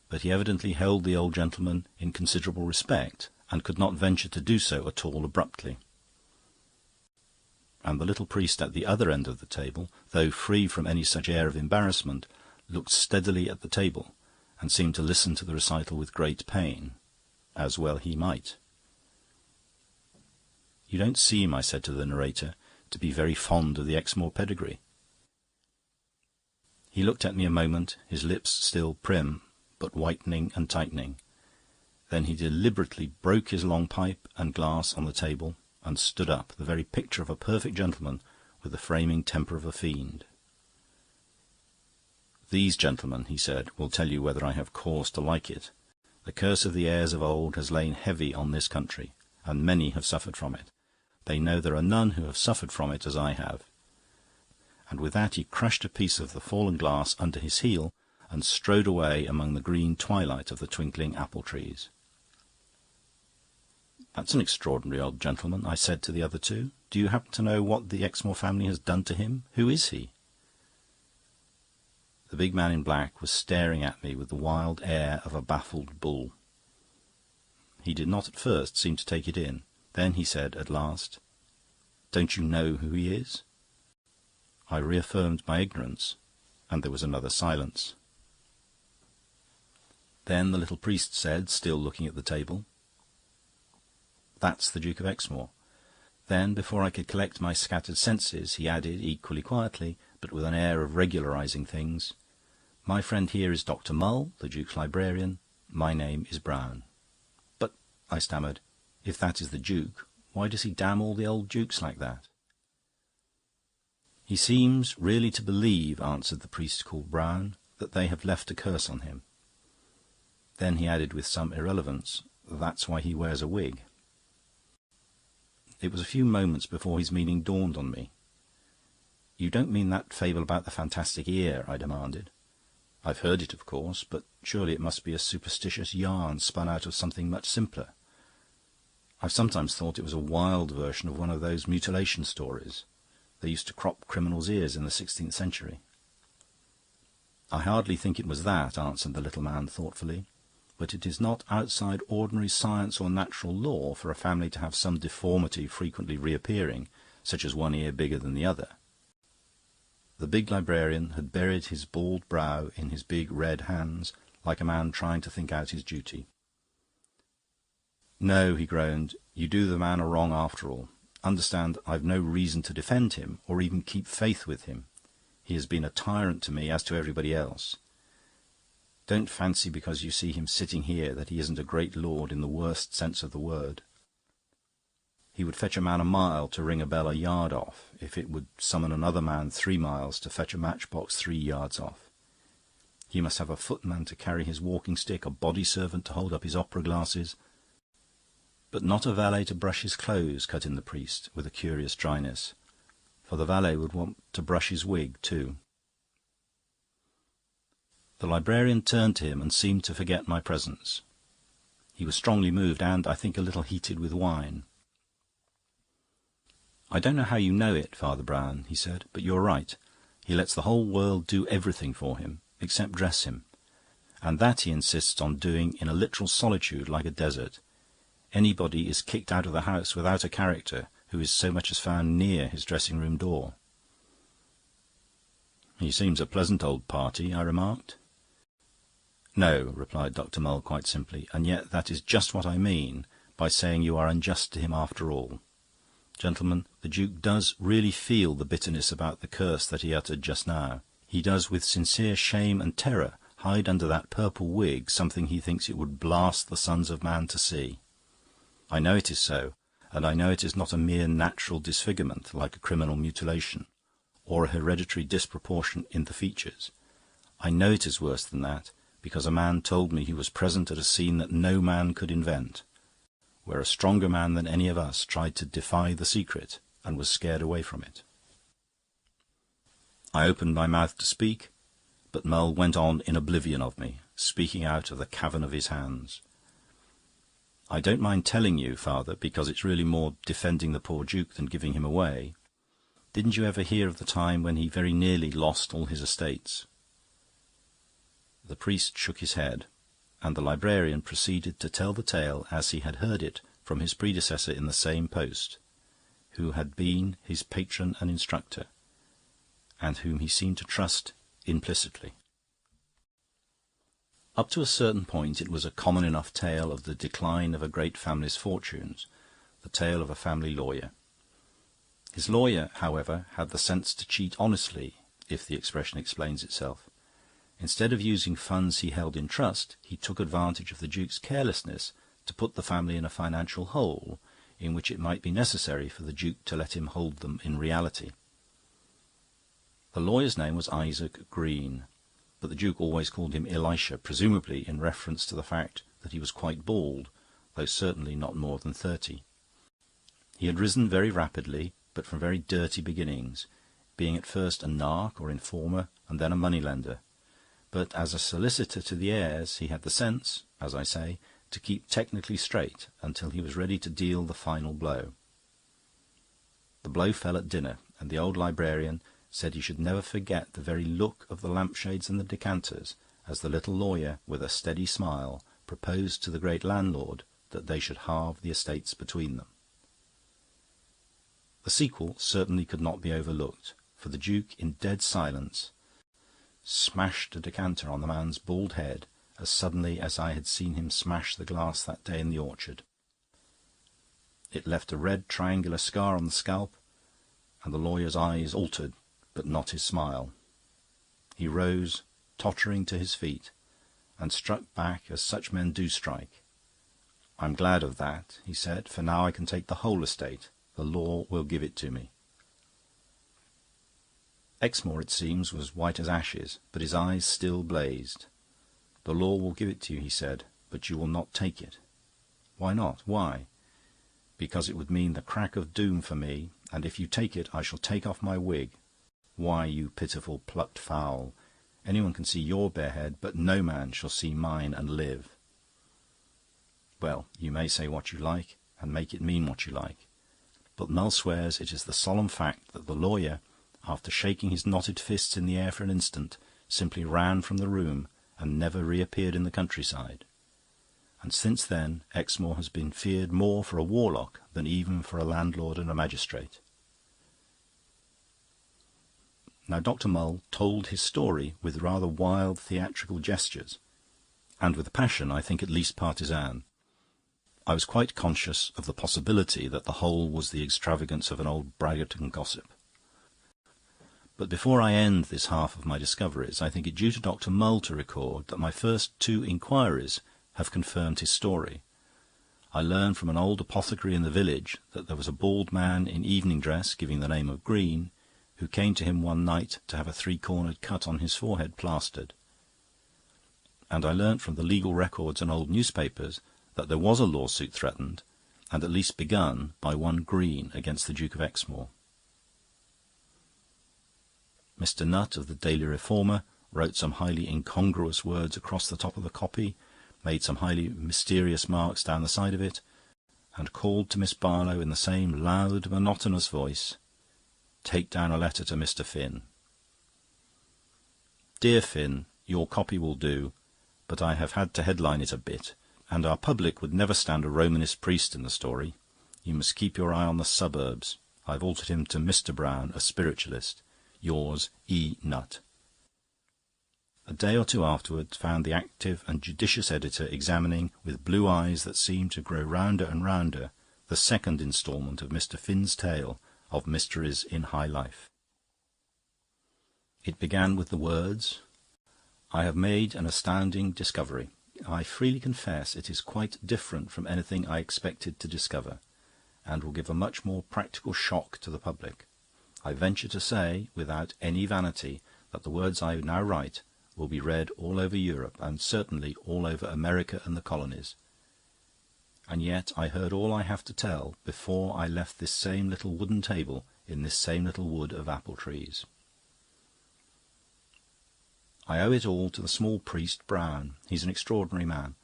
but he evidently held the old gentleman in considerable respect, and could not venture to do so at all abruptly. And the little priest at the other end of the table, though free from any such air of embarrassment, looked steadily at the table, and seemed to listen to the recital with great pain, as well he might. "You don't seem," I said to the narrator, "to be very fond of the Exmoor pedigree." He looked at me a moment, his lips still prim, but whitening and tightening. Then he deliberately broke his long pipe and glass on the table, and stood up, the very picture of a perfect gentleman with the framing temper of a fiend. "These gentlemen," he said, "will tell you whether I have cause to like it. The curse of the heirs of old has lain heavy on this country, and many have suffered from it. They know there are none who have suffered from it as I have." And with that he crushed a piece of the fallen glass under his heel, and strode away among the green twilight of the twinkling apple-trees. "That's an extraordinary old gentleman," I said to the other two. "Do you happen to know what the Exmoor family has done to him? Who is he?" The big man in black was staring at me with the wild air of a baffled bull. He did not at first seem to take it in. Then he said at last, "Don't you know who he is?" I reaffirmed my ignorance, and there was another silence. Then the little priest said, still looking at the table, "That's the Duke of Exmoor." Then, before I could collect my scattered senses, he added, equally quietly, but with an air of regularising things, "My friend here is Dr. Mull, the Duke's librarian. My name is Brown." "But," I stammered, "if that is the Duke, why does he damn all the old dukes like that?" "He seems really to believe," answered the priest called Brown, "that they have left a curse on him." Then he added with some irrelevance, "That's why he wears a wig." It was a few moments before his meaning dawned on me. "You don't mean that fable about the fantastic ear?" I demanded. "I've heard it, of course, but surely it must be a superstitious yarn spun out of something much simpler. I've sometimes thought it was a wild version of one of those mutilation stories. They used to crop criminals' ears in the 16th century." "I hardly think it was that," answered the little man thoughtfully. "But it is not outside ordinary science or natural law for a family to have some deformity frequently reappearing, such as one ear bigger than the other." The big librarian had buried his bald brow in his big red hands, like a man trying to think out his duty. "No," he groaned, "you do the man a wrong after all. Understand, I've no reason to defend him, or even keep faith with him. He has been a tyrant to me, as to everybody else. Don't fancy because you see him sitting here that he isn't a great lord in the worst sense of the word. He would fetch a man a mile to ring a bell a yard off, if it would summon another man 3 miles to fetch a matchbox 3 yards off. He must have a footman to carry his walking stick, a body servant to hold up his opera glasses." "But not a valet to brush his clothes," cut in the priest, with a curious dryness, "for the valet would want to brush his wig too." The librarian turned to him and seemed to forget my presence. He was strongly moved and, I think, a little heated with wine. "I don't know how you know it, Father Brown," he said, "but you're right. He lets the whole world do everything for him, except dress him. And that he insists on doing in a literal solitude like a desert. Anybody is kicked out of the house without a character who is so much as found near his dressing-room door." "He seems a pleasant old party," I remarked. "No," replied Dr. Mull quite simply, "and yet that is just what I mean by saying you are unjust to him after all. Gentlemen, the Duke does really feel the bitterness about the curse that he uttered just now. He does with sincere shame and terror hide under that purple wig something he thinks it would blast the sons of man to see. I know it is so, and I know it is not a mere natural disfigurement, like a criminal mutilation, or a hereditary disproportion in the features. I know it is worse than that, because a man told me he was present at a scene that no man could invent, where a stronger man than any of us tried to defy the secret and was scared away from it. I opened my mouth to speak, but Mull went on in oblivion of me, speaking out of the cavern of his hands. "I don't mind telling you, Father, because it's really more defending the poor Duke than giving him away. Didn't you ever hear of the time when he very nearly lost all his estates?" The priest shook his head, and the librarian proceeded to tell the tale as he had heard it from his predecessor in the same post, who had been his patron and instructor, and whom he seemed to trust implicitly. Up to a certain point it was a common enough tale of the decline of a great family's fortunes, the tale of a family lawyer. His lawyer, however, had the sense to cheat honestly, if the expression explains itself. Instead of using funds he held in trust, he took advantage of the Duke's carelessness to put the family in a financial hole in which it might be necessary for the Duke to let him hold them in reality. The lawyer's name was Isaac Green, but the Duke always called him Elisha, presumably in reference to the fact that he was quite bald, though certainly not more than 30. He had risen very rapidly, but from very dirty beginnings, being at first a narc or informer, and then a moneylender. But as a solicitor to the heirs, he had the sense, as I say, to keep technically straight until he was ready to deal the final blow. The blow fell at dinner, and the old librarian said he should never forget the very look of the lampshades and the decanters as the little lawyer, with a steady smile, proposed to the great landlord that they should halve the estates between them. The sequel certainly could not be overlooked, for the Duke, in dead silence, smashed a decanter on the man's bald head as suddenly as I had seen him smash the glass that day in the orchard. It left a red triangular scar on the scalp, and the lawyer's eyes altered, but not his smile. He rose, tottering to his feet, and struck back as such men do strike. "I'm glad of that," he said, "for now I can take the whole estate. The law will give it to me." Exmoor, it seems, was white as ashes, but his eyes still blazed. "The law will give it to you," he said, "but you will not take it." "Why not? Why?" "Because it would mean the crack of doom for me, and if you take it I shall take off my wig. Why, you pitiful plucked fowl, anyone can see your bare head, but no man shall see mine and live." Well, you may say what you like, and make it mean what you like, but Mull swears it is the solemn fact that the lawyer, after shaking his knotted fists in the air for an instant, simply ran from the room and never reappeared in the countryside. And since then Exmoor has been feared more for a warlock than even for a landlord and a magistrate. Now, Dr. Mull told his story with rather wild theatrical gestures, and with a passion, I think, at least partisan. I was quite conscious of the possibility that the whole was the extravagance of an old braggart and gossip. But before I end this half of my discoveries, I think it due to Dr. Mull to record that my first 2 inquiries have confirmed his story. I learned from an old apothecary in the village that there was a bald man in evening dress, giving the name of Green, who came to him one night to have a 3-cornered cut on his forehead plastered. And I learnt from the legal records and old newspapers that there was a lawsuit threatened, and at least begun, by one Green against the Duke of Exmoor. Mr. Nutt of the Daily Reformer wrote some highly incongruous words across the top of the copy, made some highly mysterious marks down the side of it, and called to Miss Barlow in the same loud, monotonous voice, "Take down a letter to Mr. Finn." "Dear Finn, your copy will do, but I have had to headline it a bit, and our public would never stand a Romanist priest in the story. You must keep your eye on the suburbs. I've altered him to Mr. Brown, a spiritualist. Yours, E. Nutt." A day or two afterwards found the active and judicious editor examining, with blue eyes that seemed to grow rounder and rounder, the second instalment of Mr. Finn's tale of Mysteries in High Life. It began with the words, "I have made an astounding discovery. I freely confess it is quite different from anything I expected to discover, and will give a much more practical shock to the public. I venture to say, without any vanity, that the words I now write will be read all over Europe, and certainly all over America and the colonies. and yet I heard all I have to tell before I left this same little wooden table in this same little wood of apple trees. I owe it all to the small priest Brown. He's an extraordinary man.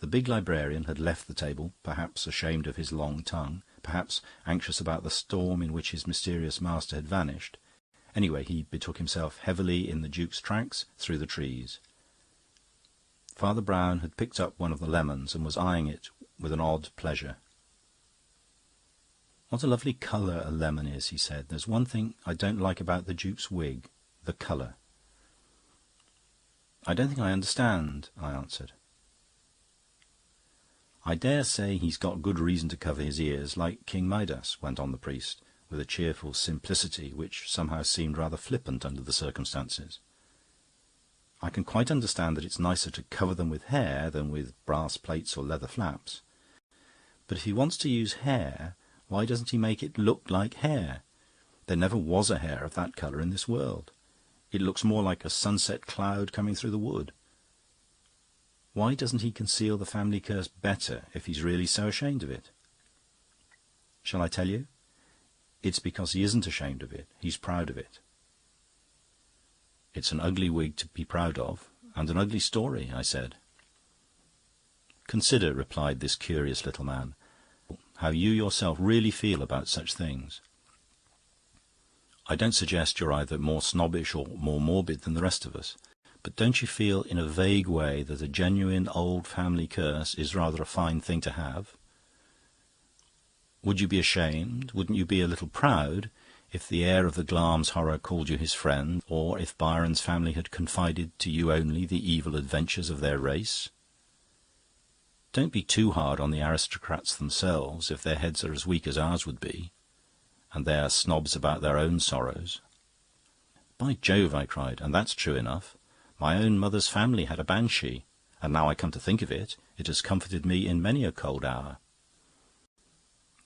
The big librarian had left the table, perhaps ashamed of his long tongue, perhaps anxious about the storm in which his mysterious master had vanished. Anyway, he betook himself heavily in the Duke's tracks through the trees. Father Brown had picked up one of the lemons and was eyeing it with an odd pleasure. "What a lovely colour a lemon is," he said. "There's one thing I don't like about the Duke's wig, the colour." "I don't think I understand," I answered. "I dare say he's got good reason to cover his ears, like King Midas," went on the priest, with a cheerful simplicity which somehow seemed rather flippant under the circumstances. "I can quite understand that it's nicer to cover them with hair than with brass plates or leather flaps. But if he wants to use hair, why doesn't he make it look like hair? There never was a hair of that colour in this world. It looks more like a sunset cloud coming through the wood. Why doesn't he conceal the family curse better if he's really so ashamed of it? Shall I tell you? It's because he isn't ashamed of it. He's proud of it." "It's an ugly wig to be proud of, and an ugly story," I said. "Consider," replied this curious little man, "how you yourself really feel about such things. I don't suggest you're either more snobbish or more morbid than the rest of us, but don't you feel in a vague way that a genuine old family curse is rather a fine thing to have? Would you be ashamed, wouldn't you be a little proud, if the heir of the Glamis horror called you his friend, or if Byron's family had confided to you only the evil adventures of their race? Don't be too hard on the aristocrats themselves if their heads are as weak as ours would be, and they are snobs about their own sorrows." "By Jove," I cried, "and that's true enough. My own mother's family had a banshee, and now I come to think of it, it has comforted me in many a cold hour.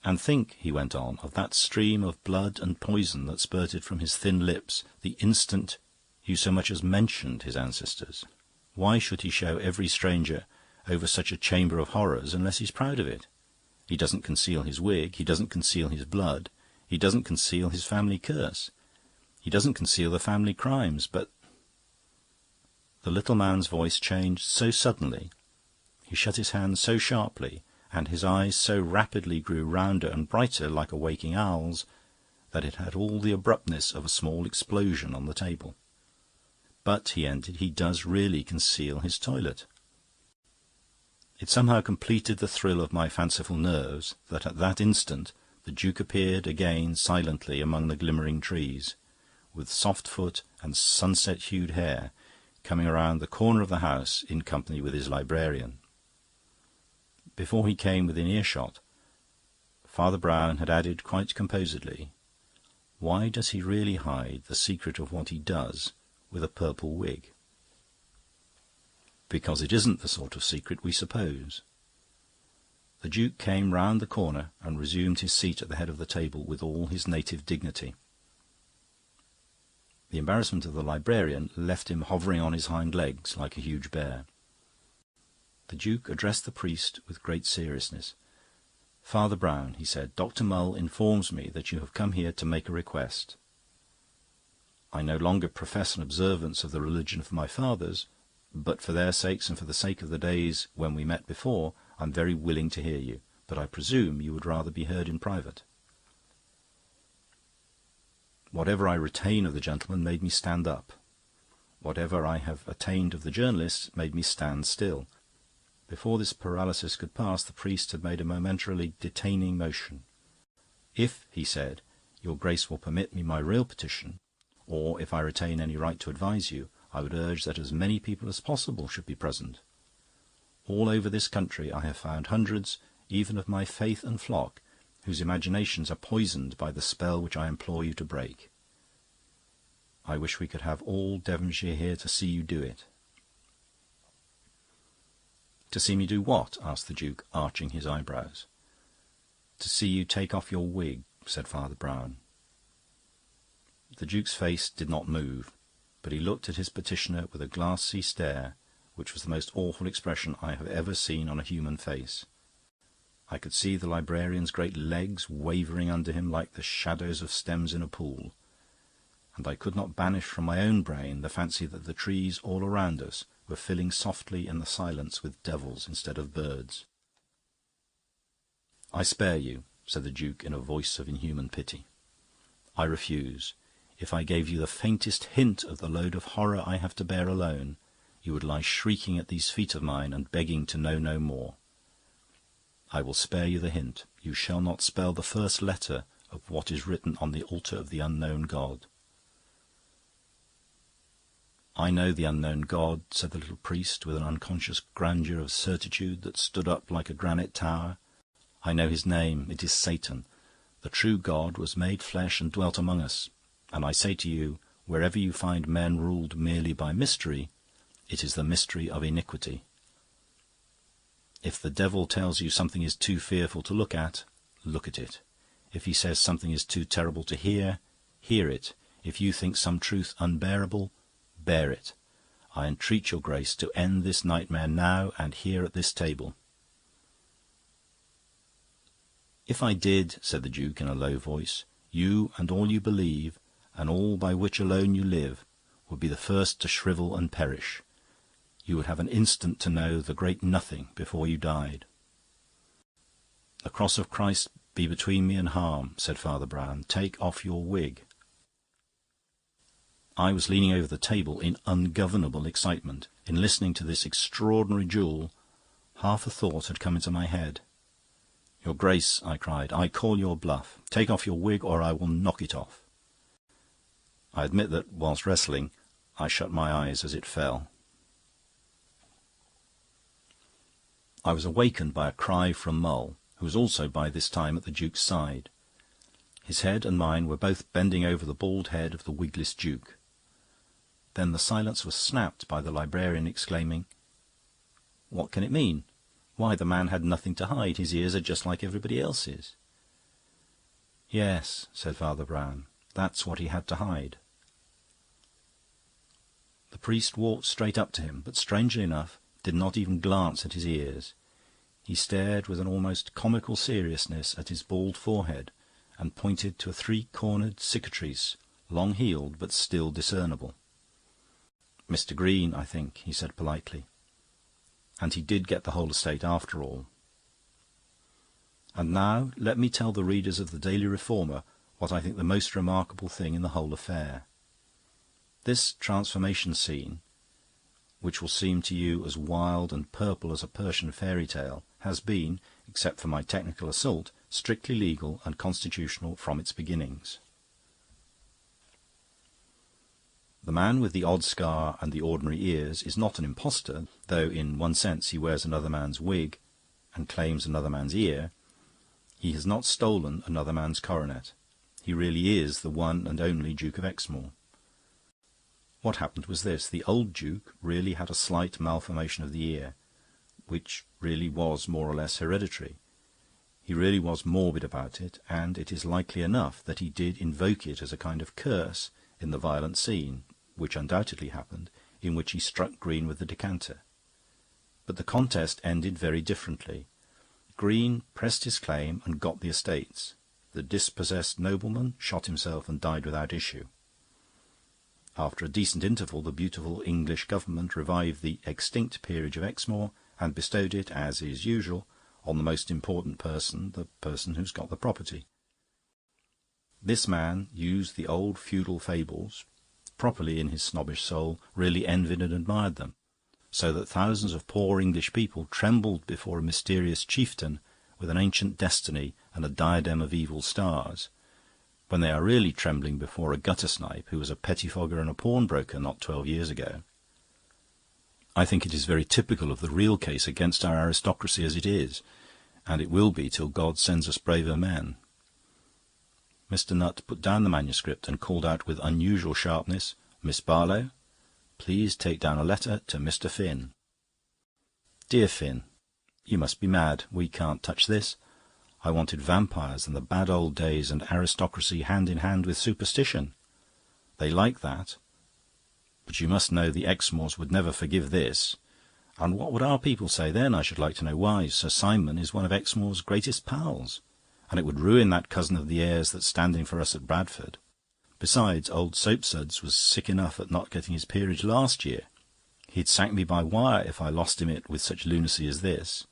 And think," he went on, "of that stream of blood and poison that spurted from his thin lips the instant you so much as mentioned his ancestors. Why should he show every stranger over such a chamber of horrors unless he's proud of it? He doesn't conceal his wig, he doesn't conceal his blood, he doesn't conceal his family curse, he doesn't conceal the family crimes, but..." The little man's voice changed so suddenly, he shut his hands so sharply, and his eyes so rapidly grew rounder and brighter like a waking owl's, that it had all the abruptness of a small explosion on the table. "But," he ended, "he does really conceal his toilet." It somehow completed the thrill of my fanciful nerves that at that instant the Duke appeared again silently among the glimmering trees, with soft foot and sunset-hued hair, coming around the corner of the house in company with his librarian. Before he came within earshot, Father Brown had added quite composedly, "Why does he really hide the secret of what he does with a purple wig?" Because it isn't the sort of secret we suppose. The Duke came round the corner and resumed his seat at the head of the table with all his native dignity. The embarrassment of the librarian left him hovering on his hind legs like a huge bear. The Duke addressed the priest with great seriousness. "Father Brown," he said, "Dr. Mull informs me that you have come here to make a request. I no longer profess an observance of the religion of my fathers, but for their sakes and for the sake of the days when we met before, I'm very willing to hear you, but I presume you would rather be heard in private." Whatever I retain of the gentleman made me stand up. Whatever I have attained of the journalist made me stand still. Before this paralysis could pass, the priest had made a momentarily detaining motion. "If," he said, "your Grace will permit me my real petition, or if I retain any right to advise you, I would urge that as many people as possible should be present. All over this country I have found hundreds, even of my faith and flock, whose imaginations are poisoned by the spell which I implore you to break. I wish we could have all Devonshire here to see you do it." "To see me do what?" asked the Duke, arching his eyebrows. "To see you take off your wig," said Father Brown. The Duke's face did not move, but he looked at his petitioner with a glassy stare, which was the most awful expression I have ever seen on a human face. I could see the librarian's great legs wavering under him like the shadows of stems in a pool, and I could not banish from my own brain the fancy that the trees all around us were filling softly in the silence with devils instead of birds. "I spare you," said the Duke in a voice of inhuman pity. "I refuse. If I gave you the faintest hint of the load of horror I have to bear alone, you would lie shrieking at these feet of mine and begging to know no more. I will spare you the hint. You shall not spell the first letter of what is written on the altar of the unknown God." "I know the unknown God," said the little priest, with an unconscious grandeur of certitude that stood up like a granite tower. "I know his name. It is Satan. The true God was made flesh and dwelt among us. And I say to you, wherever you find men ruled merely by mystery, it is the mystery of iniquity. If the devil tells you something is too fearful to look at it. If he says something is too terrible to hear it. If you think some truth unbearable, bear it. I entreat your grace to end this nightmare now and here at this table." "If I did," said the Duke in a low voice, "you and all you believe, and all by which alone you live, would be the first to shrivel and perish. You would have an instant to know the great nothing before you died." "The cross of Christ be between me and harm," said Father Brown. "Take off your wig." I was leaning over the table in ungovernable excitement. In listening to this extraordinary duel, half a thought had come into my head. "Your Grace," I cried, "I call your bluff. Take off your wig, or I will knock it off." I admit that, whilst wrestling, I shut my eyes as it fell. I was awakened by a cry from Mull, who was also by this time at the Duke's side. His head and mine were both bending over the bald head of the wigless Duke. Then the silence was snapped by the librarian exclaiming, "What can it mean? Why, the man had nothing to hide. His ears are just like everybody else's." "Yes," said Father Brown, "that's what he had to hide." The priest walked straight up to him, but strangely enough did not even glance at his ears. He stared with an almost comical seriousness at his bald forehead, and pointed to a three-cornered cicatrice, long-healed but still discernible. "Mr. Green, I think," he said politely. And he did get the whole estate after all. And now let me tell the readers of the Daily Reformer what I think the most remarkable thing in the whole affair. This transformation scene, which will seem to you as wild and purple as a Persian fairy tale, has been, except for my technical assault, strictly legal and constitutional from its beginnings. The man with the odd scar and the ordinary ears is not an impostor, though in one sense he wears another man's wig and claims another man's ear. He has not stolen another man's coronet. He really is the one and only Duke of Exmoor. What happened was this. The old Duke really had a slight malformation of the ear, which really was more or less hereditary. He really was morbid about it, and it is likely enough that he did invoke it as a kind of curse in the violent scene, which undoubtedly happened, in which he struck Green with the decanter. But the contest ended very differently. Green pressed his claim and got the estates. The dispossessed nobleman shot himself and died without issue. After a decent interval, the beautiful English government revived the extinct peerage of Exmoor and bestowed it, as is usual, on the most important person, the person who's got the property. This man used the old feudal fables, properly in his snobbish soul, really envied and admired them, so that thousands of poor English people trembled before a mysterious chieftain with an ancient destiny and a diadem of evil stars, when they are really trembling before a gutter-snipe who was a pettifogger and a pawnbroker not 12 years ago. I think it is very typical of the real case against our aristocracy as it is, and it will be till God sends us braver men. Mr. Nutt put down the manuscript and called out with unusual sharpness, "Miss Barlow, please take down a letter to Mr. Finn." "Dear Finn, you must be mad. We can't touch this. I wanted vampires and the bad old days and aristocracy hand in hand with superstition. They like that. But you must know the Exmoors would never forgive this. And what would our people say then, I should like to know? Why, Sir Simon is one of Exmoor's greatest pals, and it would ruin that cousin of the heir's that's standing for us at Bradford. Besides, old Soapsuds was sick enough at not getting his peerage last year. He'd sack me by wire if I lost him it with such lunacy as this.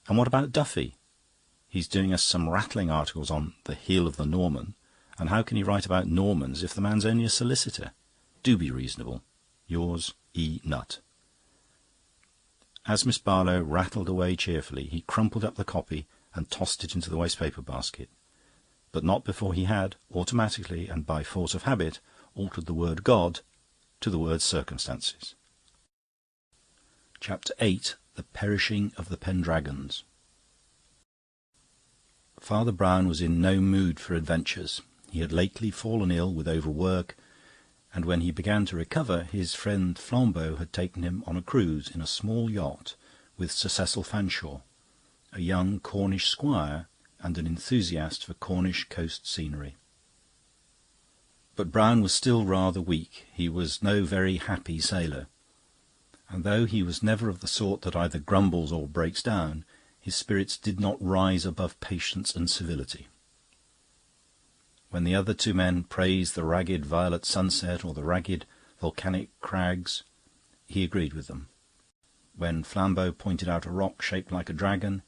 And what about Duffy? He's doing us some rattling articles on the heel of the Norman, and how can he write about Normans if the man's only a solicitor? Do be reasonable. Yours, E. Nutt. As Miss Barlow rattled away cheerfully, he crumpled up the copy and tossed it into the waste-paper basket, but not before he had, automatically and by force of habit, altered the word God to the word circumstances. Chapter 8. The Perishing of the Pendragons. Father Brown was in no mood for adventures. He had lately fallen ill with overwork, and when he began to recover, his friend Flambeau had taken him on a cruise in a small yacht with Sir Cecil Fanshawe, a young Cornish squire and an enthusiast for Cornish coast scenery. But Brown was still rather weak. He was no very happy sailor, and though he was never of the sort that either grumbles or breaks down, his spirits did not rise above patience and civility. When the other two men praised the ragged violet sunset or the ragged volcanic crags, he agreed with them. When Flambeau pointed out a rock shaped like a dragon,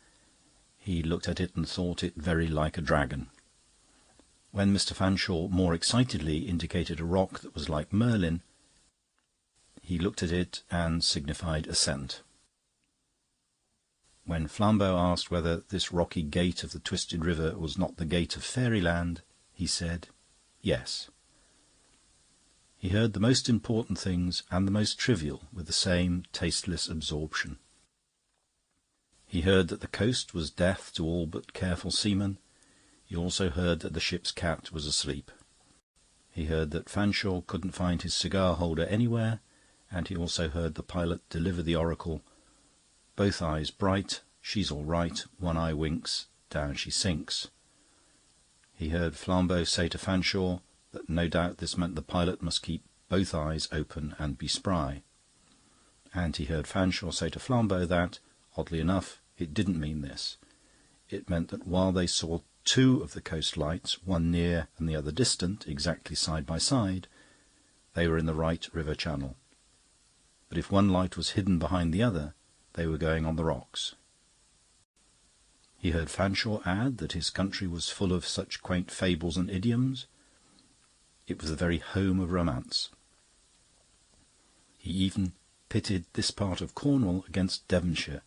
he looked at it and thought it very like a dragon. When Mr. Fanshawe more excitedly indicated a rock that was like Merlin, he looked at it and signified assent. When Flambeau asked whether this rocky gate of the twisted river was not the gate of fairyland, he said yes. He heard the most important things and the most trivial with the same tasteless absorption. He heard that the coast was death to all but careful seamen. He also heard that the ship's cat was asleep. He heard that Fanshawe couldn't find his cigar-holder anywhere, and he also heard the pilot deliver the oracle, "Both eyes bright, she's all right, one eye winks, down she sinks." He heard Flambeau say to Fanshawe that no doubt this meant the pilot must keep both eyes open and be spry. And he heard Fanshawe say to Flambeau that, oddly enough, it didn't mean this. It meant that while they saw two of the coast lights, one near and the other distant, exactly side by side, they were in the right river channel. But if one light was hidden behind the other, they were going on the rocks. He heard Fanshawe add that his country was full of such quaint fables and idioms. It was the very home of romance. He even pitted this part of Cornwall against Devonshire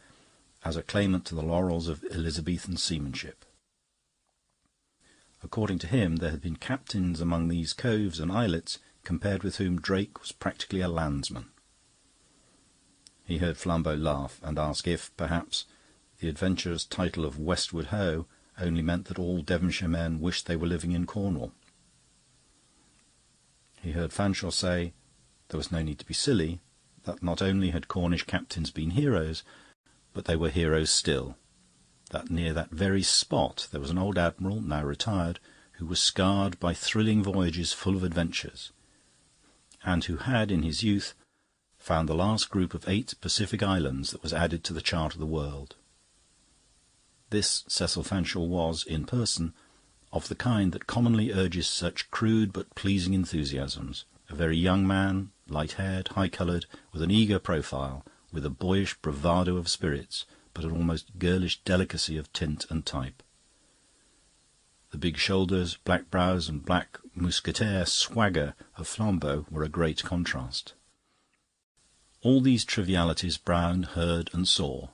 as a claimant to the laurels of Elizabethan seamanship. According to him, there had been captains among these coves and islets compared with whom Drake was practically a landsman. He heard Flambeau laugh and ask if, perhaps, the adventurer's title of Westward Ho only meant that all Devonshire men wished they were living in Cornwall. He heard Fanshawe say there was no need to be silly, that not only had Cornish captains been heroes, but they were heroes still, that near that very spot there was an old admiral, now retired, who was scarred by thrilling voyages full of adventures, and who had, in his youth, found the last group of 8 Pacific islands that was added to the chart of the world. This Cecil Fanshawe was, in person, of the kind that commonly urges such crude but pleasing enthusiasms. A very young man, light-haired, high-coloured, with an eager profile, with a boyish bravado of spirits, but an almost girlish delicacy of tint and type. The big shoulders, black brows, and black mousquetaire swagger of Flambeau were a great contrast. All these trivialities Brown heard and saw,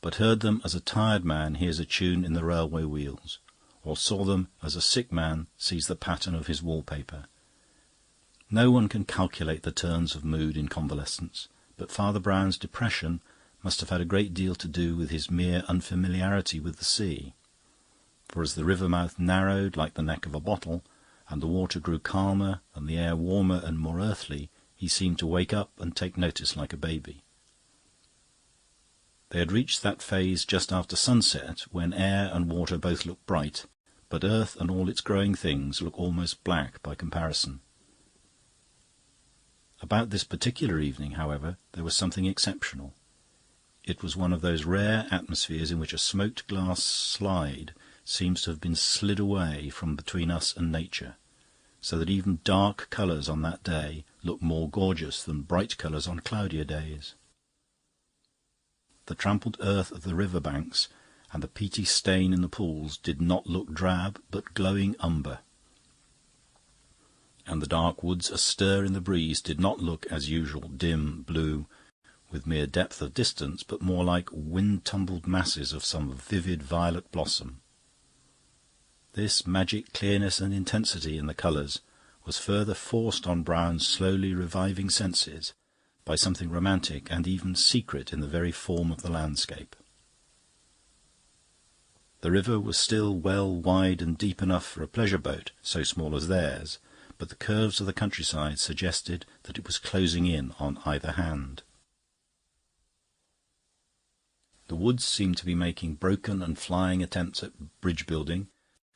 but heard them as a tired man hears a tune in the railway wheels, or saw them as a sick man sees the pattern of his wallpaper. No one can calculate the turns of mood in convalescence, but Father Brown's depression must have had a great deal to do with his mere unfamiliarity with the sea. For as the river mouth narrowed like the neck of a bottle, and the water grew calmer and the air warmer and more earthly, he seemed to wake up and take notice like a baby. They had reached that phase just after sunset, when air and water both look bright, but earth and all its growing things look almost black by comparison. About this particular evening, however, there was something exceptional. It was one of those rare atmospheres in which a smoked glass slide seems to have been slid away from between us and nature, so that even dark colours on that day look more gorgeous than bright colours on cloudier days. The trampled earth of the river banks and the peaty stain in the pools did not look drab, but glowing umber. And the dark woods astir in the breeze did not look, as usual, dim blue, with mere depth of distance, but more like wind-tumbled masses of some vivid violet blossom. This magic clearness and intensity in the colours was further forced on Brown's slowly reviving senses by something romantic and even secret in the very form of the landscape. The river was still well wide and deep enough for a pleasure boat, so small as theirs, but the curves of the countryside suggested that it was closing in on either hand. The woods seemed to be making broken and flying attempts at bridge building,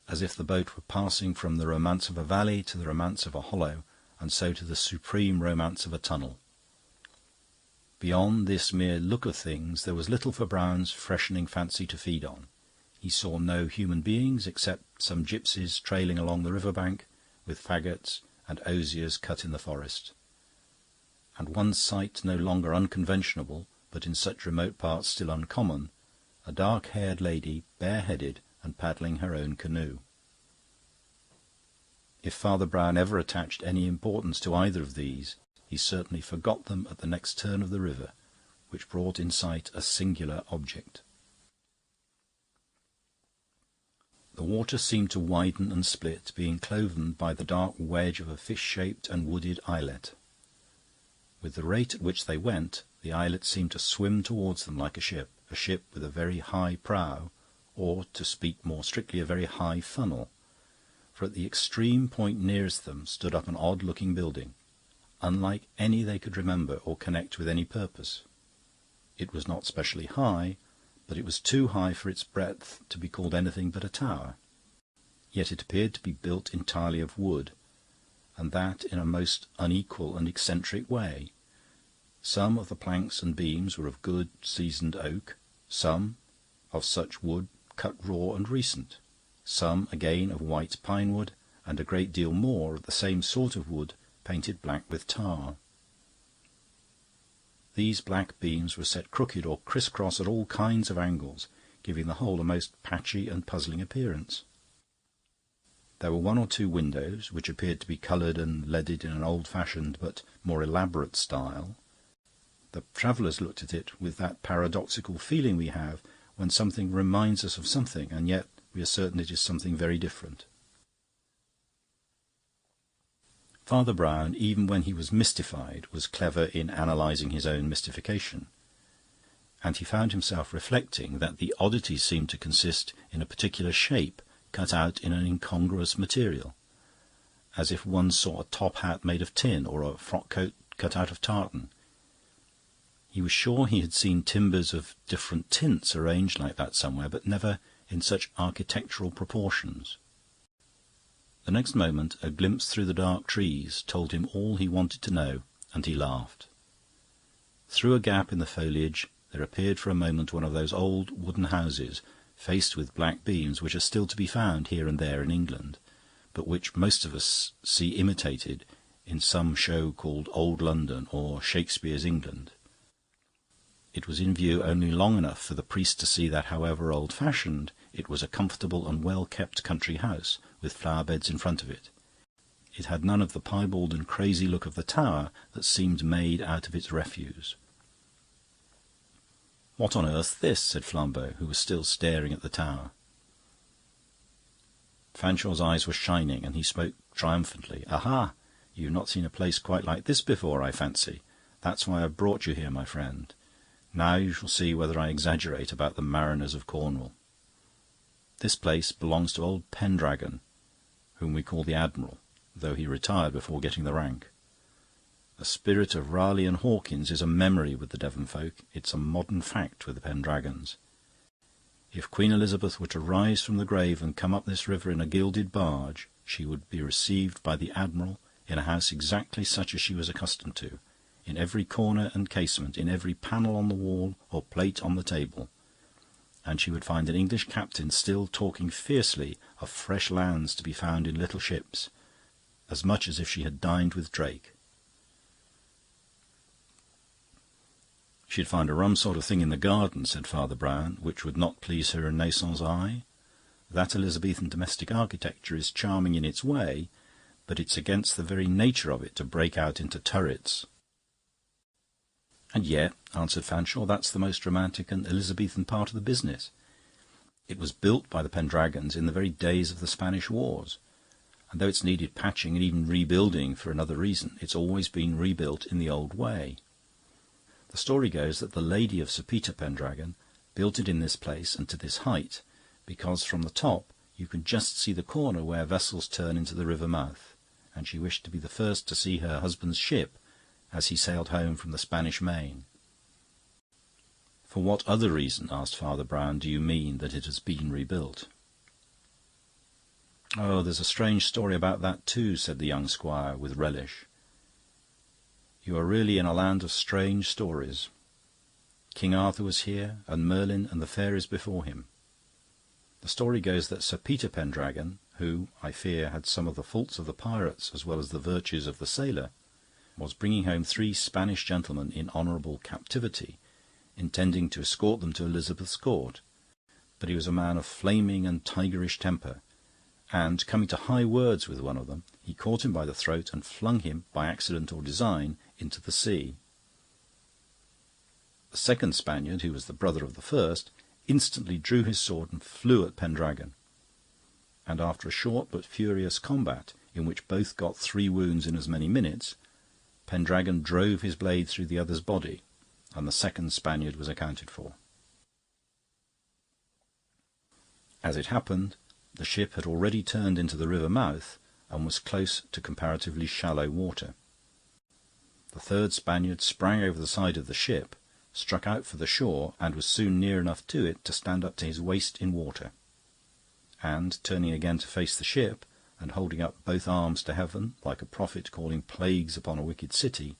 as if the boat were passing from the romance of a valley to the romance of a hollow, and so to the supreme romance of a tunnel. Beyond this mere look of things there was little for Brown's freshening fancy to feed on. He saw no human beings except some gipsies trailing along the river bank, with faggots and osiers cut in the forest, and one sight no longer unconventional, but in such remote parts still uncommon, a dark-haired lady, bareheaded, and paddling her own canoe. If Father Brown ever attached any importance to either of these, he certainly forgot them at the next turn of the river, which brought in sight a singular object. The water seemed to widen and split, being cloven by the dark wedge of a fish-shaped and wooded islet. With the rate at which they went, the islet seemed to swim towards them like a ship with a very high prow, or, to speak more strictly, a very high funnel, for at the extreme point nearest them stood up an odd-looking building, unlike any they could remember or connect with any purpose. It was not specially high, but it was too high for its breadth to be called anything but a tower. Yet it appeared to be built entirely of wood, and that in a most unequal and eccentric way. Some of the planks and beams were of good seasoned oak, some of such wood cut raw and recent, some again of white pine wood, and a great deal more of the same sort of wood painted black with tar. These black beams were set crooked or criss-cross at all kinds of angles, giving the whole a most patchy and puzzling appearance. There were one or two windows, which appeared to be coloured and leaded in an old-fashioned but more elaborate style. The travellers looked at it with that paradoxical feeling we have when something reminds us of something, and yet we are certain it is something very different. Father Brown, even when he was mystified, was clever in analysing his own mystification, and he found himself reflecting that the oddity seemed to consist in a particular shape cut out in an incongruous material, as if one saw a top hat made of tin or a frock-coat cut out of tartan. He was sure he had seen timbers of different tints arranged like that somewhere, but never in such architectural proportions. The next moment a glimpse through the dark trees told him all he wanted to know, and he laughed. Through a gap in the foliage there appeared for a moment one of those old wooden houses faced with black beams which are still to be found here and there in England, but which most of us see imitated in some show called Old London or Shakespeare's England. It was in view only long enough for the priest to see that, however old-fashioned, it was a comfortable and well-kept country house, with flower-beds in front of it. It had none of the piebald and crazy look of the tower that seemed made out of its refuse. "What on earth's this?" said Flambeau, who was still staring at the tower. Fanchaux's eyes were shining, and he spoke triumphantly. "Aha! You've not seen a place quite like this before, I fancy. That's why I've brought you here, my friend. Now you shall see whether I exaggerate about the mariners of Cornwall. This place belongs to old Pendragon, whom we call the Admiral, though he retired before getting the rank. The spirit of Raleigh and Hawkins is a memory with the Devon folk. It's a modern fact with the Pendragons. If Queen Elizabeth were to rise from the grave and come up this river in a gilded barge, she would be received by the Admiral in a house exactly such as she was accustomed to, in every corner and casement, in every panel on the wall or plate on the table, and she would find an English captain still talking fiercely of fresh lands to be found in little ships, as much as if she had dined with Drake. She'd find a rum sort of thing in the garden, said Father Brown, which would not please her Renaissance eye. That Elizabethan domestic architecture is charming in its way, but it's against the very nature of it to break out into turrets. And yet, answered Fanshawe, that's the most romantic and Elizabethan part of the business. It was built by the Pendragons in the very days of the Spanish Wars, and though it's needed patching and even rebuilding for another reason, it's always been rebuilt in the old way. The story goes that the lady of Sir Peter Pendragon built it in this place and to this height, because from the top you can just see the corner where vessels turn into the river mouth, and she wished to be the first to see her husband's ship as he sailed home from the Spanish Main. For what other reason, asked Father Brown, do you mean that it has been rebuilt? Oh, there's a strange story about that too, said the young squire with relish. You are really in a land of strange stories. King Arthur was here, and Merlin and the fairies before him. The story goes that Sir Peter Pendragon, who, I fear, had some of the faults of the pirates as well as the virtues of the sailor, was bringing home 3 Spanish gentlemen in honourable captivity, intending to escort them to Elizabeth's court. But he was a man of flaming and tigerish temper, and, coming to high words with one of them, he caught him by the throat and flung him, by accident or design, into the sea. The second Spaniard, who was the brother of the first, instantly drew his sword and flew at Pendragon, and after a short but furious combat, in which both got 3 wounds in as many minutes, Pendragon drove his blade through the other's body, and the second Spaniard was accounted for. As it happened, the ship had already turned into the river mouth and was close to comparatively shallow water. The third Spaniard sprang over the side of the ship, struck out for the shore, and was soon near enough to it to stand up to his waist in water. And, turning again to face the ship, and holding up both arms to heaven, like a prophet calling plagues upon a wicked city,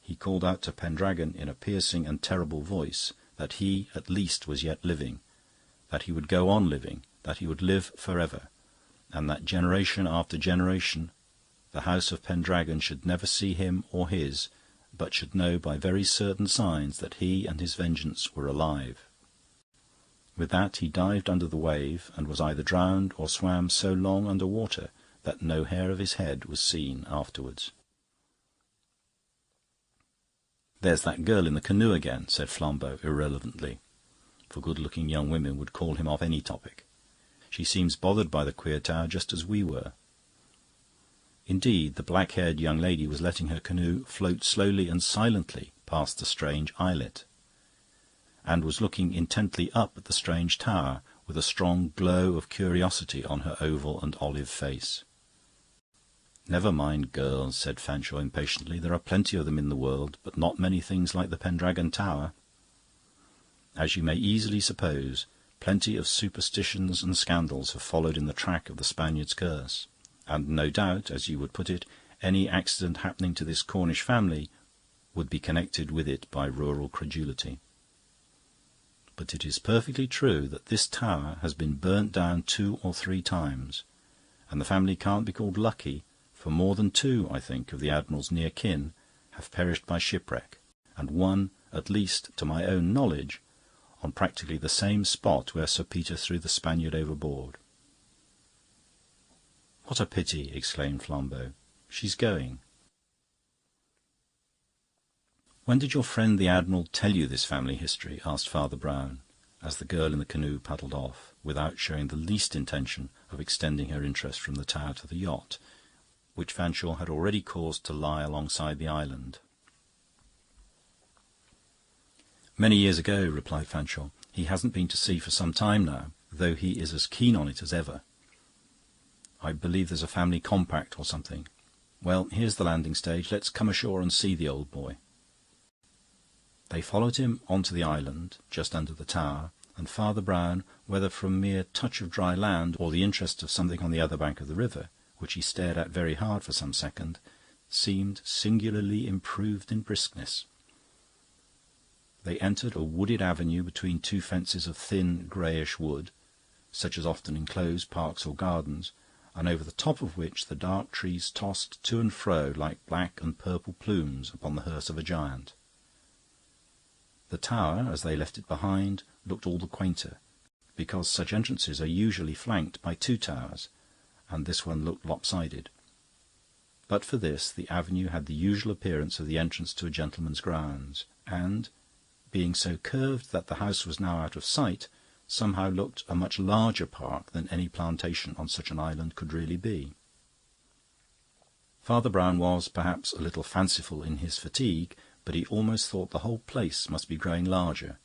he called out to Pendragon in a piercing and terrible voice that he at least was yet living, that he would go on living, that he would live forever, and that generation after generation the house of Pendragon should never see him or his, but should know by very certain signs that he and his vengeance were alive. With that he dived under the wave, and was either drowned or swam so long under water that no hair of his head was seen afterwards. "There's that girl in the canoe again," said Flambeau irrelevantly, for good-looking young women would call him off any topic. "She seems bothered by the queer tower just as we were." Indeed, the black-haired young lady was letting her canoe float slowly and silently past the strange islet, and was looking intently up at the strange tower with a strong glow of curiosity on her oval and olive face. "Never mind girls," said Fanshawe impatiently. "There are plenty of them in the world, but not many things like the Pendragon Tower. As you may easily suppose, plenty of superstitions and scandals have followed in the track of the Spaniard's curse, and no doubt, as you would put it, any accident happening to this Cornish family would be connected with it by rural credulity. But it is perfectly true that this tower has been burnt down 2 or 3 times, and the family can't be called lucky, for more than 2, I think, of the Admiral's near kin have perished by shipwreck, and one, at least to my own knowledge, on practically the same spot where Sir Peter threw the Spaniard overboard." "What a pity!" exclaimed Flambeau. "She's going." "When did your friend the Admiral tell you this family history?" asked Father Brown, as the girl in the canoe paddled off, without showing the least intention of extending her interest from the tower to the yacht, which Fanshawe had already caused to lie alongside the island. "Many years ago," replied Fanshawe. "He hasn't been to sea for some time now, though he is as keen on it as ever. I believe there's a family compact or something. Well, here's the landing stage. Let's come ashore and see the old boy." They followed him on to the island, just under the tower, and Father Brown, whether from mere touch of dry land or the interest of something on the other bank of the river, which he stared at very hard for some second, seemed singularly improved in briskness. They entered a wooded avenue between two fences of thin greyish wood, such as often enclose parks or gardens, and over the top of which the dark trees tossed to and fro like black and purple plumes upon the hearse of a giant. The tower, as they left it behind, looked all the quainter, because such entrances are usually flanked by two towers, and this one looked lopsided. But for this, the avenue had the usual appearance of the entrance to a gentleman's grounds, and, being so curved that the house was now out of sight, somehow looked a much larger park than any plantation on such an island could really be. Father Brown was, perhaps, a little fanciful in his fatigue, but he almost thought the whole place must be growing larger,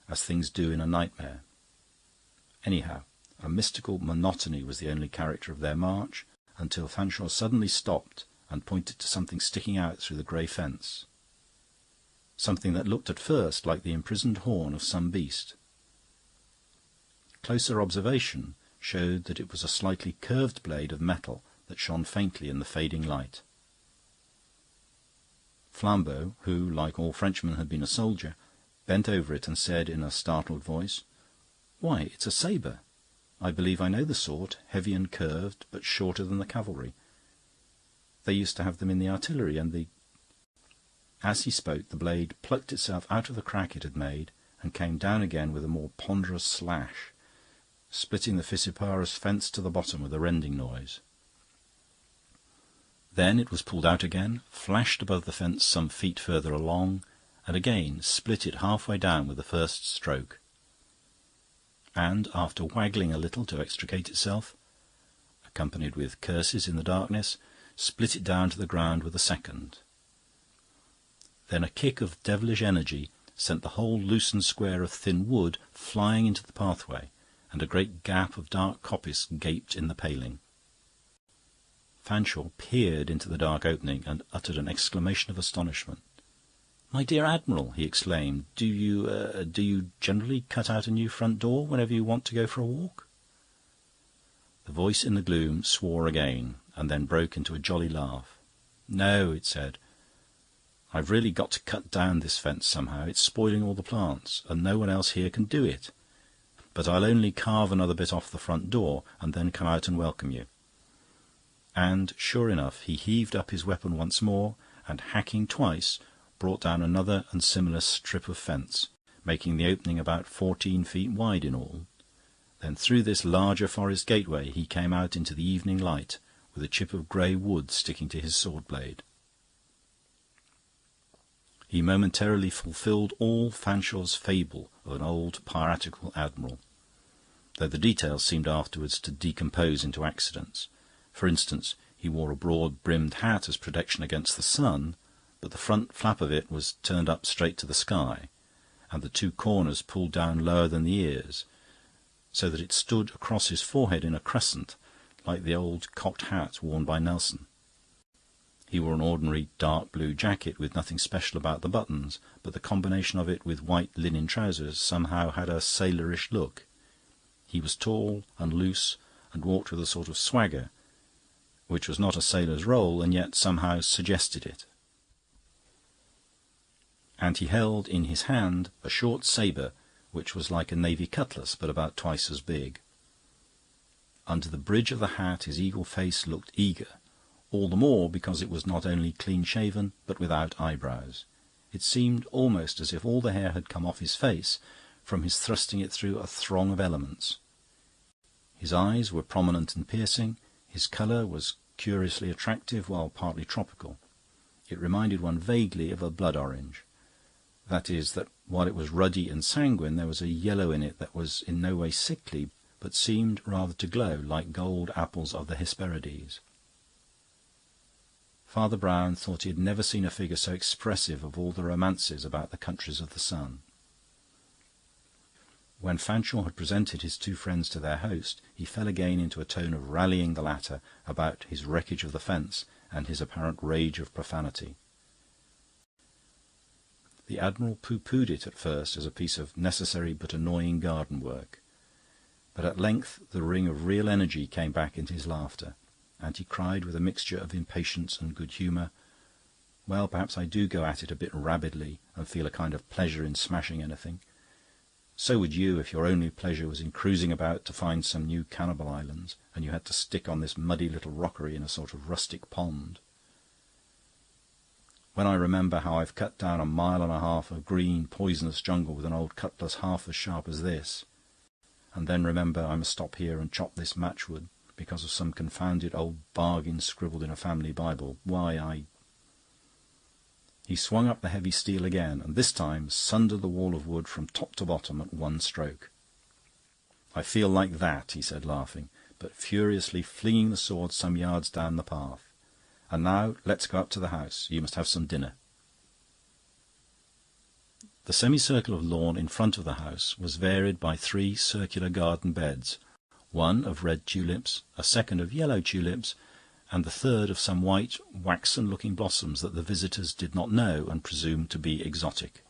as things do in a nightmare. Anyhow, a mystical monotony was the only character of their march, until Fanshawe suddenly stopped and pointed to something sticking out through the grey fence. Something that looked at first like the imprisoned horn of some beast. Closer observation showed that it was a slightly curved blade of metal that shone faintly in the fading light. Flambeau, who, like all Frenchmen, had been a soldier, bent over it and said in a startled voice, "Why, it's a sabre. I believe I know the sort, heavy and curved, but shorter than the cavalry. They used to have them in the artillery, and the..." As he spoke, the blade plucked itself out of the crack it had made and came down again with a more ponderous slash, splitting the fissiparous fence to the bottom with a rending noise. Then it was pulled out again, flashed above the fence some feet further along, and again split it half-way down with the first stroke. And, after waggling a little to extricate itself, accompanied with curses in the darkness, split it down to the ground with a second. Then a kick of devilish energy sent the whole loosened square of thin wood flying into the pathway, and a great gap of dark coppice gaped in the paling. Fanshawe peered into the dark opening and uttered an exclamation of astonishment. "My dear Admiral," he exclaimed, do you generally cut out a new front door whenever you want to go for a walk?" The voice in the gloom swore again, and then broke into a jolly laugh. "No," it said. "I've really got to cut down this fence somehow. It's spoiling all the plants, and no one else here can do it. But I'll only carve another bit off the front door, and then come out and welcome you." And, sure enough, he heaved up his weapon once more, and, hacking twice, brought down another and similar strip of fence, making the opening about 14 feet wide in all. Then through this larger forest gateway he came out into the evening light, with a chip of grey wood sticking to his sword-blade. He momentarily fulfilled all Fanshawe's fable of an old piratical admiral, though the details seemed afterwards to decompose into accidents. For instance, he wore a broad-brimmed hat as protection against the sun, but the front flap of it was turned up straight to the sky, and the two corners pulled down lower than the ears, so that it stood across his forehead in a crescent, like the old cocked hat worn by Nelson. He wore an ordinary dark blue jacket with nothing special about the buttons, but the combination of it with white linen trousers somehow had a sailorish look. He was tall and loose, and walked with a sort of swagger, which was not a sailor's role, and yet somehow suggested it. And he held in his hand a short sabre, which was like a navy cutlass, but about twice as big. Under the bridge of the hat his eagle face looked eager, all the more because it was not only clean-shaven, but without eyebrows. It seemed almost as if all the hair had come off his face from his thrusting it through a throng of elements. His eyes were prominent and piercing. His colour was curiously attractive, while partly tropical. It reminded one vaguely of a blood orange. That is, that while it was ruddy and sanguine, there was a yellow in it that was in no way sickly, but seemed rather to glow, like gold apples of the Hesperides. Father Brown thought he had never seen a figure so expressive of all the romances about the countries of the sun. When Fanshawe had presented his two friends to their host, he fell again into a tone of rallying the latter about his wreckage of the fence and his apparent rage of profanity. The Admiral pooh-poohed it at first as a piece of necessary but annoying garden work, but at length the ring of real energy came back into his laughter, and he cried with a mixture of impatience and good humour, "Well, perhaps I do go at it a bit rabidly and feel a kind of pleasure in smashing anything. So would you if your only pleasure was in cruising about to find some new cannibal islands, and you had to stick on this muddy little rockery in a sort of rustic pond. When I remember how I've cut down 1.5 miles of green, poisonous jungle with an old cutlass half as sharp as this, and then remember I must stop here and chop this matchwood because of some confounded old bargain scribbled in a family Bible, why, He swung up the heavy steel again, and this time sundered the wall of wood from top to bottom at one stroke. "I feel like that," he said, laughing, but furiously flinging the sword some yards down the path. "And now let's go up to the house. You must have some dinner." The semicircle of lawn in front of the house was varied by 3 circular garden beds, one of red tulips, a second of yellow tulips, and the third of some white, waxen-looking blossoms that the visitors did not know and presumed to be exotic.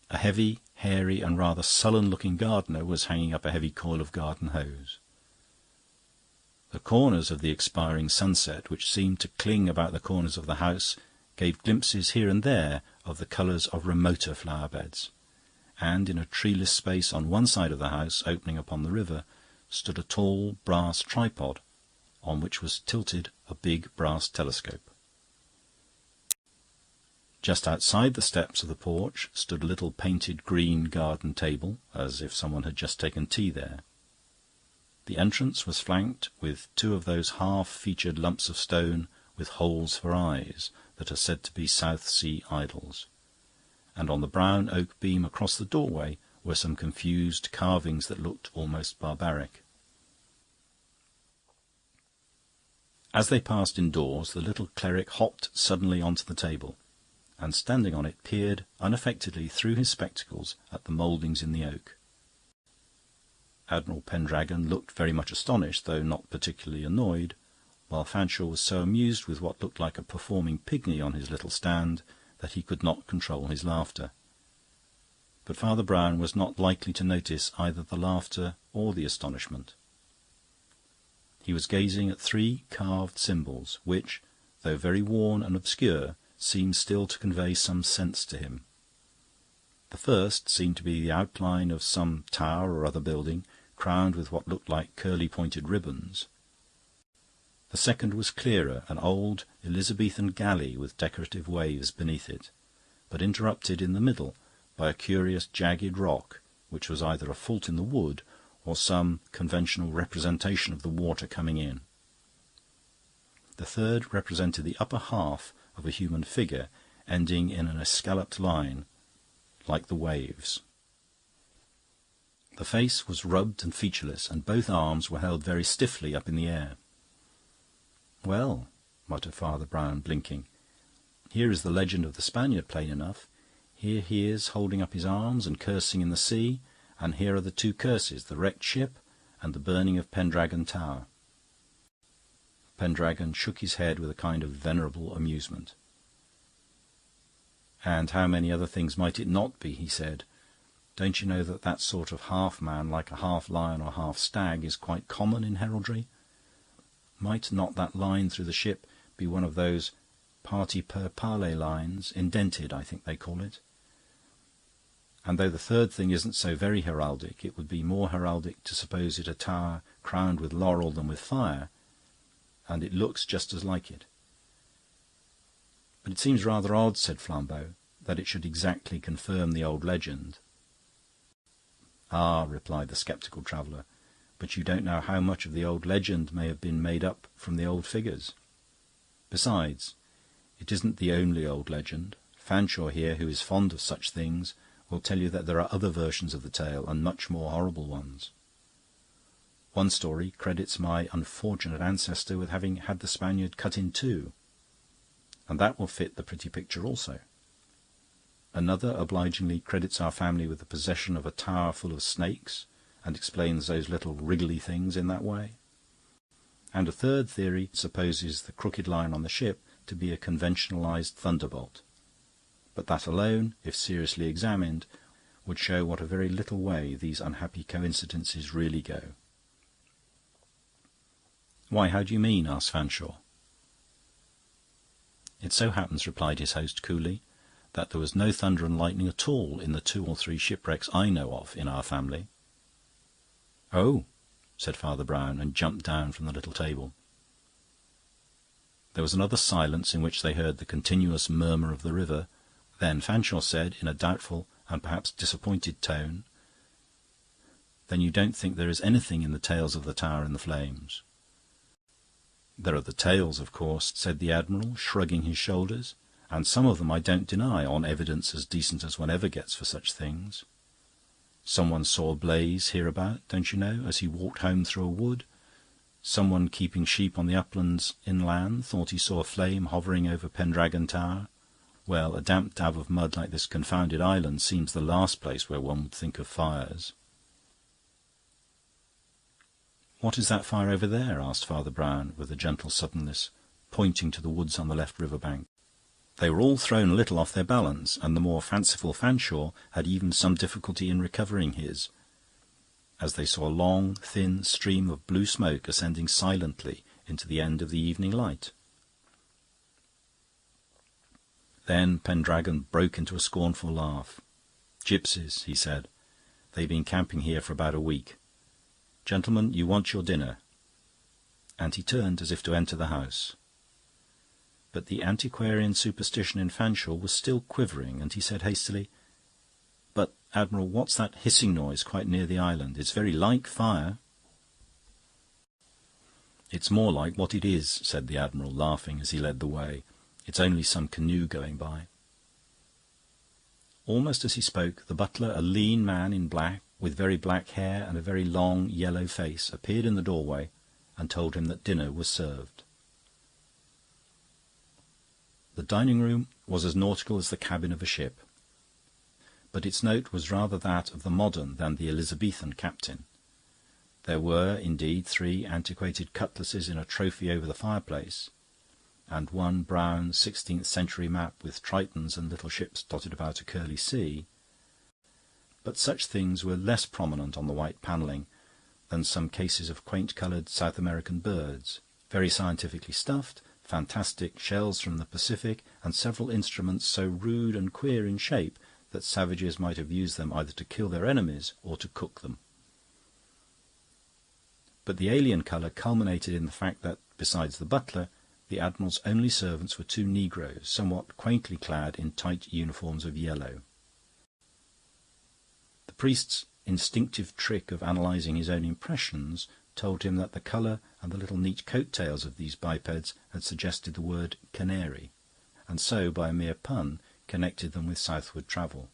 A heavy, hairy, and rather sullen-looking gardener was hanging up a heavy coil of garden hose. The corners of the expiring sunset, which seemed to cling about the corners of the house, gave glimpses here and there of the colours of remoter flower-beds, and in a treeless space on one side of the house, opening upon the river, stood a tall brass tripod, on which was tilted a big brass telescope. Just outside the steps of the porch stood a little painted green garden table, as if someone had just taken tea there. The entrance was flanked with 2 of those half-featured lumps of stone with holes for eyes that are said to be South Sea idols, and on the brown oak beam across the doorway were some confused carvings that looked almost barbaric. As they passed indoors, the little cleric hopped suddenly onto the table, and standing on it peered unaffectedly through his spectacles at the mouldings in the oak. Admiral Pendragon looked very much astonished, though not particularly annoyed, while Fanshawe was so amused with what looked like a performing pygmy on his little stand that he could not control his laughter. But Father Brown was not likely to notice either the laughter or the astonishment. He was gazing at 3 carved symbols, which, though very worn and obscure, seemed still to convey some sense to him. The first seemed to be the outline of some tower or other building, crowned with what looked like curly-pointed ribbons. The second was clearer, an old Elizabethan galley with decorative waves beneath it, but interrupted in the middle by a curious jagged rock, which was either a fault in the wood or some conventional representation of the water coming in. The third represented the upper half of a human figure, ending in an escalloped line, like the waves. The face was rubbed and featureless, and both arms were held very stiffly up in the air. "Well," muttered Father Brown, blinking, "here is the legend of the Spaniard plain enough. Here he is holding up his arms and cursing in the sea, and here are the 2 curses, the wrecked ship and the burning of Pendragon Tower." Pendragon shook his head with a kind of venerable amusement. "And how many other things might it not be?" he said. "Don't you know that that sort of half-man, like a half-lion or half-stag, is quite common in heraldry? Might not that line through the ship be one of those parti per pale lines, indented, I think they call it? And though the third thing isn't so very heraldic, it would be more heraldic to suppose it a tower crowned with laurel than with fire, and it looks just as like it." "But it seems rather odd," said Flambeau, "that it should exactly confirm the old legend." "Ah," replied the sceptical traveller, "but you don't know how much of the old legend may have been made up from the old figures. Besides, it isn't the only old legend. Fanshawe here, who is fond of such things, will tell you that there are other versions of the tale, and much more horrible ones. One story credits my unfortunate ancestor with having had the Spaniard cut in 2, and that will fit the pretty picture also. Another obligingly credits our family with the possession of a tower full of snakes, and explains those little wriggly things in that way. And a third theory supposes the crooked line on the ship to be a conventionalised thunderbolt. But that alone, if seriously examined, would show what a very little way these unhappy coincidences really go." "Why, how do you mean?" asked Fanshawe. "It so happens," replied his host coolly, "that there was no thunder and lightning at all in the 2 or 3 shipwrecks I know of in our family." "Oh," said Father Brown, and jumped down from the little table. There was another silence in which they heard the continuous murmur of the river. Then Fanshawe said, in a doubtful and perhaps disappointed tone, "Then you don't think there is anything in the tales of the tower and the flames?" "There are the tales, of course," said the Admiral, shrugging his shoulders, "and some of them I don't deny, on evidence as decent as one ever gets for such things. Someone saw a blaze hereabout, don't you know, as he walked home through a wood. Someone keeping sheep on the uplands inland thought he saw a flame hovering over Pendragon Tower. Well, a damp dab of mud like this confounded island seems the last place where one would think of fires." "What is that fire over there?" asked Father Brown, with a gentle suddenness, pointing to the woods on the left river bank. They were all thrown a little off their balance, and the more fanciful Fanshawe had even some difficulty in recovering his, as they saw a long, thin stream of blue smoke ascending silently into the end of the evening light. Then Pendragon broke into a scornful laugh. "Gipsies," he said. "They've been camping here for about a week. Gentlemen, you want your dinner." And he turned as if to enter the house. But the antiquarian superstition in Fanshawe was still quivering, and he said hastily, "But, Admiral, what's that hissing noise quite near the island? It's very like fire." "It's more like what it is," said the Admiral, laughing as he led the way. "It's only some canoe going by." Almost as he spoke, the butler, a lean man in black, with very black hair and a very long yellow face, appeared in the doorway and told him that dinner was served. The dining-room was as nautical as the cabin of a ship, but its note was rather that of the modern than the Elizabethan captain. There were, indeed, 3 antiquated cutlasses in a trophy over the fireplace, and one brown 16th-century map with tritons and little ships dotted about a curly sea. But such things were less prominent on the white panelling than some cases of quaint-coloured South American birds, very scientifically stuffed, fantastic shells from the Pacific, and several instruments so rude and queer in shape that savages might have used them either to kill their enemies or to cook them. But the alien colour culminated in the fact that, besides the butler, the Admiral's only servants were 2 negroes, somewhat quaintly clad in tight uniforms of yellow. The priest's instinctive trick of analysing his own impressions told him that the colour and the little neat coat-tails of these bipeds had suggested the word canary, and so, by a mere pun, connected them with southward travel.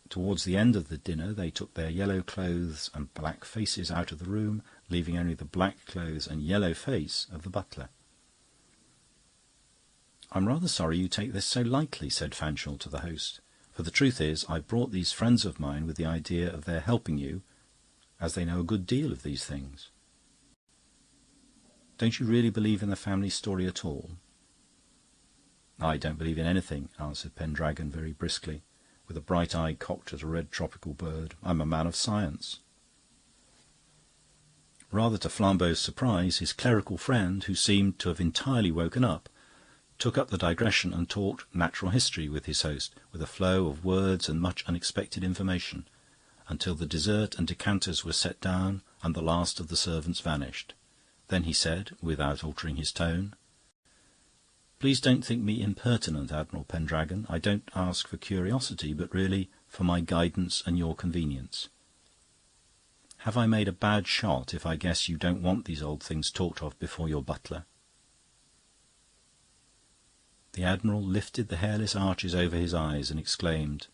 Towards the end of the dinner they took their yellow clothes and black faces out of the room, leaving only the black clothes and yellow face of the butler. "I'm rather sorry you take this so lightly," said Fanshawe to the host, "for the truth is, I've brought these friends of mine with the idea of their helping you, as they know a good deal of these things. Don't you really believe in the family story at all?" "I don't believe in anything," answered Pendragon very briskly, with a bright eye cocked at a red tropical bird. "I'm a man of science." Rather to Flambeau's surprise, his clerical friend, who seemed to have entirely woken up, took up the digression and talked natural history with his host, with a flow of words and much unexpected information, until the dessert and decanters were set down and the last of the servants vanished. Then he said, without altering his tone, "Please don't think me impertinent, Admiral Pendragon. I don't ask for curiosity, but really for my guidance and your convenience. Have I made a bad shot if I guess you don't want these old things talked of before your butler?" The Admiral lifted the hairless arches over his eyes and exclaimed,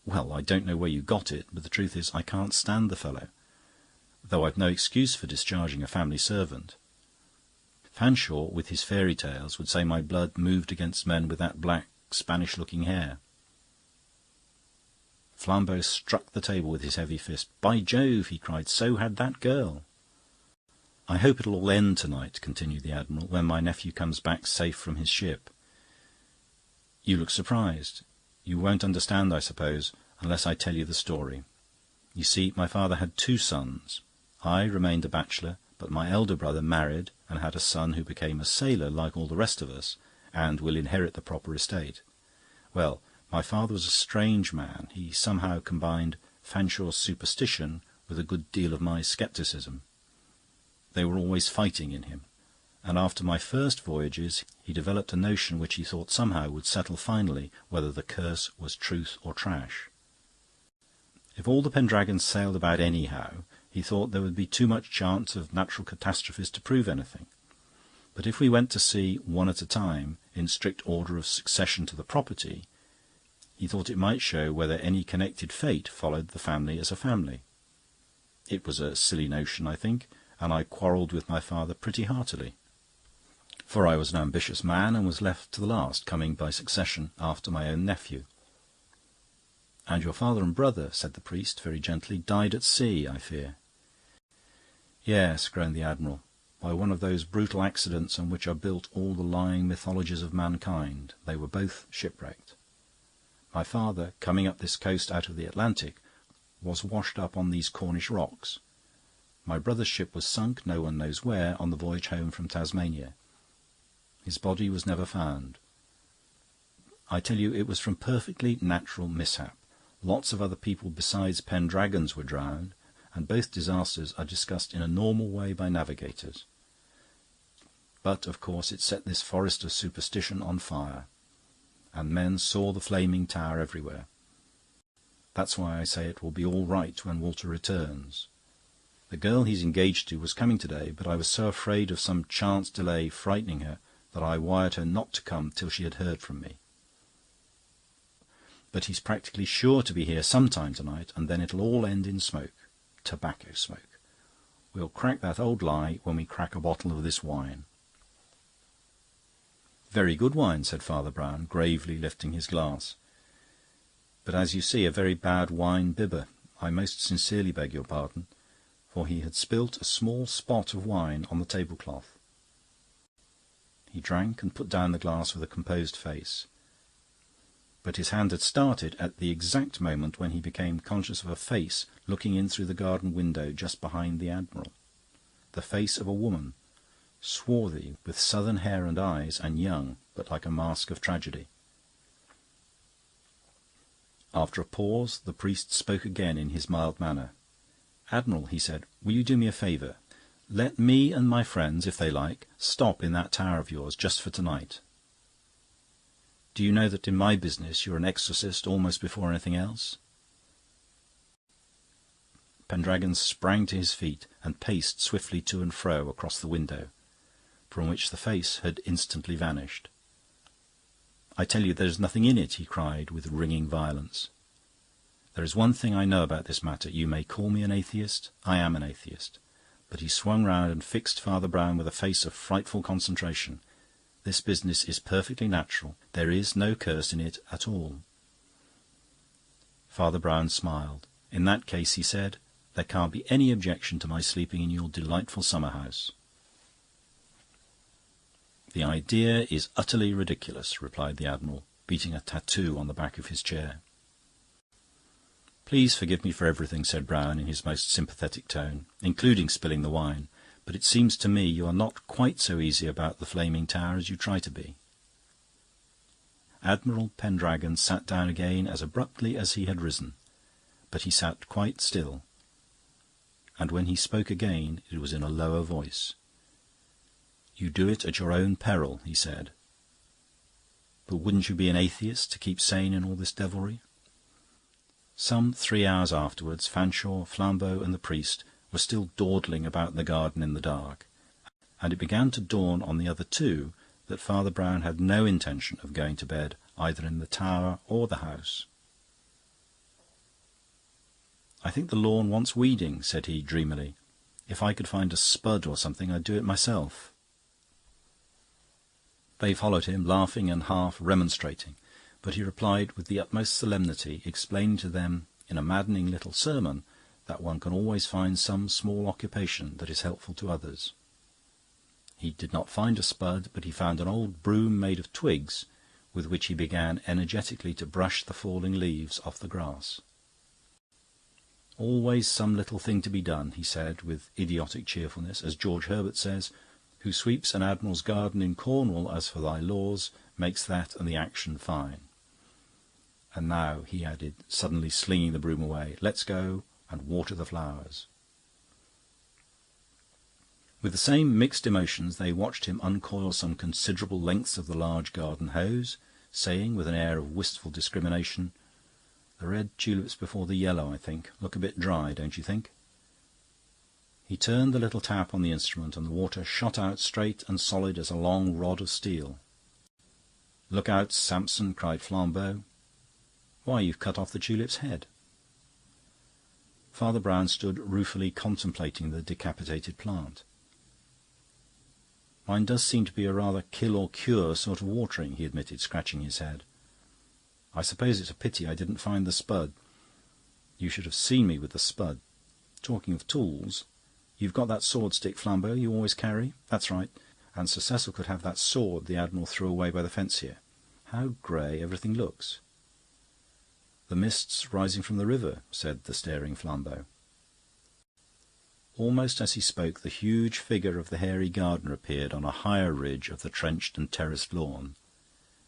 "Well, I don't know where you got it, but the truth is I can't stand the fellow, though I've no excuse for discharging a family servant. Fanshawe, with his fairy tales, would say my blood moved against men with that black, Spanish-looking hair." Flambeau struck the table with his heavy fist. "By Jove!" he cried, "so had that girl." "I hope it'll all end to-night," continued the Admiral, "when my nephew comes back safe from his ship. You look surprised. You won't understand, I suppose, unless I tell you the story. You see, my father had 2 sons. I remained a bachelor, but my elder brother married and had a son who became a sailor like all the rest of us, and will inherit the proper estate. Well, my father was a strange man. He somehow combined Fanshaw's superstition with a good deal of my scepticism. They were always fighting in him, and after my first voyages he developed a notion which he thought somehow would settle finally whether the curse was truth or trash. If all the Pendragons sailed about anyhow, he thought there would be too much chance of natural catastrophes to prove anything. But if we went to sea one at a time, in strict order of succession to the property, he thought it might show whether any connected fate followed the family as a family. It was a silly notion, I think, and I quarrelled with my father pretty heartily. For I was an ambitious man, and was left to the last, coming by succession after my own nephew. "And your father and brother," said the priest, very gently, "died at sea, I fear." "Yes," groaned the Admiral, "by one of those brutal accidents on which are built all the lying mythologies of mankind. They were both shipwrecked. My father, coming up this coast out of the Atlantic, was washed up on these Cornish rocks. My brother's ship was sunk, no one knows where, on the voyage home from Tasmania. His body was never found. I tell you, it was from perfectly natural mishap. Lots of other people besides Pendragons were drowned, and both disasters are discussed in a normal way by navigators. But, of course, it set this forest of superstition on fire, and men saw the flaming tower everywhere. That's why I say it will be all right when Walter returns. The girl he's engaged to was coming today, but I was so afraid of some chance delay frightening her that I wired her not to come till she had heard from me. But he's practically sure to be here some time tonight, and then it'll all end in smoke. Tobacco smoke. We'll crack that old lie when we crack a bottle of this wine." "Very good wine," said Father Brown, gravely lifting his glass. "But as you see, a very bad wine bibber. I most sincerely beg your pardon." For he had spilt a small spot of wine on the tablecloth. He drank and put down the glass with a composed face. But his hand had started at the exact moment when he became conscious of a face looking in through the garden window just behind the Admiral. The face of a woman, swarthy, with southern hair and eyes, and young, but like a mask of tragedy. After a pause, the priest spoke again in his mild manner. "Admiral," he said, "will you do me a favour? Let me and my friends, if they like, stop in that tower of yours just for tonight. Do you know that in my business you're an exorcist almost before anything else?" Pendragon sprang to his feet and paced swiftly to and fro across the window, from which the face had instantly vanished. "I tell you there's nothing in it," he cried with ringing violence. "There is one thing I know about this matter. You may call me an atheist. I am an atheist." But he swung round and fixed Father Brown with a face of frightful concentration. "This business is perfectly natural. There is no curse in it at all." Father Brown smiled. "In that case," he said, "there can't be any objection to my sleeping in your delightful summer house." "The idea is utterly ridiculous," replied the Admiral, beating a tattoo on the back of his chair. "Please forgive me for everything," said Brown in his most sympathetic tone, "including spilling the wine. But it seems to me you are not quite so easy about the flaming tower as you try to be." Admiral Pendragon sat down again as abruptly as he had risen, but he sat quite still, and when he spoke again it was in a lower voice. "You do it at your own peril," he said. "But wouldn't you be an atheist to keep sane in all this devilry?" Some 3 hours afterwards, Fanshawe, Flambeau, and the priest were still dawdling about the garden in the dark, and it began to dawn on the other two that Father Brown had no intention of going to bed either in the tower or the house. "I think the lawn wants weeding," said he dreamily. "If I could find a spud or something, I'd do it myself." They followed him, laughing and half remonstrating, but he replied with the utmost solemnity, explaining to them in a maddening little sermon that one can always find some small occupation that is helpful to others. He did not find a spud, but he found an old broom made of twigs, with which he began energetically to brush the falling leaves off the grass. Always some little thing to be done, he said, with idiotic cheerfulness, as George Herbert says, who sweeps an admiral's garden in Cornwall as for thy laws, makes that and the action fine. And now, he added, suddenly slinging the broom away, let's go and water the flowers. With the same mixed emotions they watched him uncoil some considerable lengths of the large garden hose, saying, with an air of wistful discrimination, "The red tulips before the yellow, I think. Look a bit dry, don't you think?" He turned the little tap on the instrument, and the water shot out straight and solid as a long rod of steel. "Look out, Samson!" cried Flambeau. "Why, you've cut off the tulip's head." Father Brown stood ruefully contemplating the decapitated plant. "Mine does seem to be a rather kill-or-cure sort of watering," he admitted, scratching his head. "I suppose it's a pity I didn't find the spud. You should have seen me with the spud. Talking of tools, you've got that sword-stick, Flambeau, you always carry? That's right. And Sir Cecil could have that sword the Admiral threw away by the fence here. How grey everything looks." "The mist's rising from the river," said the staring Flambeau. Almost as he spoke, the huge figure of the hairy gardener appeared on a higher ridge of the trenched and terraced lawn,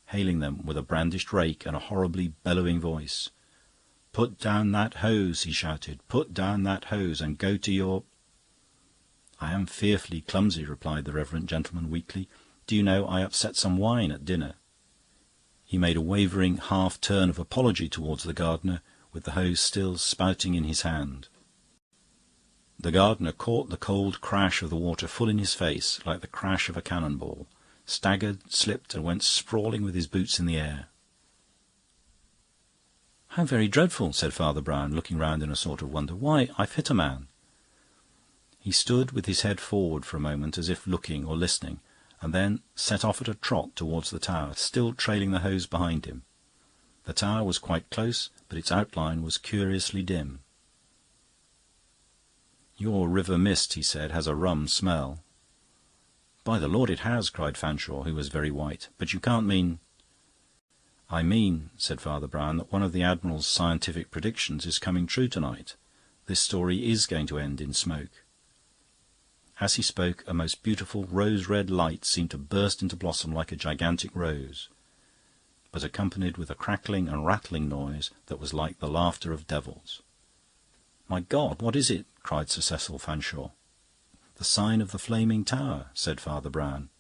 hailing them with a brandished rake and a horribly bellowing voice. "Put down that hose," he shouted. "Put down that hose, and go to your—" "I am fearfully clumsy," replied the reverend gentleman weakly. "Do you know, I upset some wine at dinner." He made a wavering half-turn of apology towards the gardener, with the hose still spouting in his hand. The gardener caught the cold crash of the water full in his face, like the crash of a cannon-ball, staggered, slipped, and went sprawling with his boots in the air. "How very dreadful," said Father Brown, looking round in a sort of wonder. "Why, I've hit a man." He stood with his head forward for a moment, as if looking or listening, and then set off at a trot towards the tower, still trailing the hose behind him. The tower was quite close, but its outline was curiously dim. "Your river mist," he said, "has a rum smell." "By the Lord, it has!" cried Fanshawe, who was very white. "But you can't mean—" "I mean," said Father Brown, "that one of the Admiral's scientific predictions is coming true to-night. This story is going to end in smoke." As he spoke, a most beautiful rose-red light seemed to burst into blossom like a gigantic rose, but accompanied with a crackling and rattling noise that was like the laughter of devils. "My God, what is it?" cried Sir Cecil Fanshawe. "The sign of the flaming tower," said Father Brown,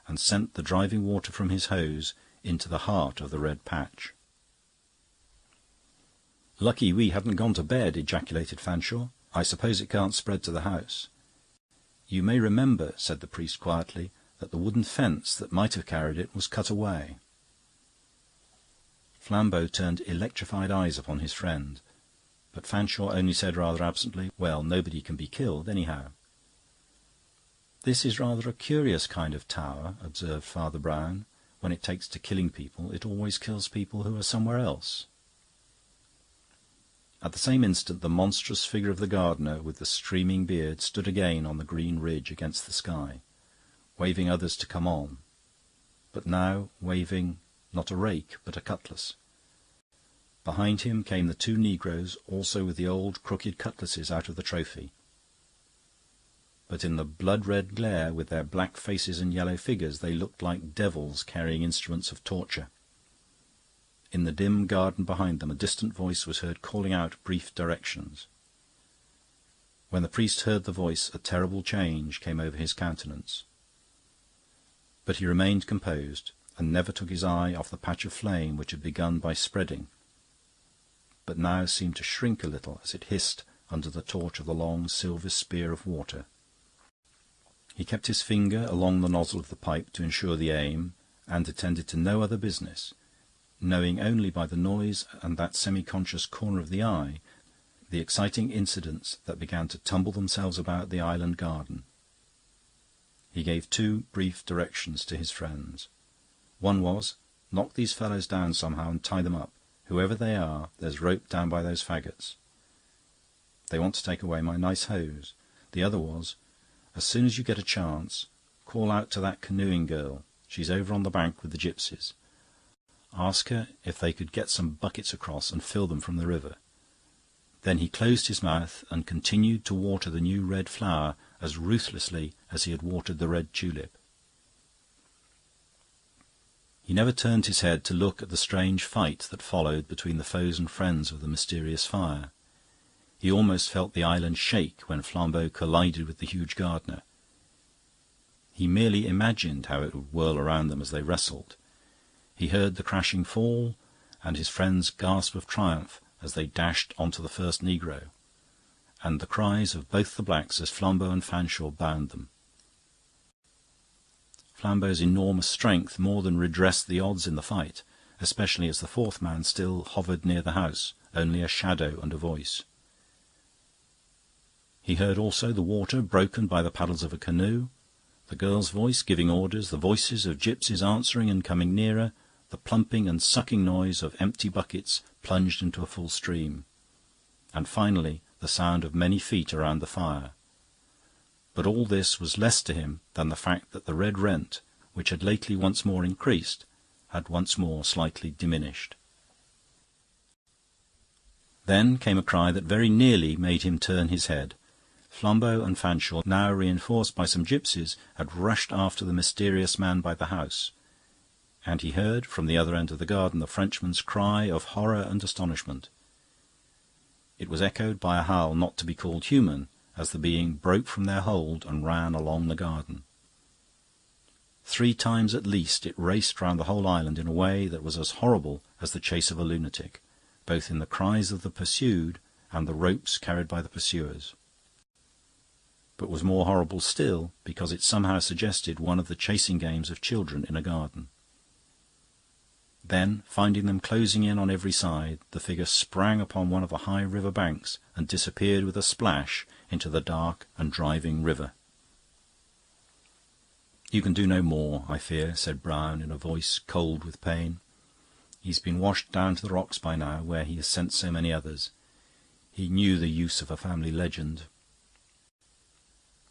and sent the driving water from his hose into the heart of the red patch. "Lucky we hadn't gone to bed," ejaculated Fanshawe. "I suppose it can't spread to the house." "You may remember," said the priest quietly, "that the wooden fence that might have carried it was cut away." Flambeau turned electrified eyes upon his friend, but Fanshawe only said rather absently, "Well, nobody can be killed, anyhow." "This is rather a curious kind of tower," observed Father Brown. "When it takes to killing people, it always kills people who are somewhere else." At the same instant the monstrous figure of the gardener with the streaming beard stood again on the green ridge against the sky, waving others to come on, but now waving not a rake but a cutlass. Behind him came the two negroes, also with the old crooked cutlasses out of the trophy. But in the blood-red glare, with their black faces and yellow figures, they looked like devils carrying instruments of torture. In the dim garden behind them a distant voice was heard calling out brief directions. When the priest heard the voice, a terrible change came over his countenance. But he remained composed, and never took his eye off the patch of flame which had begun by spreading, but now seemed to shrink a little as it hissed under the torch of the long silver spear of water. He kept his finger along the nozzle of the pipe to ensure the aim, and attended to no other business, knowing only by the noise and that semi-conscious corner of the eye the exciting incidents that began to tumble themselves about the island garden. He gave two brief directions to his friends. One was, "Knock these fellows down somehow and tie them up. Whoever they are, there's rope down by those faggots. They want to take away my nice hose." The other was, "As soon as you get a chance, call out to that canoeing girl. She's over on the bank with the gypsies. Ask her if they could get some buckets across and fill them from the river. Then he closed his mouth and continued to water the new red flower as ruthlessly as he had watered the red tulip. He never turned his head to look at the strange fight that followed between the foes and friends of the mysterious fire. He almost felt the island shake when Flambeau collided with the huge gardener. He merely imagined how it would whirl around them as they wrestled. He heard the crashing fall, and his friend's gasp of triumph as they dashed onto the first negro, and the cries of both the blacks as Flambeau and Fanshawe bound them. Flambeau's enormous strength more than redressed the odds in the fight, especially as the fourth man still hovered near the house, only a shadow and a voice. He heard also the water broken by the paddles of a canoe, the girl's voice giving orders, the voices of gypsies answering and coming nearer, the plumping and sucking noise of empty buckets plunged into a full stream, and finally the sound of many feet around the fire. But all this was less to him than the fact that the red rent, which had lately once more increased, had once more slightly diminished. Then came a cry that very nearly made him turn his head. Flambeau and Fanshawe, now reinforced by some gypsies, had rushed after the mysterious man by the house, and he heard from the other end of the garden the Frenchman's cry of horror and astonishment. It was echoed by a howl not to be called human, as the being broke from their hold and ran along the garden. 3 times at least it raced round the whole island in a way that was as horrible as the chase of a lunatic, both in the cries of the pursued and the ropes carried by the pursuers, but was more horrible still because it somehow suggested one of the chasing games of children in a garden. Then, finding them closing in on every side, the figure sprang upon one of the high river banks and disappeared with a splash into the dark and driving river. "You can do no more, I fear," said Brown in a voice cold with pain. "He's been washed down to the rocks by now, where he has sent so many others. He knew the use of a family legend."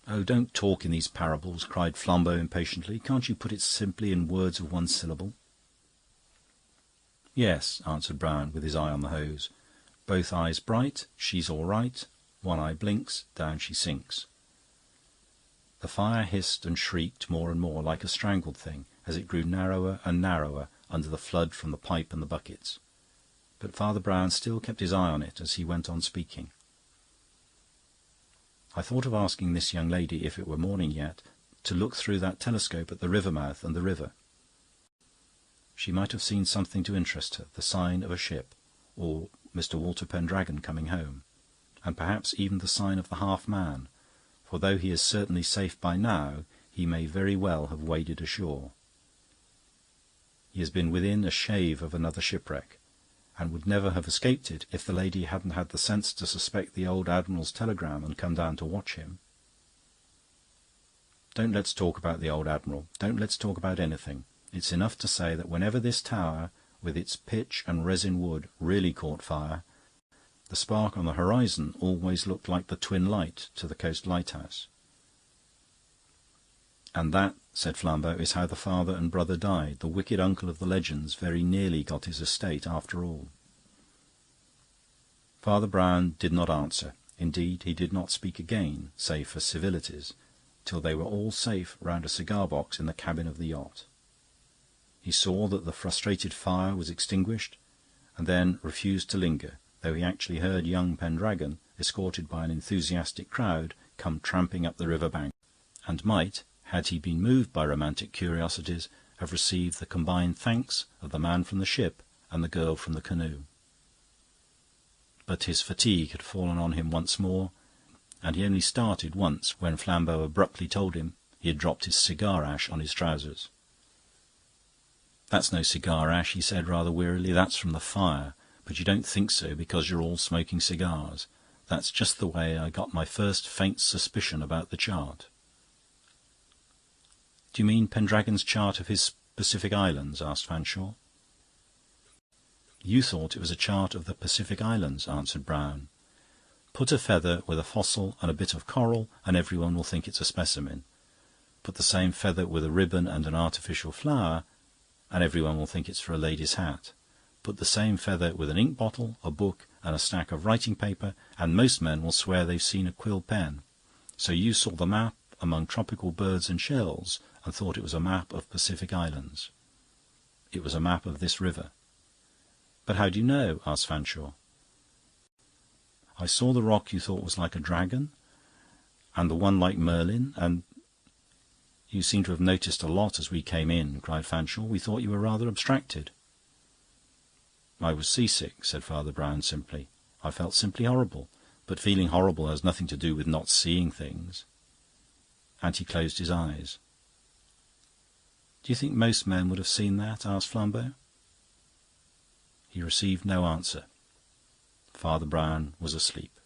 "Oh, don't talk in these parables," cried Flambeau impatiently. "Can't you put it simply in words of one syllable?" "Yes," answered Brown, with his eye on the hose. "Both eyes bright, she's all right. One eye blinks, down she sinks." The fire hissed and shrieked more and more, like a strangled thing, as it grew narrower and narrower under the flood from the pipe and the buckets. But Father Brown still kept his eye on it as he went on speaking. "I thought of asking this young lady, if it were morning yet, to look through that telescope at the river mouth and the river. She might have seen something to interest her, the sign of a ship, or Mr. Walter Pendragon coming home, and perhaps even the sign of the half-man, for though he is certainly safe by now, he may very well have waded ashore. He has been within a shave of another shipwreck, and would never have escaped it if the lady hadn't had the sense to suspect the old Admiral's telegram and come down to watch him. Don't let's talk about the old Admiral. Don't let's talk about anything. It's enough to say that whenever this tower, with its pitch and resin wood, really caught fire, the spark on the horizon always looked like the twin light to the coast lighthouse." "And that," said Flambeau, "is how the father and brother died. The wicked uncle of the legends very nearly got his estate after all." Father Brown did not answer. Indeed, he did not speak again, save for civilities, till they were all safe round a cigar-box in the cabin of the yacht. He saw that the frustrated fire was extinguished, and then refused to linger, though he actually heard young Pendragon, escorted by an enthusiastic crowd, come tramping up the river bank, and might, had he been moved by romantic curiosities, have received the combined thanks of the man from the ship and the girl from the canoe. But his fatigue had fallen on him once more, and he only started once when Flambeau abruptly told him he had dropped his cigar-ash on his trousers. "That's no cigar-ash," he said rather wearily. "That's from the fire. But you don't think so because you're all smoking cigars. That's just the way I got my first faint suspicion about the chart." "Do you mean Pendragon's chart of his Pacific Islands?" asked Fanshawe. "You thought it was a chart of the Pacific Islands," answered Brown. "Put a feather with a fossil and a bit of coral, and everyone will think it's a specimen. Put the same feather with a ribbon and an artificial flower, and everyone will think it's for a lady's hat. Put the same feather with an ink bottle, a book, and a stack of writing paper, and most men will swear they've seen a quill pen. So you saw the map among tropical birds and shells and thought it was a map of Pacific Islands. It was a map of this river. But how do you know? Asked Fanshawe. I saw the rock you thought was like a dragon, and the one like Merlin, and... You seem to have noticed a lot as we came in, cried Fanshawe. We thought you were rather abstracted. I was seasick, said Father Brown simply. I felt simply horrible, but feeling horrible has nothing to do with not seeing things. And he closed his eyes. Do you think most men would have seen that? Asked Flambeau. He received no answer. Father Brown was asleep.